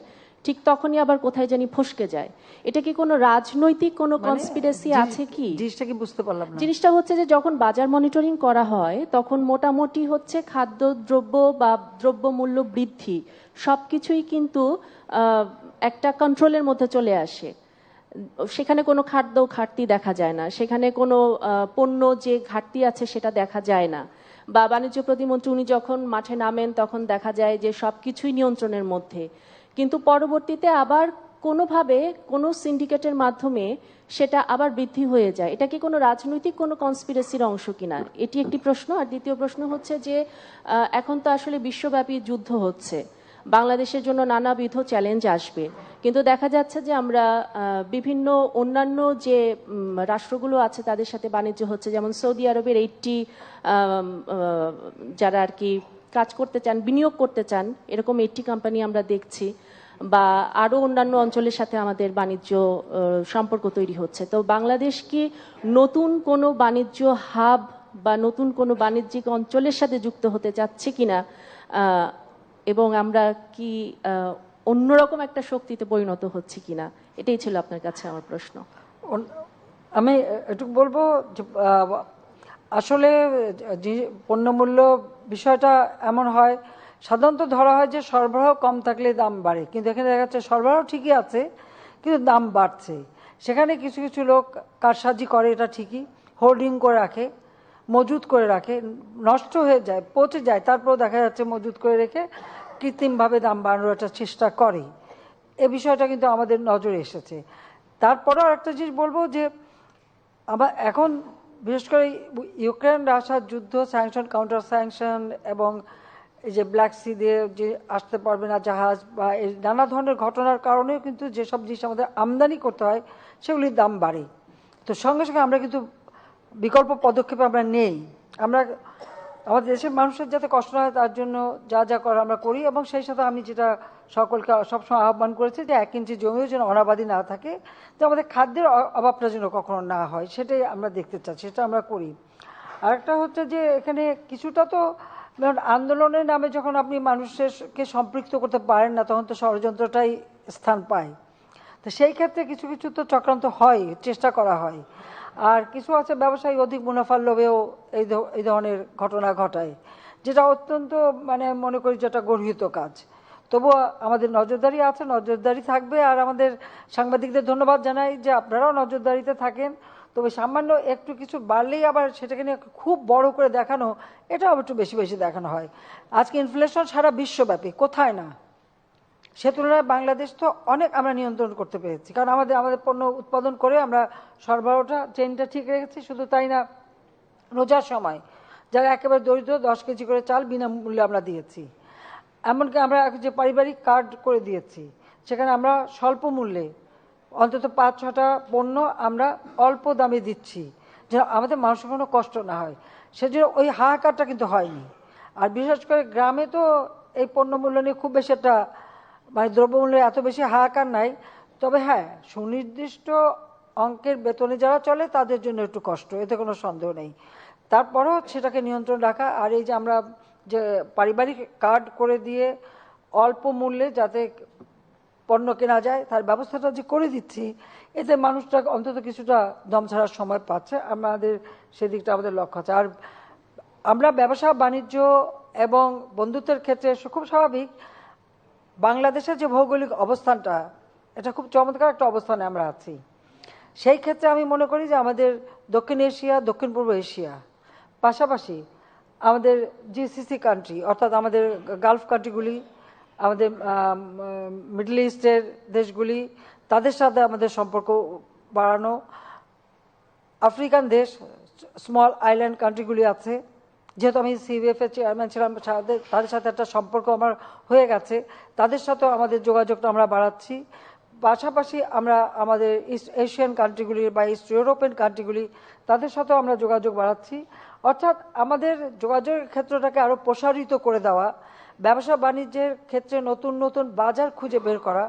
ঠিক তখনই আবার কোথায় জানি ফসকে যায়। এটা কি কোনো রাজনৈতিক কোনো কনস্পিরেসি আছে কি?
জিনিসটা কি বুঝতে পারলাম না।
জিনিসটা হচ্ছে যে যখন বাজার মনিটরিং করা হয় তখন মোটামুটি হচ্ছে খাদ্যদ্রব্য বা দ্রব্যমূল্য বৃদ্ধি সবকিছুই কিন্তু একটা কন্ট্রোলের মধ্যে চলে আসে। সেখানে কোনো খাদ্য ঘাটতি দেখা যায় না, সেখানে কোনো পণ্য যে ঘাটতি আছে সেটা দেখা যায় না। বা বাণিজ্য প্রতিমন্ত্রী উনি যখন মাঠে নামেন তখন দেখা যায় যে সবকিছুই নিয়ন্ত্রণের মধ্যে, কিন্তু পরবর্তীতে আবার কোনোভাবে কোনো সিন্ডিকেটের মাধ্যমে সেটা আবার বৃদ্ধি হয়ে যায়। এটা কি কোনো রাজনৈতিক কোনো কনস্পিরেসির অংশ কিনা, এটি একটি প্রশ্ন। আর দ্বিতীয় প্রশ্ন হচ্ছে যে এখন তো আসলে বিশ্বব্যাপী যুদ্ধ হচ্ছে, বাংলাদেশের জন্য নানাবিধ চ্যালেঞ্জ আসবে, কিন্তু দেখা যাচ্ছে যে আমরা বিভিন্ন অন্যান্য যে রাষ্ট্রগুলো আছে তাদের সাথে বাণিজ্য হচ্ছে, যেমন সৌদি আরবের 80 যারা আর কি কাজ করতে চান, বিনিয়োগ করতে চান, এরকম 80 কোম্পানি আমরা দেখছি, বা আরো অন্যান্য অঞ্চলের সাথে আমাদের বাণিজ্য সম্পর্ক তৈরি হচ্ছে। তো বাংলাদেশ কি নতুন কোনো বাণিজ্য হাব বা নতুন কোনো বাণিজ্যিক অঞ্চলের সাথে যুক্ত হতে যাচ্ছে কিনা, এবং আমরা কি অন্যরকম একটা শক্তিতে পরিণত হচ্ছে কিনা, এটাই ছিল আপনার কাছে আমার প্রশ্ন।
আমি এটুকু বলবো যে আসলে পণ্যমূল্য বিষয়টা এমন হয়, সাধারণত ধরা হয় যে সরবরাহ কম থাকলে দাম বাড়ে, কিন্তু এখানে দেখা যাচ্ছে সরবরাহ ঠিকই আছে কিন্তু দাম বাড়ছে। সেখানে কিছু কিছু লোক কারসাজি করে, এটা ঠিকই, হোর্ডিং করে রাখে, মজুত করে রাখে, নষ্ট হয়ে যায়, পচে যায়, তারপরেও দেখা যাচ্ছে মজুত করে রেখে কৃত্রিমভাবে দাম বাড়ানোর একটা চেষ্টা করে। এ বিষয়টা কিন্তু আমাদের নজরে এসেছে। তারপরেও একটা জিনিস বলবো যে আবার এখন বিশেষ করে ইউক্রেন রাশিয়ার যুদ্ধ, স্যাংশন, কাউন্টার স্যাংশন এবং এই যে ব্ল্যাক সি দিয়ে যে আসতে পারবে না জাহাজ বা এই নানা ধরনের ঘটনার কারণেও কিন্তু যেসব জিনিস আমাদের আমদানি করতে হয় সেগুলির দাম বাড়ে। তো সঙ্গে সঙ্গে আমরা কিন্তু বিকল্প পদক্ষেপ আমরা নেই। আমরা আমাদের দেশের মানুষের যাতে কষ্ট না হয় তার জন্য যা যা করা আমরা করি, এবং সেই সাথে আমি যেটা সকলকে সবসময় আহ্বান করেছি যে 1 ইঞ্চি জমিও যেন অনাবাদি না থাকে, যে আমাদের খাদ্যের অভাবটা যেন কখনো না হয়, সেটাই আমরা দেখতে চাই, সেটা আমরা করি। আরেকটা হচ্ছে যে এখানে কিছুটা তো আন্দোলনের নামে যখন আপনি মানুষকে সম্পৃক্ত করতে পারেন না তখন তো ষড়যন্ত্রটাই স্থান পায়। তো সেই ক্ষেত্রে কিছু কিছু তো চক্রান্ত হয়, চেষ্টা করা হয়। আর কিছু আছে ব্যবসায়ী অধিক মুনাফার লোভেও এই ধরনের ঘটনা ঘটায়, যেটা অত্যন্ত মনে করি যেটা গর্হিত কাজ। তবুও আমাদের নজরদারি আছে, নজরদারি থাকবে। আর আমাদের সাংবাদিকদের ধন্যবাদ জানাই যে আপনারাও নজরদারিতে থাকেন। তবে সামান্য একটু কিছু বাড়লেই আবার সেটাকে নিয়ে খুব বড় করে দেখানো, এটা আবার একটু বেশি বেশি দেখানো হয়। আজকে ইনফ্লেশন সারা বিশ্বব্যাপী, কোথায় না, সে তুলনায় বাংলাদেশ তো অনেক আমরা নিয়ন্ত্রণ করতে পেরেছি, কারণ আমাদের পণ্য উৎপাদন করে আমরা সরবরাহটা চেইনটা ঠিক রেখেছি। শুধু তাই না, রোজার সময় যারা একেবারে দরিদ্র 10 কেজি করে চাল বিনামূল্যে আমরা দিয়েছি। এমনকি আমরা যে পারিবারিক কার্ড করে দিয়েছি, সেখানে আমরা স্বল্প মূল্যে অন্তত 5-6টা পণ্য আমরা অল্প দামে দিচ্ছি, যেন আমাদের মানুষের কোনো কষ্ট না হয়। সেজন্য ওই হাহাকারটা কিন্তু হয়নি। আর বিশেষ করে গ্রামে তো এই পণ্য মূল্য নিয়ে খুব বেশি একটা দ্রব্যমূল্যে এত বেশি হাহাকার নাই। তবে হ্যাঁ, সুনির্দিষ্ট অঙ্কের বেতনে যারা চলে তাদের জন্য একটু কষ্ট, এতে কোনো সন্দেহ নেই। তারপরেও সেটাকে নিয়ন্ত্রণ রাখা, আর এই যে আমরা যে পারিবারিক কার্ড করে দিয়ে অল্প মূল্যে যাতে পণ্য কেনা যায় তার ব্যবস্থাটা যে করে দিচ্ছি, এতে মানুষটা অন্তত কিছুটা দম ছাড়ার সময় পাচ্ছে। আমাদের সেদিকটা আমাদের লক্ষ্য আছে। আর আমরা ব্যবসা বাণিজ্য এবং বন্ধুত্বের ক্ষেত্রে খুব স্বাভাবিক, বাংলাদেশের যে ভৌগোলিক অবস্থানটা, এটা খুব চমৎকার একটা অবস্থানে আমরা আছি। সেই ক্ষেত্রে আমি মনে করি যে আমাদের দক্ষিণ এশিয়া, দক্ষিণ পূর্ব এশিয়া, পাশাপাশি আমাদের জিসিসি কান্ট্রি অর্থাৎ আমাদের গালফ কান্ট্রিগুলি, আমাদের মিডল ইস্টের দেশগুলি, তাদের সাথে আমাদের সম্পর্ক বাড়ানো, আফ্রিকান দেশ, স্মল আইল্যান্ড কান্ট্রিগুলি আছে, যেহেতু আমি সিবিএফ এর চেয়ারম্যান ছিলাম, তাদের সাথে একটা সম্পর্ক আমার হয়ে গেছে, তাদের সাথেও আমাদের যোগাযোগটা আমরা বাড়াচ্ছি। পাশাপাশি আমরা আমাদের ইস্ট এশিয়ান কান্ট্রিগুলি বা ইস্ট ইউরোপিয়ান কান্ট্রিগুলি, তাদের সাথেও আমরা যোগাযোগ বাড়াচ্ছি। অর্থাৎ আমাদের যোগাযোগের ক্ষেত্রটাকে আরও প্রসারিত করে দেওয়া, ব্যবসা বাণিজ্যের ক্ষেত্রে নতুন নতুন বাজার খুঁজে বের করা,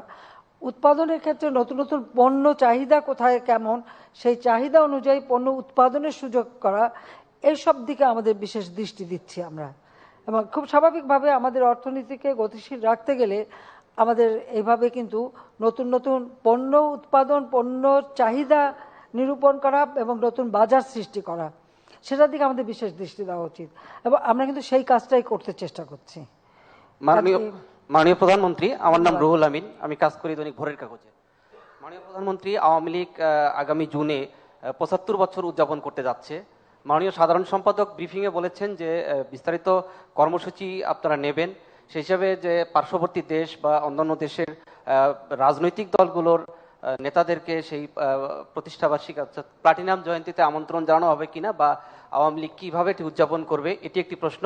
উৎপাদনের ক্ষেত্রে নতুন নতুন পণ্য চাহিদা কোথায় কেমন, সেই চাহিদা অনুযায়ী পণ্য উৎপাদনের সুযোগ করা, এইসব দিকে আমাদের বিশেষ দৃষ্টি দিচ্ছি আমরা। এবং খুব স্বাভাবিকভাবে আমাদের অর্থনীতিকে গতিশীল রাখতে গেলে আমাদের এইভাবে কিন্তু নতুন নতুন পণ্য উৎপাদন, পণ্য চাহিদা নিরূপণ করা এবং নতুন বাজার সৃষ্টি করা, সেটার দিকে আমাদের বিশেষ দৃষ্টি দেওয়া উচিত। এবং আমরা কিন্তু সেই কাজটাই করতে চেষ্টা করছি।
মাননীয় প্রধানমন্ত্রী, আমার নাম রুহুল আমিন, আমি কাজ করি দৈনিক ভোরের কাগজে। মাননীয় প্রধানমন্ত্রী, আওয়ামী লীগ আগামী জুনে 75 বছর উদযাপন করতে যাচ্ছে। মাননীয় সাধারণ সম্পাদক ব্রিফিংয়ে বলেছেন যে বিস্তারিত কর্মসূচি আপনারা নেবেন, সেই হিসাবে যে পার্শ্ববর্তী দেশ বা অন্যান্য দেশের রাজনৈতিক দলগুলোর নেতাদেরকে সেই প্রতিষ্ঠাবার্ষিকী অর্থাৎ প্লাটিনাম জয়ন্তীতে আমন্ত্রণ জানানো হবে কিনা, বা আওয়ামী লীগ কীভাবে এটি উদযাপন করবে, এটি একটি প্রশ্ন।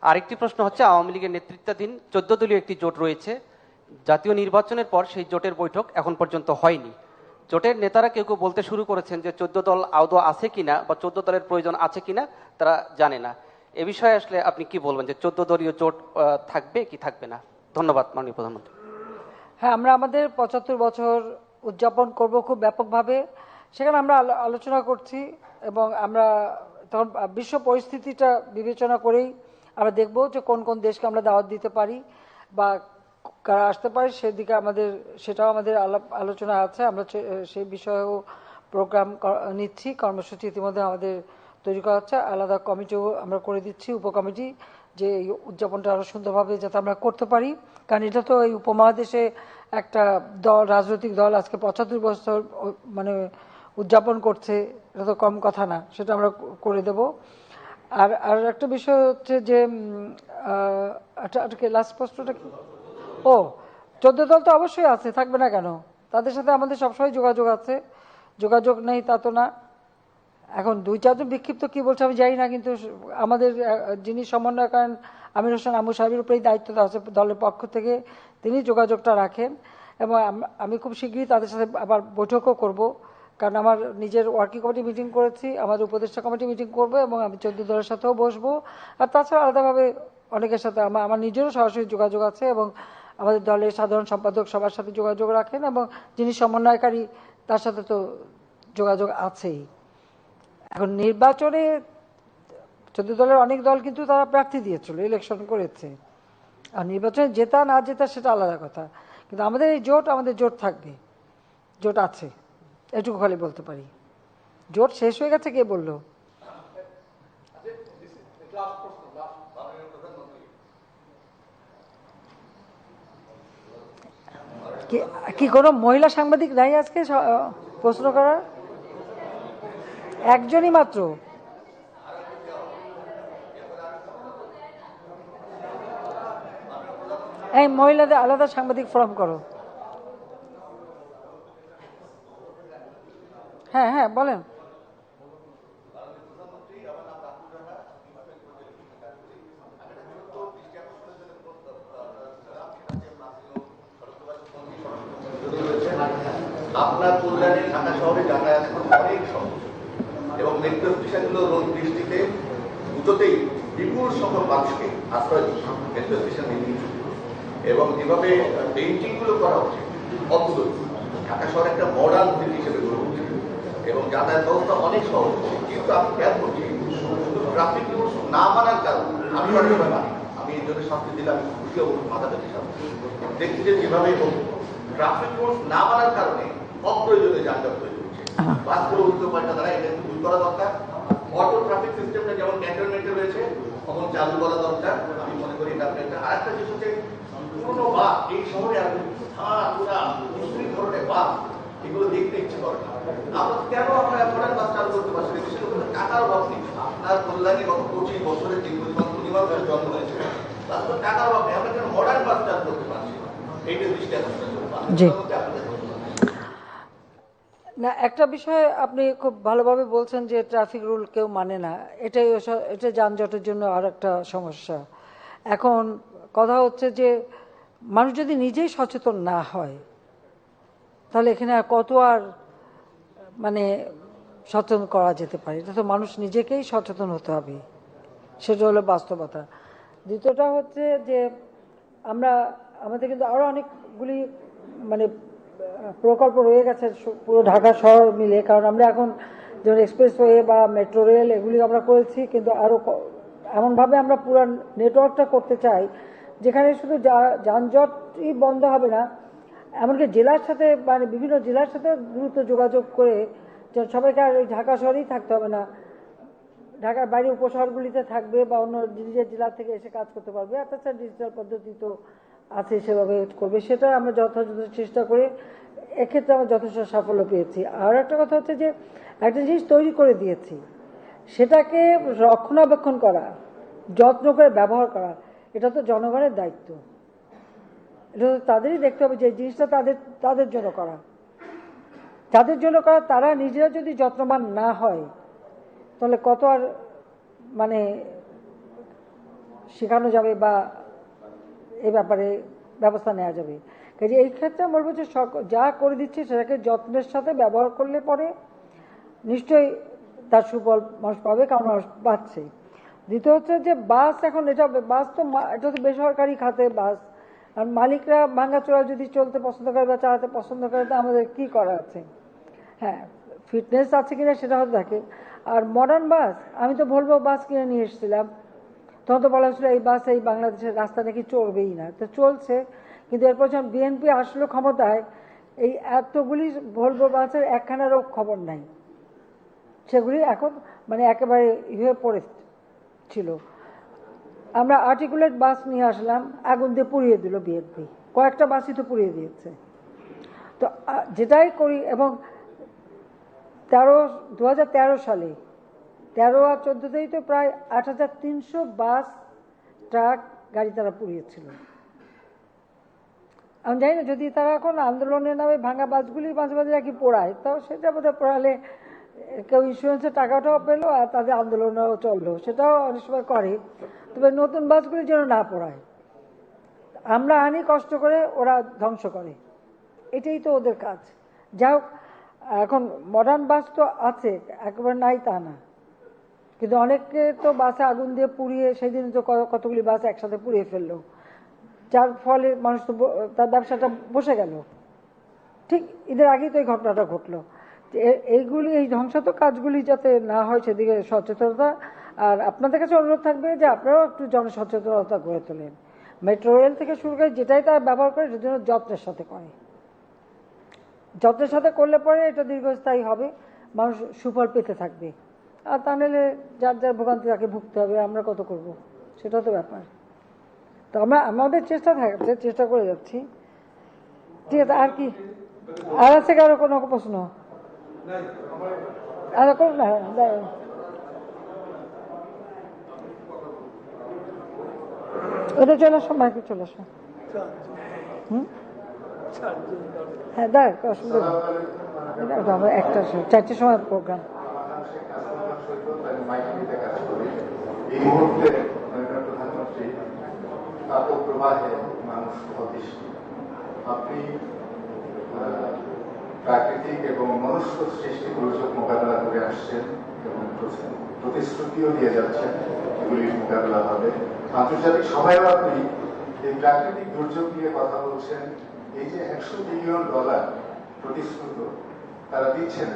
আরেকটি প্রশ্ন হচ্ছে, আওয়ামী লীগের নেতৃত্বাধীন 14 দলীয় একটি জোট রয়েছে, জাতীয় নির্বাচনের পর সেই জোটের বৈঠক এখন পর্যন্ত হয়নি। জোটের নেতারা কেউ কেউ বলতে শুরু করেছেন যে 14 দল আদৌ আছে কিনা বা 14 দলের প্রয়োজন আছে কিনা তারা জানে না। এ বিষয়ে আসলে আপনি কি বলবেন, যে 14 দলীয় জোট থাকবে কি থাকবে না? ধন্যবাদ মাননীয় প্রধানমন্ত্রী।
হ্যাঁ, আমরা আমাদের 75 বছর উদযাপন করব খুব ব্যাপকভাবে, সেখানে আমরা আলোচনা করছি এবং আমরা তখন বিশ্ব পরিস্থিতিটা বিবেচনা করেই আমরা দেখব যে কোন কোন দেশকে আমরা দাওয়াত দিতে পারি বা কারা আসতে পারে, সেদিকে সেটাও আমাদের আলোচনা আছে। আমরা সেই বিষয়েও প্রোগ্রাম নিচ্ছি, কর্মসূচি ইতিমধ্যে আমাদের তৈরি করা হচ্ছে, আলাদা কমিটিও আমরা করে দিচ্ছি, উপকমিটি, যে এই উদযাপনটা আরও সুন্দরভাবে যাতে আমরা করতে পারি। কারণ এটা তো এই উপমহাদেশে একটা দল, রাজনৈতিক দল আজকে 75 বছর মানে উদযাপন করছে, এটা তো কম কথা না, সেটা আমরা করে দেব। আর আর একটা বিষয় হচ্ছে যে লাস্ট প্রশ্নটা কি, ও 14 দল তো অবশ্যই আছে, থাকবে না কেন, তাদের সাথে আমাদের সবসময় যোগাযোগ আছে, যোগাযোগ নেই তা তো না। এখন 2-4 জন বিক্ষিপ্ত কি বলছে আমি জানি না, কিন্তু আমাদের যিনি সমন্বয় করেন আমির হোসেন আমু সাহেবের উপরেই দায়িত্ব দেওয়া আছে দলের পক্ষ থেকে, তিনি যোগাযোগটা রাখেন। এবং আমি খুব শীঘ্রই তাদের সাথে আবার বৈঠকও করব, কারণ আমার নিজের ওয়ার্কিং কমিটি মিটিং করেছি, আমাদের উপদেষ্টা কমিটি মিটিং করব, এবং আমি 14 দলের সাথেও বসবো। আর তাছাড়া আলাদাভাবে অনেকের সাথে আমার নিজেরও সরাসরি যোগাযোগ আছে, এবং আমাদের দলের সাধারণ সম্পাদক সবার সাথে যোগাযোগ রাখেন, এবং যিনি সমন্বয়কারী তার সাথে তো যোগাযোগ আছেই। এখন নির্বাচনে 14 দলের অনেক দল কিন্তু তারা প্রার্থী দিয়েছিল, ইলেকশন করেছে, আর নির্বাচনে জেতা না জেতা সেটা আলাদা কথা, কিন্তু আমাদের এই জোট, আমাদের জোট থাকবে, জোট আছে, এটুকু খালি বলতে পারি। জোট শেষ হয়ে গেছে কে বললো? কি কোনো মহিলা সাংবাদিক নাই আজকে প্রশ্ন করার? একজনই মাত্র। এই মহিলাদের আলাদা সাংবাদিক ফোরাম করো। হ্যাঁ হ্যাঁ বলেন।
আপনার কল্যাণে ঢাকা শহরে যাতায়াত করতে অনেক সহজ, এবং মেট্রো স্টেশনগুলো রোদ বৃষ্টিতে দুটোতেই বিপুল সংখ্যক মানুষকে আশ্রয় দিচ্ছে মেট্রো স্টেশন নির্মিত, এবং যেভাবে পেইন্টিংগুলো করা হচ্ছে অদ্ভুত। ঢাকা শহর একটা মডার্ন সিটি হিসেবে গড়ে উঠছে, এবং যাতায়াত ব্যবস্থা অনেক সহজ হচ্ছে। কিন্তু আমি খেয়াল করছি শুধু ট্রাফিক রুলস না মানার কারণে, আমি অনেক সময় মানি, আমি এই জন্য শাস্তি দিলে আমি খুশি অবশ্য মাথা পেতে শাস্তি দেখছি যে যেভাবে ট্রাফিক রুলস না মানার কারণে অপ্রয়োজনীয় যানজট তৈরি হচ্ছে। বাসগুলো উল্টো পাল্টা দ্বারা এটা দূর করা দরকার। অটো ট্রাফিক সিস্টেমটা যেমন ক্যান্টনমেন্টে রয়েছে তখন চালু করা দরকার, আমি মনে করি এটা একটা। আরেকটা জিনিস হচ্ছে পুরোনো বাস এই শহরে মুসলিম ধরনের বাস, এগুলো দেখতে ইচ্ছে করে না। আমরা কেন আমরা মডার্ন বাস চালু করতে পারছি না? বিশেষ করে টাকার অভাব নেই। আপনার কল্যাণে গত 25 বছরে যে পরিমাণ জন্ম হয়েছে, তার তো টাকার অভাব নেই। আমরা কেন মডার্ন বাস চালু করতে পারছি না? এইটা দৃষ্টি আকর্ষণ
না। একটা বিষয় আপনি খুব ভালোভাবে বলছেন যে ট্রাফিক রুল কেউ মানে না, এটা যানজটের জন্য আর একটা সমস্যা। এখন কথা হচ্ছে যে মানুষ যদি নিজেই সচেতন না হয় তাহলে এখানে আর কত আর মানে সচেতন করা যেতে পারে? এটা তো মানুষ নিজেকেই সচেতন হতে হবে, সেটা হলো বাস্তবতা। দ্বিতীয়টা হচ্ছে যে আমাদের কিন্তু আরো অনেকগুলি মানে প্রকল্প রয়ে গেছে পুরো ঢাকা শহর মিলে, কারণ আমরা এখন যেমন এক্সপ্রেসওয়ে বা মেট্রো রেল এগুলি আমরা করেছি, কিন্তু আরো এমনভাবে আমরা পুরো নেটওয়ার্কটা করতে চাই যেখানে শুধু যানজটই বন্ধ হবে না, এমনকি জেলার সাথে মানে বিভিন্ন জেলার সাথে দ্রুত যোগাযোগ করে সবাইকে আর ঢাকা শহরেই থাকতে হবে না, ঢাকার বাইরে উপশহরগুলিতে থাকবে বা অন্য নিজের জেলা থেকে এসে কাজ করতে পারবে। আর তাছাড়া ডিজিটাল পদ্ধতি তো আছে, সেভাবে করবে, সেটা আমরা যথাযথ চেষ্টা করে এক্ষেত্রে আমরা যথেষ্ট সাফল্য পেয়েছি। আর একটা কথা হচ্ছে যে একটা জিনিস তৈরি করে দিয়েছি, সেটাকে রক্ষণাবেক্ষণ করা, যত্ন করে ব্যবহার করা, এটা তো জনগণের দায়িত্ব। এটা তো তাদেরই দেখতে হবে যে জিনিসটা তাদের জন্য করা, তারা নিজেরা যদি যত্নবান না হয় তাহলে কত আর মানে শেখানো যাবে বা এই ব্যাপারে ব্যবস্থা নেওয়া যাবে। কাজে এই ক্ষেত্রে আমি বলবো যে যা করে দিচ্ছে সেটাকে যত্নের সাথে ব্যবহার করলে পরে নিশ্চয়ই তার সুফল মানুষ পাবে, কারণ মানুষ পাচ্ছে। দ্বিতীয় হচ্ছে যে বাস, এখন বাস তো এটা তো বেসরকারি খাতে বাস, আর মালিকরা ভাঙাচোরা যদি চলতে পছন্দ করে বা চালাতে পছন্দ করে তো আমাদের কি করা আছে? হ্যাঁ, ফিটনেস আছে কিনা সেটা হয়তো থাকে। আর মডার্ন বাস, আমি তো ভলভো বাস কিনে নিয়ে এসেছিলাম, তখন তো বলা হয়েছিল এই বাস এই বাংলাদেশের রাস্তা নাকি চলবেই না, তো চলছে। কিন্তু এরপর যখন বিএনপি আসলো ক্ষমতায়, এই এতগুলি ভলভো বাসের একখানারও খবর নাই, সেগুলি এখন মানে একেবারে ইয়ে পড়ে ছিল। আমরা আর্টিকুলেট বাস নিয়ে আসলাম, আগুন দিয়ে পুড়িয়ে দিল বিএনপি, কয়েকটা বাসই তো পুড়িয়ে দিয়েছে। তো যেটাই করি, এবং 2013 সালে 13 আর 14তেই তো প্রায় 8300 বাস ট্রাক গাড়ি তারা পুড়িয়েছিল। আমি জানি না যদি তারা এখন আন্দোলনের নামে ভাঙা বাসগুলি মাঝে মাঝে নাকি পোড়ায়, তাও সেটা বোধহয় পোড়ালে কেউ ইন্স্যুরেন্সের টাকাটাও পেলো আর তাদের আন্দোলনও চললো, সেটাও অনেক সময় করে। তবে নতুন বাসগুলি যেন না পোড়ায়, আমরা আনি কষ্ট করে, ওরা ধ্বংস করে, এটাই তো ওদের কাজ। যাই হোক, এখন মডার্ন বাস তো আছে, একেবারে নাই তা না, কিন্তু অনেকে তো বাসে আগুন দিয়ে পুড়িয়ে, সেই দিন তো কতগুলি বাস একসাথে পুড়িয়ে ফেললো, যার ফলে মানুষ তো তার ব্যবসাটা বসে গেল। ঠিক ঈদের আগেই তো এই ঘটনাটা ঘটলো। এইগুলি, এই ধ্বংসাত্মক কাজগুলি যাতে না হয় সেদিকে সচেতনতা। আর আপনাদের কাছে অনুরোধ থাকবে যে আপনারাও একটু জনসচেতনতা গড়ে তোলেন। মেট্রো রেল থেকে শুরু করে যেটাই তারা ব্যবহার করে সেটা যেন যত্নের সাথে করে। যত্নের সাথে করলে পরে এটা দীর্ঘস্থায়ী হবে, মানুষ সুফল পেতে থাকবে। আর তা নাহলে যার যার ভোগান্তি তাকে ভুগতে হবে, আমরা কত করব, সেটা তো ব্যাপার। তো আমরা আমাদের চেষ্টা করে যাচ্ছি। ঠিক আছে, আর কি আর আছে কারো কোনো প্রশ্ন? আর কোন না, ওটা চলে আসো, মাইকে চলে আসো। হ্যাঁ দেখ, অসুবিধা নেই, একটা 4টের সময় প্রোগ্রাম।
এই মুহূর্তে প্রধানমন্ত্রী তাপপ্রবাহে মানুষ অতিষ্ঠ। আপনি প্রাকৃতিক এবং মনুষ্য সৃষ্টি দুর্যোগ মোকাবেলা করে আসছেন এবং প্রতিশ্রুতিও দিয়ে যাচ্ছেন এগুলির মোকাবেলা হবে। আন্তর্জাতিক সভায়ও আপনি এই প্রাকৃতিক দুর্যোগ নিয়ে কথা বলছেন। এই যে $100 বিলিয়ন প্রতিশ্রুত তারা দিচ্ছেন,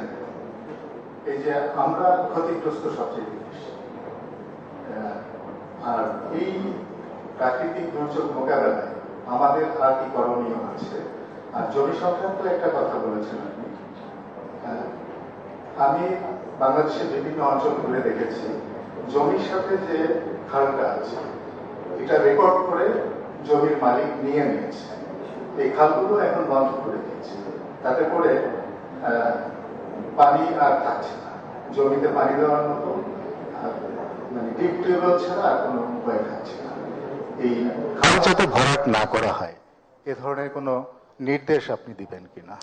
এই যে আমরা ক্ষতিগ্রস্ত সবচেয়ে বেশি, আর এই প্রাকৃতিক দুর্যোগ মোকাবেলায় আমাদের আর কি করণীয় আছে? আর জমি সংক্রান্ত একটা কথা বলেছেন আপনি। আমি বাংলাদেশের বিভিন্ন অঞ্চল ঘুরে দেখেছি, জমির সাথে যে খালটা আছে এটা রেকর্ড করে জমির মালিক নিয়ে নিয়েছে। এই খালগুলো এখন বন্ধ করে দিয়েছে, তাতে করে পানি আর থাকছে না, জমিতে পানি দেওয়ার মতো মানে ডিপ টিউবওয়েল ছাড়া আর কোনো উপায় থাকছে না। এই খাল যাতে ভরাট না করা হয়, এ ধরনের কোনো নির্দেশ আপনি দিবেন কিনা?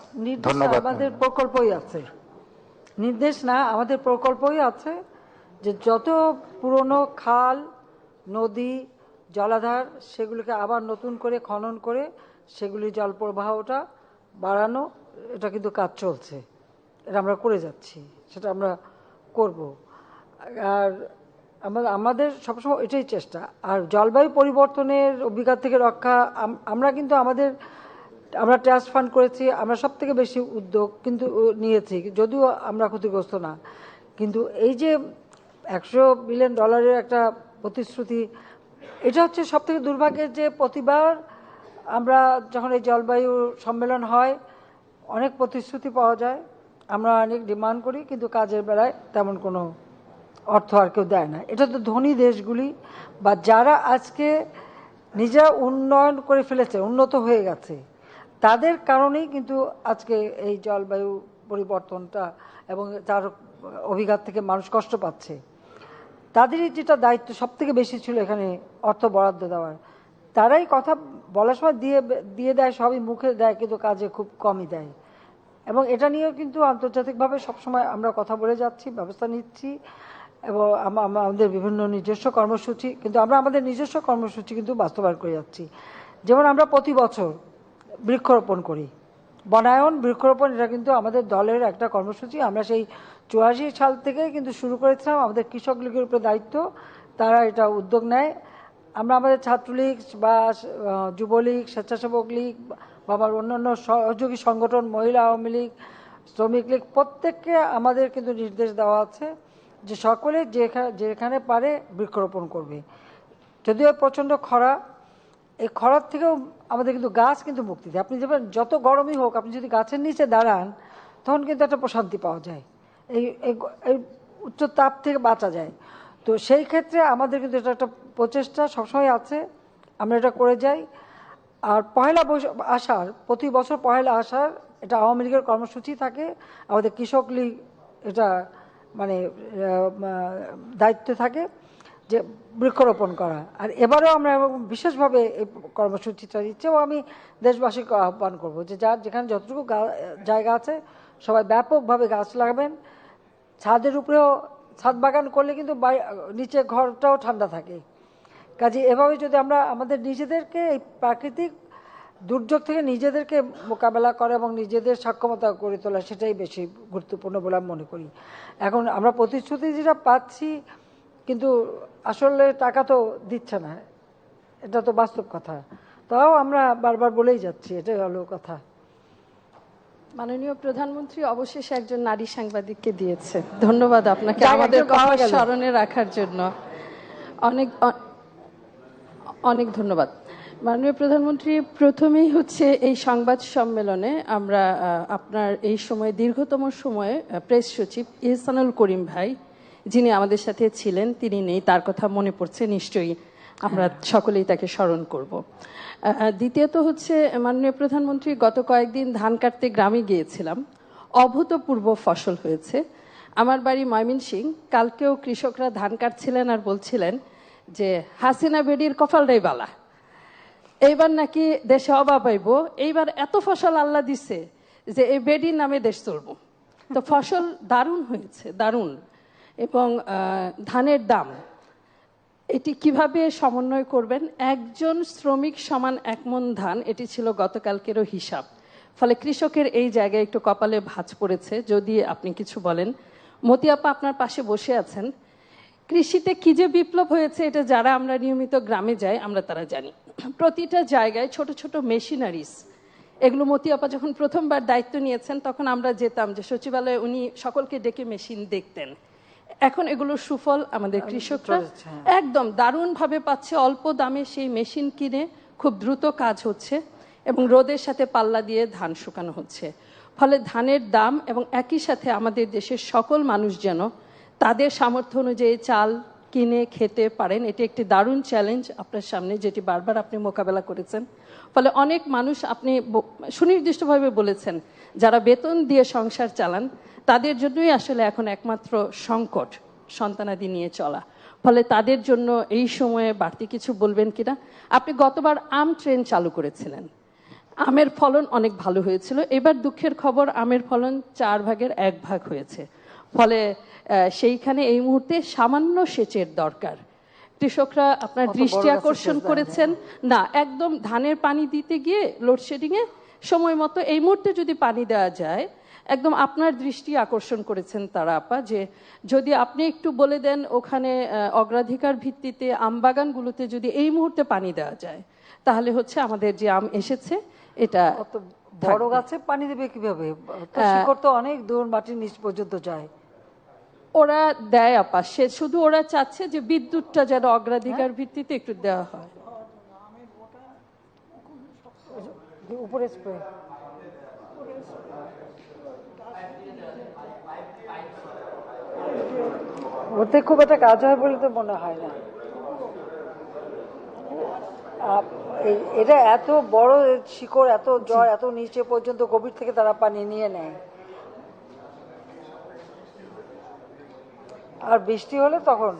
ধন্যবাদ।
আমাদের প্রকল্পই আছে, নির্দেশ না, আমাদের প্রকল্পই আছে যে যত পুরনো খাল, নদী, জলাধার সেগুলিকে আবার নতুন করে খনন করে সেগুলি জল প্রবাহটা বাড়ানো, এটা কিন্তু কাজ চলছে, এটা আমরা করে যাচ্ছি, সেটা আমরা করব। আর আমাদের সবসময় এটাই চেষ্টা। আর জলবায়ু পরিবর্তনের অভিজ্ঞতা থেকে রক্ষা, আমরা কিন্তু আমরা ট্রাস্ট ফান্ড করেছি, আমরা সব থেকে বেশি উদ্যোগ কিন্তু নিয়েছি, যদিও আমরা ক্ষতিগ্রস্ত না। কিন্তু এই যে $100 বিলিয়ন একটা প্রতিশ্রুতি, এটা হচ্ছে সব থেকে দুর্ভাগ্যের যে প্রতিবার আমরা যখন এই জলবায়ু সম্মেলন হয় অনেক প্রতিশ্রুতি পাওয়া যায়, আমরা অনেক ডিমান্ড করি, কিন্তু কাজের বেলায় তেমন কোনো অর্থ আর কেউ দেয় না। এটা তো ধনী দেশগুলি বা যারা আজকে নিজেরা উন্নয়ন করে ফেলেছে, উন্নত হয়ে গেছে, তাদের কারণেই কিন্তু আজকে এই জলবায়ু পরিবর্তনটা এবং তার অভিঘাত থেকে মানুষ কষ্ট পাচ্ছে। তাদেরই যেটা দায়িত্ব সব থেকে বেশি ছিল এখানে অর্থ বরাদ্দ দেওয়ার, তারাই কথা বলার সময় দিয়ে দেয়, সবই মুখে দেয়, কিন্তু কাজে খুব কমই দেয়। এবং এটা নিয়েও কিন্তু আন্তর্জাতিকভাবে সবসময় আমরা কথা বলে যাচ্ছি, ব্যবস্থা নিচ্ছি, এবং আমাদের বিভিন্ন নিজস্ব কর্মসূচি, কিন্তু আমরা আমাদের নিজস্ব কর্মসূচি কিন্তু বাস্তবায়ন করে যাচ্ছি। যেমন আমরা প্রতি বছর বৃক্ষরোপণ করি, বনায়ন বৃক্ষরোপণ, এটা কিন্তু আমাদের দলের একটা কর্মসূচি। আমরা সেই 84 সাল থেকে কিন্তু শুরু করেছিলাম, আমাদের কৃষক লীগের উপরে দায়িত্ব, তারা এটা উদ্যোগ নেয়। আমরা আমাদের ছাত্রলীগ বা যুবলীগ, স্বেচ্ছাসেবক লীগ বা আমার অন্যান্য সহযোগী সংগঠন, মহিলা আওয়ামী লীগ, শ্রমিক লীগ, প্রত্যেককে আমাদের কিন্তু নির্দেশ দেওয়া আছে যে সকলে যেখানে পারে বৃক্ষরোপণ করবে। যদিও প্রচণ্ড খরা, এই খরার থেকেও আমাদের কিন্তু গাছ কিন্তু মুক্তি দেয়। আপনি যেমন যত গরমই হোক, আপনি যদি গাছের নিচে দাঁড়ান তখন কিন্তু একটা প্রশান্তি পাওয়া যায়। এই উচ্চ তাপ থেকে বাঁচা যায়। তো সেই ক্ষেত্রে আমাদের কিন্তু এটা একটা প্রচেষ্টা সবসময় আছে, আমরা এটা করে যাই। আর আষাঢ়, প্রতি বছর পহেলা আষাঢ় এটা আওয়ামী লীগের কর্মসূচি থাকে, আমাদের কৃষক লীগ এটা মানে দায়িত্ব থাকে যে বৃক্ষরোপণ করা। আর এবারেও আমরা বিশেষভাবে এই কর্মসূচিটা দিচ্ছি এবং আমি দেশবাসীকে আহ্বান করবো যে যার যেখানে যতটুকু জায়গা আছে সবাই ব্যাপকভাবে গাছ লাগাবেন। ছাদের উপরেও ছাদ বাগান করলে কিন্তু নিচে ঘরটাও ঠান্ডা থাকে। কাজে এভাবে যদি আমরা আমাদের নিজেদেরকে এই প্রাকৃতিক দুর্যোগ থেকে নিজেদেরকে মোকাবেলা করা এবং নিজেদের সক্ষমতা গড়ে তোলা, সেটাই বেশি গুরুত্বপূর্ণ বলে আমি মনে করি। এখন আমরা প্রতিশ্রুতি যেটা পাচ্ছি কিন্তু আসলে টাকা তো দিচ্ছে না, এটা তো বাস্তব কথা। তাও আমরা বারবার বলেই যাচ্ছি, এটাই হলো কথা।
মাননীয় প্রধানমন্ত্রী অবশেষে একজন নারী সাংবাদিককে দিয়েছে, ধন্যবাদ আপনাকে আমাদের কথা স্মরণে রাখার জন্য, অনেক অনেক ধন্যবাদ। মাননীয় প্রধানমন্ত্রী, প্রথমেই হচ্ছে এই সংবাদ সম্মেলনে আমরা আপনার এই সময়ে দীর্ঘতম সময়ে প্রেস সচিব ইহসানুল করিম ভাই, যিনি আমাদের সাথে ছিলেন, তিনি নেই, তার কথা মনে পড়ছে নিশ্চয়ই, আমরা সকলেই তাকে স্মরণ করব। দ্বিতীয়ত হচ্ছে মাননীয় প্রধানমন্ত্রী, গত কয়েকদিন ধান কাটতে গ্রামে গিয়েছিলাম, অভূতপূর্ব ফসল হয়েছে। আমার বাড়ি ময়মনসিংহ, কালকেও কৃষকরা ধান কাটছিলেন আর বলছিলেন যে হাসিনা বেডির কপালটাই বালা, এইবার নাকি দেশে অভাব আইব, এইবার এত ফসল আল্লাহ দিছে যে এই বেডির নামে দেশ চলব। তো ফসল দারুণ হয়েছে, দারুণ। এবং ধানের দাম এটি কিভাবে সমন্বয় করবেন, একজন শ্রমিক সমান 1 মণ ধান, এটি ছিল গতকালকেরও হিসাব। ফলে কৃষকের এই জায়গায় একটু কপালে ভাঁজ পড়েছে, যদি আপনি কিছু বলেন। মতিয়াপা আপনার পাশে বসে আছেন, কৃষিতে কি যে বিপ্লব হয়েছে এটা যারা আমরা নিয়মিত গ্রামে যাই আমরা তারা জানি। প্রতিটা জায়গায় ছোট ছোট মেশিনারিজ, এগুলো মতিয়াপা যখন প্রথমবার দায়িত্ব নিয়েছেন তখন আমরা যেতাম যে সচিবালয়ে উনি সকলকে ডেকে মেশিন দেখতেন। এখন এগুলোর সুফল আমাদের কৃষকরা একদম দারুণভাবে পাচ্ছে, অল্প দামে সেই মেশিন কিনে খুব দ্রুত কাজ হচ্ছে এবং রোদের সাথে পাল্লা দিয়ে ধান শুকানো হচ্ছে। ফলে ধানের দাম এবং একই সাথে আমাদের দেশের সকল মানুষ যেন তাদের সামর্থ্য অনুযায়ী চাল কিনে খেতে পারেন, এটি একটি দারুণ চ্যালেঞ্জ আপনার সামনে, যেটি বারবার আপনি মোকাবেলা করেছেন। ফলে অনেক মানুষ, আপনি সুনির্দিষ্টভাবে বলেছেন, যারা বেতন দিয়ে সংসার চালান তাদের জন্যই আসলে এখন একমাত্র সংকট সন্তানাদি নিয়ে চলা। ফলে তাদের জন্য এই সময়ে বাড়তি কিছু বলবেন কিনা। আপনি গতবার আম ট্রেন চালু করেছিলেন, আমের ফলন অনেক ভালো হয়েছিল, এবার দুঃখের খবর আমের ফলন 4 ভাগের 1 ভাগ হয়েছে। ফলে সেইখানে এই মুহূর্তে সামান্য সেচের দরকার। কৃষকরা আপনার দৃষ্টি আকর্ষণ করেছেন না, একদম ধানের পানি দিতে গিয়ে লোডশেডিংয়ে সময় মতো এই মুহূর্তে যদি পানি দেওয়া যায়, একদম আপনার দৃষ্টি আকর্ষণ করেছেন তারা আপা, যে যদি আপনি একটু বলে দেন ওখানে অগ্রাধিকার ভিত্তিতে আমবাগানগুলোতে যদি এই মুহূর্তে পানি দেওয়া যায়, তাহলে হচ্ছে আমাদের যে আম এসেছে এটা
বড় গাছে পানি দেবে কিভাবে, শিকড় তো অনেক দূর মাটির নিচ পর্যন্ত যায়।
ওরা দেয় আপা, সে শুধু ওরা চাচ্ছে যে বিদ্যুৎটা যেন অগ্রাধিকার ভিত্তিতে একটু দেওয়া হয়।
উপরে স্প্রে ওতে খুব একটা কাজ হয় বলে তো মনে হয় না। এটা এত বড় শিকড়, এত জ্বর, এত নিচে পর্যন্ত গভীর থেকে তারা পানি নিয়ে নেয়। আর বৃষ্টি হলে তখন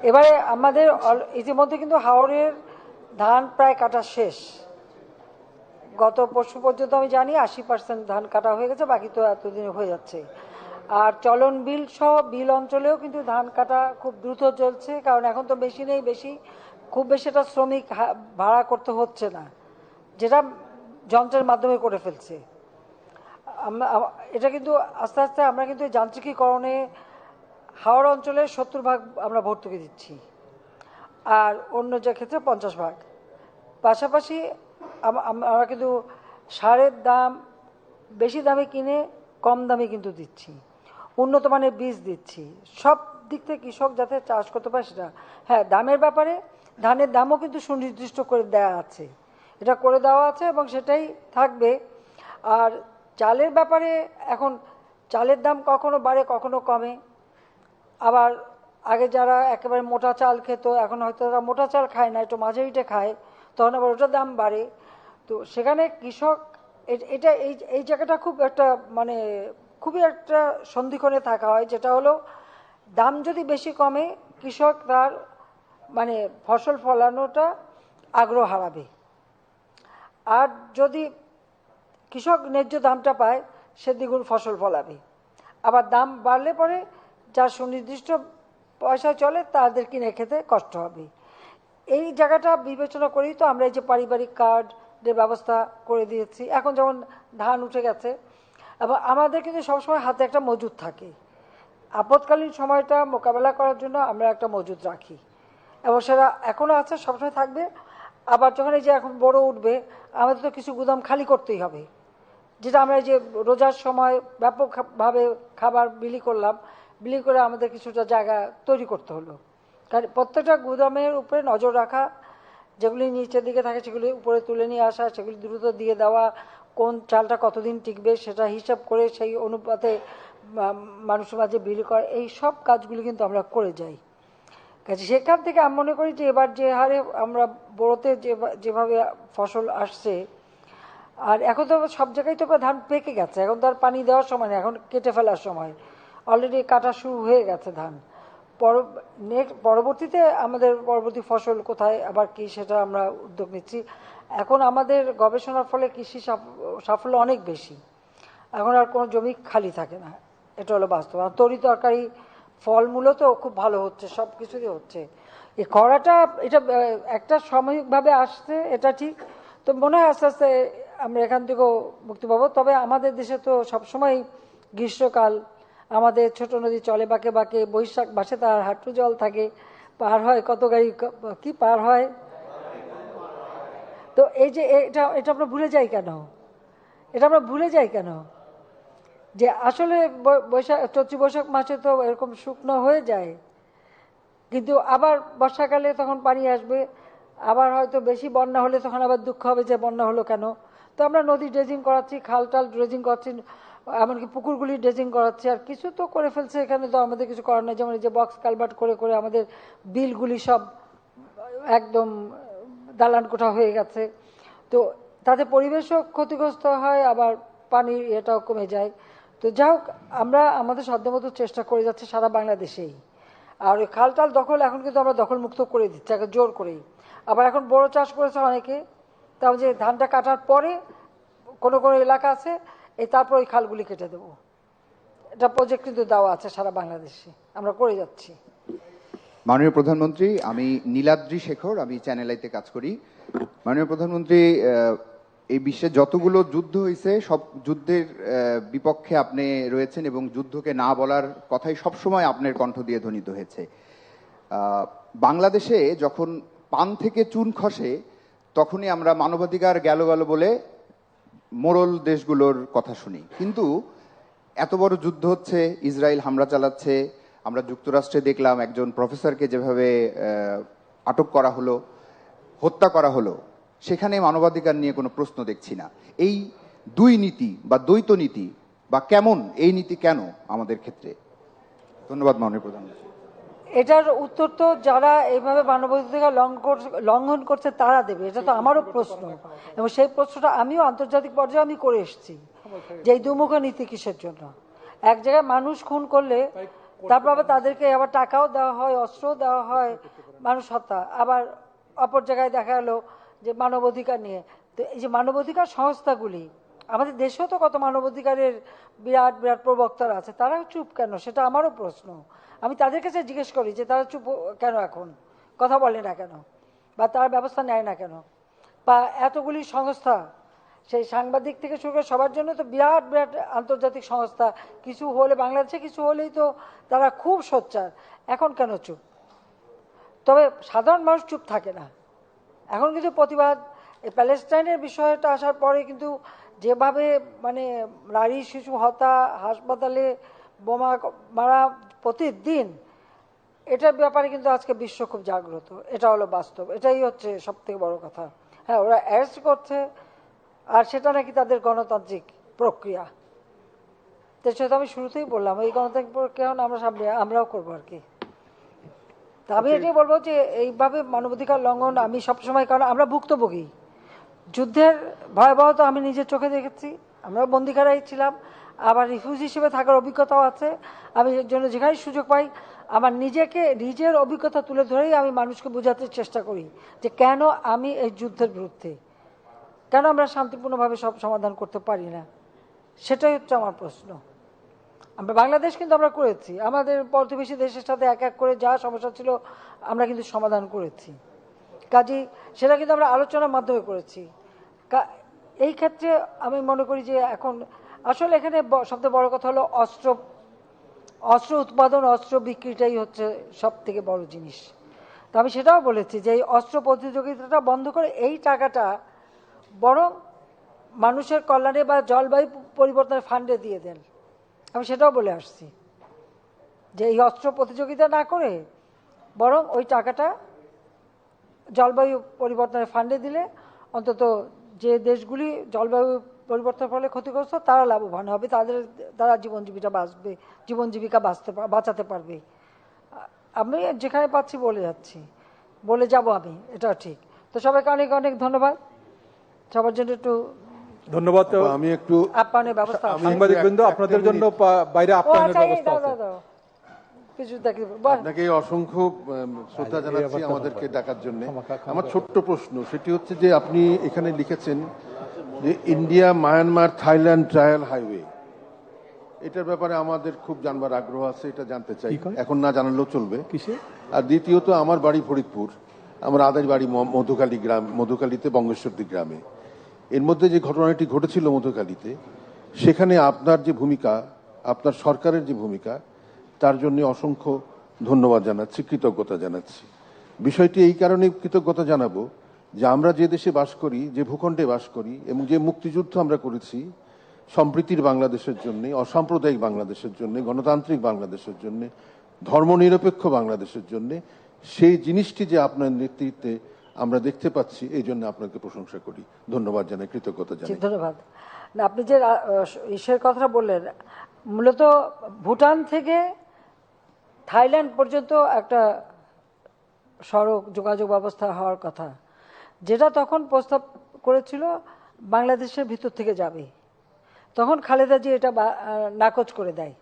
এবারে আমাদের ইতিমধ্যে কিন্তু হাওড়ের ধান প্রায় কাটা শেষ। গত পরশু পর্যন্ত আমি জানি 80% ধান কাটা হয়ে গেছে, বাকি তো এতদিন হয়ে যাচ্ছে। আর চলন বিল সহ বিল অঞ্চলেও কিন্তু ধান কাটা খুব দ্রুত চলছে, কারণ এখন তো মেশিনেই বেশি, খুব বেশি এটা শ্রমিক ভাড়া করতে হচ্ছে না, যেটা যন্ত্রের মাধ্যমে করে ফেলছে। এটা কিন্তু আস্তে আস্তে আমরা কিন্তু যান্ত্রিকীকরণে হাওড় অঞ্চলে 70 ভাগ আমরা ভর্তুকি দিচ্ছি, আর অন্য যে ক্ষেত্রে 50 ভাগ। পাশাপাশি আমরা কিন্তু সারের দাম বেশি দামে কিনে কম দামে কিন্তু দিচ্ছি, উন্নত মানের বীজ দিচ্ছি, সব দিক থেকে কৃষক যাতে চাষ করতে পারে সেটা। হ্যাঁ, দামের ব্যাপারে ধানের দামও কিন্তু সুনির্দিষ্ট করে দেওয়া আছে, এটা করে দেওয়া আছে এবং সেটাই থাকবে। আর চালের ব্যাপারে এখন চালের দাম কখনো বাড়ে কখনো কমে। আবার আগে যারা একেবারে মোটা চাল খেত এখন হয়তো তারা মোটা চাল খায় না, একটু মাঝারিটা খায়, তখন আবার ওটার দাম বাড়ে। তো সেখানে কৃষক এটা এই জায়গাটা খুব একটা মানে খুবই একটা সন্ধিক্ষণে থাকা হয়, যেটা হলো দাম যদি বেশি কমে কৃষক তার মানে ফসল ফলানোটা আগ্রহ হারাবে, আর যদি কৃষক ন্যায্য দামটা পায় সে দ্বিগুণ ফসল ফলাবে। আবার দাম বাড়লে পরে যার সুনির্দিষ্ট পয়সা চলে তাদের কিনে খেতে কষ্ট হবে। এই জায়গাটা বিবেচনা করেই তো আমরা এই যে পারিবারিক কার্ডের ব্যবস্থা করে দিয়েছি। এখন যেমন ধান উঠে গেছে এবং আমাদের কিন্তু সবসময় হাতে একটা মজুদ থাকে, আপৎকালীন সময়টা মোকাবেলা করার জন্য আমরা একটা মজুদ রাখি এবং সেটা এখনও আছে, সবসময় থাকবে। আবার যখন এই যে এখন বড় উঠবে আমাদের তো কিছু গুদাম খালি করতেই হবে, যেটা আমরা এই যে রোজার সময় ব্যাপকভাবে খাবার বিলি করলাম, বিলি করে আমাদের কিছুটা জায়গা তৈরি করতে হলো। কারণ প্রত্যেকটা গুদামের উপরে নজর রাখা, যেগুলি নিচের দিকে থাকে সেগুলি উপরে তুলে নিয়ে আসা, সেগুলি দ্রুত দিয়ে দেওয়া, কোন চালটা কতদিন টিকবে সেটা হিসাব করে সেই অনুপাতে মানুষের মাঝে বিলি করা, এই সব কাজগুলি কিন্তু আমরা করে যাই। কাজে সেখান থেকে আমি মনে করি যে এবার যে হারে আমরা বড়োতে যেভাবে ফসল আসছে, আর এখন তো সব জায়গায় তো ধান পেকে গেছে, এখন তো আর পানি দেওয়ার সময় নেই, এখন কেটে ফেলার সময়, অলরেডি কাটা শুরু হয়ে গেছে ধান। পরবর্তীতে আমাদের পরবর্তী ফসল কোথায় আবার কি সেটা আমরা উদ্যোগ নিচ্ছি। এখন আমাদের গবেষণার ফলে কৃষি সাফল্য অনেক বেশি, এখন আর কোনো জমি খালি থাকে না, এটা হলো বাস্তব। আর তরি তরকারি ফলমূলও তো খুব ভালো হচ্ছে, সব কিছুই হচ্ছে। এই খরাটা এটা একটা সাময়িকভাবে আসছে, এটা ঠিক। তো মনে হয় আস্তে আস্তে আমরা এখান থেকেও মুক্তি পাবো। তবে আমাদের দেশে তো সবসময় গ্রীষ্মকাল, আমাদের ছোট নদী চলে বাঁকে বাঁকে, বৈশাখ মাসে তার হাঁটু জল থাকে, পার হয় কত গাড়ি কি পার হয়। তো এই যে এটা আমরা ভুলে যাই কেন, এটা আমরা ভুলে যাই কেন যে আসলে চৈত্র বৈশাখ মাসে তো এরকম শুকনো হয়ে যায়, কিন্তু আবার বর্ষাকালে তখন পানি আসবে, আবার হয়তো বেশি বন্যা হলে তখন আবার দুঃখ হবে যে বন্যা হলো কেন। তো আমরা নদী ড্রেজিং করাচ্ছি, খাল টাল ড্রেজিং করাচ্ছি, এমনকি পুকুরগুলি ড্রেজিং করাচ্ছি, আর কিছু তো করে ফেলছে, এখানে তো আমাদের কিছু করার নেই। যেমন এই যে বক্স কালভার্ট করে করে আমাদের বিলগুলি সব একদম দালান কোঠা হয়ে গেছে, তো তাতে পরিবেশও ক্ষতিগ্রস্ত হয়, আবার পানির এটাও কমে যায়। তো যাই হোক, আমরা আমাদের সাধ্যমতো চেষ্টা করে যাচ্ছি সারা বাংলাদেশেই। আর ওই খালটাল দখল এখন কিন্তু আমরা দখলমুক্ত করে দিচ্ছি এখন জোর করেই। আবার এখন বড় চাষ করেছে অনেকে, তাও যে ধানটা কাটার পরে কোনো কোনো এলাকা আছে এই তারপর ওই খালগুলি কেটে দেবো, এটা প্রজেক্ট কিন্তু দেওয়া আছে সারা বাংলাদেশে, আমরা করে যাচ্ছি।
মাননীয় প্রধানমন্ত্রী, আমি নীলাদ্রি শেখর, আমি চ্যানেল আইতে কাজ করি। মাননীয় প্রধানমন্ত্রী, এই বিশ্বে যতগুলো যুদ্ধ হয়েছে সব যুদ্ধের বিপক্ষে আপনি রয়েছেন এবং যুদ্ধকে না বলার কথাই সবসময় আপনার কণ্ঠ দিয়ে ধ্বনিত হয়েছে। বাংলাদেশে যখন পান থেকে চুন খসে তখনই আমরা মানবাধিকার গেল গেল বলে মোড়ল দেশগুলোর কথা শুনি, কিন্তু এত বড় যুদ্ধ হচ্ছে, ইসরায়েল হামলা চালাচ্ছে, আমরা যুক্তরাষ্ট্রে দেখলাম একজন প্রফেসরকে যেভাবে আটক করা হলো, হত্যা করা হলো, সেখানে মানবাধিকার নিয়ে কোনো প্রশ্ন দেখছি না। এই দুই নীতি বা দ্বৈত নীতি বা কেমন এই নীতি কেন আমাদের ক্ষেত্রে? ধন্যবাদ মাননীয় প্রধানমন্ত্রী।
এটার উত্তর তো যারা এইভাবে মানবাধিকার লঙ্ঘন করছে তারা দেবে, এটা তো আমারও প্রশ্ন, এবং সেই প্রশ্নটা আমিও আন্তর্জাতিক পর্যায়ে আমি করে এসেছি যে এই দুমুখ নীতি কিসের জন্য। এক জায়গায় মানুষ খুন করলে তারপর আবার তাদেরকে আবার টাকাও দেওয়া হয়, অস্ত্রও দেওয়া হয়, মানুষ হত্যা, আবার অপর জায়গায় দেখা গেল যে মানবাধিকার নিয়ে। তো এই যে মানবাধিকার সংস্থাগুলি, আমাদের দেশেও তো কত মানবাধিকারের বিরাট বিরাট প্রবক্তারা আছে, তারাও চুপ কেন সেটা আমারও প্রশ্ন। আমি তাদের কাছে জিজ্ঞেস করি যে তারা চুপ কেন, এখন কথা বলে না কেন, বা তারা ব্যবস্থা নেয় না কেন। বা এতগুলি সংস্থা, সেই সাংবাদিক থেকে শুরু করে সবার জন্য তো বিরাট বিরাট আন্তর্জাতিক সংস্থা, কিছু হলে বাংলাদেশে কিছু হলেই তো তারা খুব সোচ্চার, এখন কেন চুপ? তবে সাধারণ মানুষ চুপ থাকে না, এখন কিন্তু প্রতিবাদ। এই প্যালেস্টাইনের বিষয়টা আসার পরে কিন্তু যেভাবে মানে নারী শিশু হত্যা, হাসপাতালে বোমা মারা প্রতিদিন, এটার ব্যাপারে কিন্তু আজকে বিশ্ব খুব জাগ্রত, এটা হলো বাস্তব, এটাই হচ্ছে সব থেকে বড় কথা। হ্যাঁ, ওরা অ্যারেস্ট করছে আর সেটা নাকি তাদের গণতান্ত্রিক প্রক্রিয়া। তো সেটা আমি শুরুতেই বললাম, এই গণতান্ত্রিক প্রক্রিয়া আমরা সামনে আমরাও করবো আর কি। তা আমি এটাই বলবো যে এইভাবে মানবাধিকার লঙ্ঘন আমি সবসময়, কারণ আমরা ভুক্তভোগী, যুদ্ধের ভয়াবহতা আমি নিজের চোখে দেখেছি, আমরা বন্দিখানায় ছিলাম, আবার রিফিউজি হিসেবে থাকার অভিজ্ঞতাও আছে। আমি এর জন্য যেখানে সুযোগ পাই আমার নিজের অভিজ্ঞতা তুলে ধরেই আমি মানুষকে বোঝাতে চেষ্টা করি যে কেন আমি এই যুদ্ধের বিরুদ্ধে, কেন আমরা শান্তিপূর্ণভাবে সব সমাধান করতে পারি না, সেটাই হচ্ছে আমার প্রশ্ন। আমরা বাংলাদেশ কিন্তু আমরা করেছি, আমাদের প্রতিবেশী দেশের সাথে এক এক করে যা সমস্যা ছিল আমরা কিন্তু সমাধান করেছি, কাজেই সেটা কিন্তু আমরা আলোচনার মাধ্যমে করেছি। এই ক্ষেত্রে আমি মনে করি যে এখন আসলে এখানে সবচেয়ে বড় কথা হলো অস্ত্র উৎপাদন, অস্ত্র বিক্রিটাই হচ্ছে সব থেকে বড় জিনিস। তো আমি সেটাও বলেছি যে এই অস্ত্র প্রতিযোগিতাটা বন্ধ করে এই টাকাটা বরং মানুষের কল্যাণে বা জলবায়ু পরিবর্তনের ফান্ডে দিয়ে দেন। আমি সেটাও বলে আসছি যে এই অস্ত্র প্রতিযোগিতা না করে বরং ওই টাকাটা জলবায়ু পরিবর্তনের ফান্ডে দিলে অন্তত যে দেশগুলি জলবায়ু পরিবর্তনের ফলে ক্ষতিগ্রস্ত তারা লাভবান হবে, তারা জীবন জীবিকা বাঁচাতে পারবে। আমি যেখানে পাচ্ছি বলে যাব আমি, এটা ঠিক। তো সবাইকে অনেক অনেক ধন্যবাদ, সবার জন্য একটু
ধন্যবাদ।
আমি একটু
আপ্যায়নের ব্যবস্থা,
সাংবাদিকবৃন্দ আপনাদের জন্য বাইরে আপ্যায়নের ব্যবস্থা আছে।
আপনাকে অসংখ্য শ্রদ্ধা জানাচ্ছি আমাদেরকে ডাকার জন্য। আমার ছোট্ট প্রশ্ন সেটি হচ্ছে যে আপনি এখানে লিখেছেন যে India Myanmar Thailand trial highway, এটার ব্যাপারে আমাদের খুব জানবার আগ্রহ আছে, এটা জানতে চাই, এখন না জানালেও চলবে। আর দ্বিতীয়ত আমার বাড়ি ফরিদপুর, আমার আদার বাড়ি মধুখালীতে বঙ্গেশ্বরদী গ্রামে। এর মধ্যে যে ঘটনাটি ঘটেছিল মধুখালীতে, সেখানে আপনার যে ভূমিকা, আপনার সরকারের যে ভূমিকা, তার জন্য অসংখ্য ধন্যবাদ জানাচ্ছি, কৃতজ্ঞতা জানাচ্ছি। বিষয়টি এই কারণে কৃতজ্ঞতা জানাবো যে আমরা যে দেশে বাস করি, যে ভূখণ্ডে বাস করি এবং যে মুক্তিযুদ্ধ আমরা করেছি সম্প্রীতির বাংলাদেশের জন্য, অসাম্প্রদায়িক বাংলাদেশের জন্য, গণতান্ত্রিক বাংলাদেশের জন্য, ধর্মনিরপেক্ষ বাংলাদেশের জন্য, সেই জিনিসটি যে আপনার নেতৃত্বে আমরা দেখতে পাচ্ছি, এই জন্য আপনাকে প্রশংসা করি, ধন্যবাদ জানাই, কৃতজ্ঞতা জানাই।
ধন্যবাদ। আপনি যে ইসের কথা বললেন, মূলত ভুটান থেকে থাইল্যান্ড পর্যন্ত একটা সড়ক যোগাযোগ ব্যবস্থা হওয়ার কথা, যেটা তখন প্রস্তাব করেছিল বাংলাদেশের ভিতর থেকে যাবে। তখন খালেদা জি এটা নাকচ করে দেয়।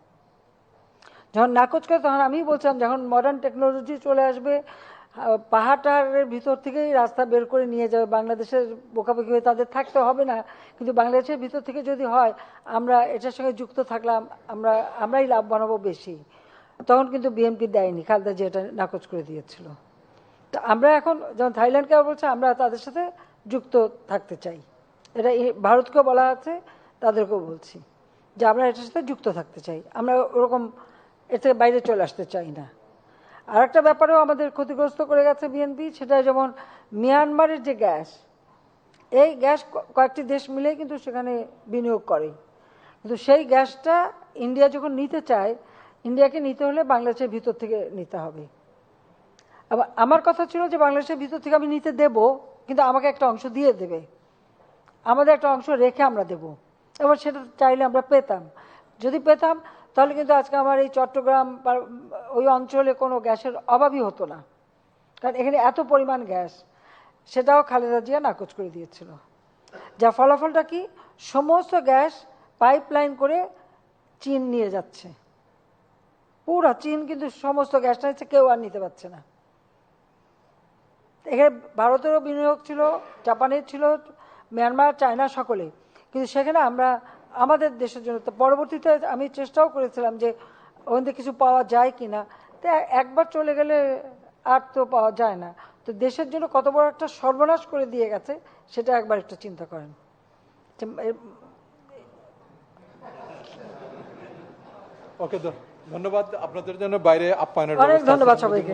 যখন নাকচ করে তখন আমি বলছিলাম যখন মডার্ন টেকনোলজি চলে আসবে, পাহাড়ের ভিতর থেকেই রাস্তা বের করে নিয়ে যাবে, বাংলাদেশের বোকাবোকি হয়ে তাদের থাকতে হবে না, কিন্তু বাংলাদেশের ভিতর থেকে যদি হয় আমরা এটার সঙ্গে যুক্ত থাকলাম, আমরাই লাভবান হবো বেশি। তখন কিন্তু বিএনপি দেয়নি, খালেদা জি এটা নাকচ করে দিয়েছিল। তো আমরা এখন যখন থাইল্যান্ডকে বলছে আমরা তাদের সাথে যুক্ত থাকতে চাই, এটা ভারতকেও বলা আছে, তাদেরকেও বলছি যে আমরা এটার সাথে যুক্ত থাকতে চাই, আমরা ওরকম এর থেকে বাইরে চলে আসতে চাই না। আর একটা ব্যাপারেও আমাদের ক্ষতিগ্রস্ত করে গেছে বিএনপি, সেটা যেমন মিয়ানমারের যে গ্যাস, এই গ্যাস কয়েকটি দেশ মিলে কিন্তু সেখানে বিনিয়োগ করে, কিন্তু সেই গ্যাসটা ইন্ডিয়া যখন নিতে চায়, ইন্ডিয়াকে নিতে হলে বাংলাদেশের ভিতর থেকে নিতে হবে। আবার আমার কথা ছিল যে বাংলাদেশের ভিতর থেকে আমি নিতে দেব, কিন্তু আমাকে একটা অংশ দিয়ে দেবে, আমাদের একটা অংশ রেখে আমরা দেব। এবার সেটা চাইলে আমরা পেতাম, যদি পেতাম তাহলে কিন্তু আজকে আমার এই চট্টগ্রাম ওই অঞ্চলে কোনো গ্যাসের অভাবই হতো না, কারণ এখানে এত পরিমাণ গ্যাস, সেটাও খালেদা জিয়া নাকচ করে দিয়েছিল। যা ফলাফলটা কি, সমস্ত গ্যাস পাইপলাইন করে চীন নিয়ে যাচ্ছে, পুরা চীন কিন্তু সমস্ত গ্যাসটা নিচ্ছে, কেউ আর নিতে পারছে না। এখানে ভারতেরও বিনিয়োগ ছিল, জাপানের ছিল, মিয়ানমার, চায়না, সকলে, কিন্তু সেখানে আমরা আমাদের দেশের জন্য তো পরবর্তীতে আমি চেষ্টাও করেছিলাম যে ওখানে কিছু পাওয়া যায় কিনা, তো একবার চলে গেলে আর তো পাওয়া যায় না। তো দেশের জন্য কত বড় একটা সর্বনাশ করে দিয়ে গেছে সেটা একবার একটু চিন্তা করেন।
ওকে, ধন্যবাদ। আপনাদের জন্য বাইরে আপ্যায়নের
অনেক ধন্যবাদ সবাইকে।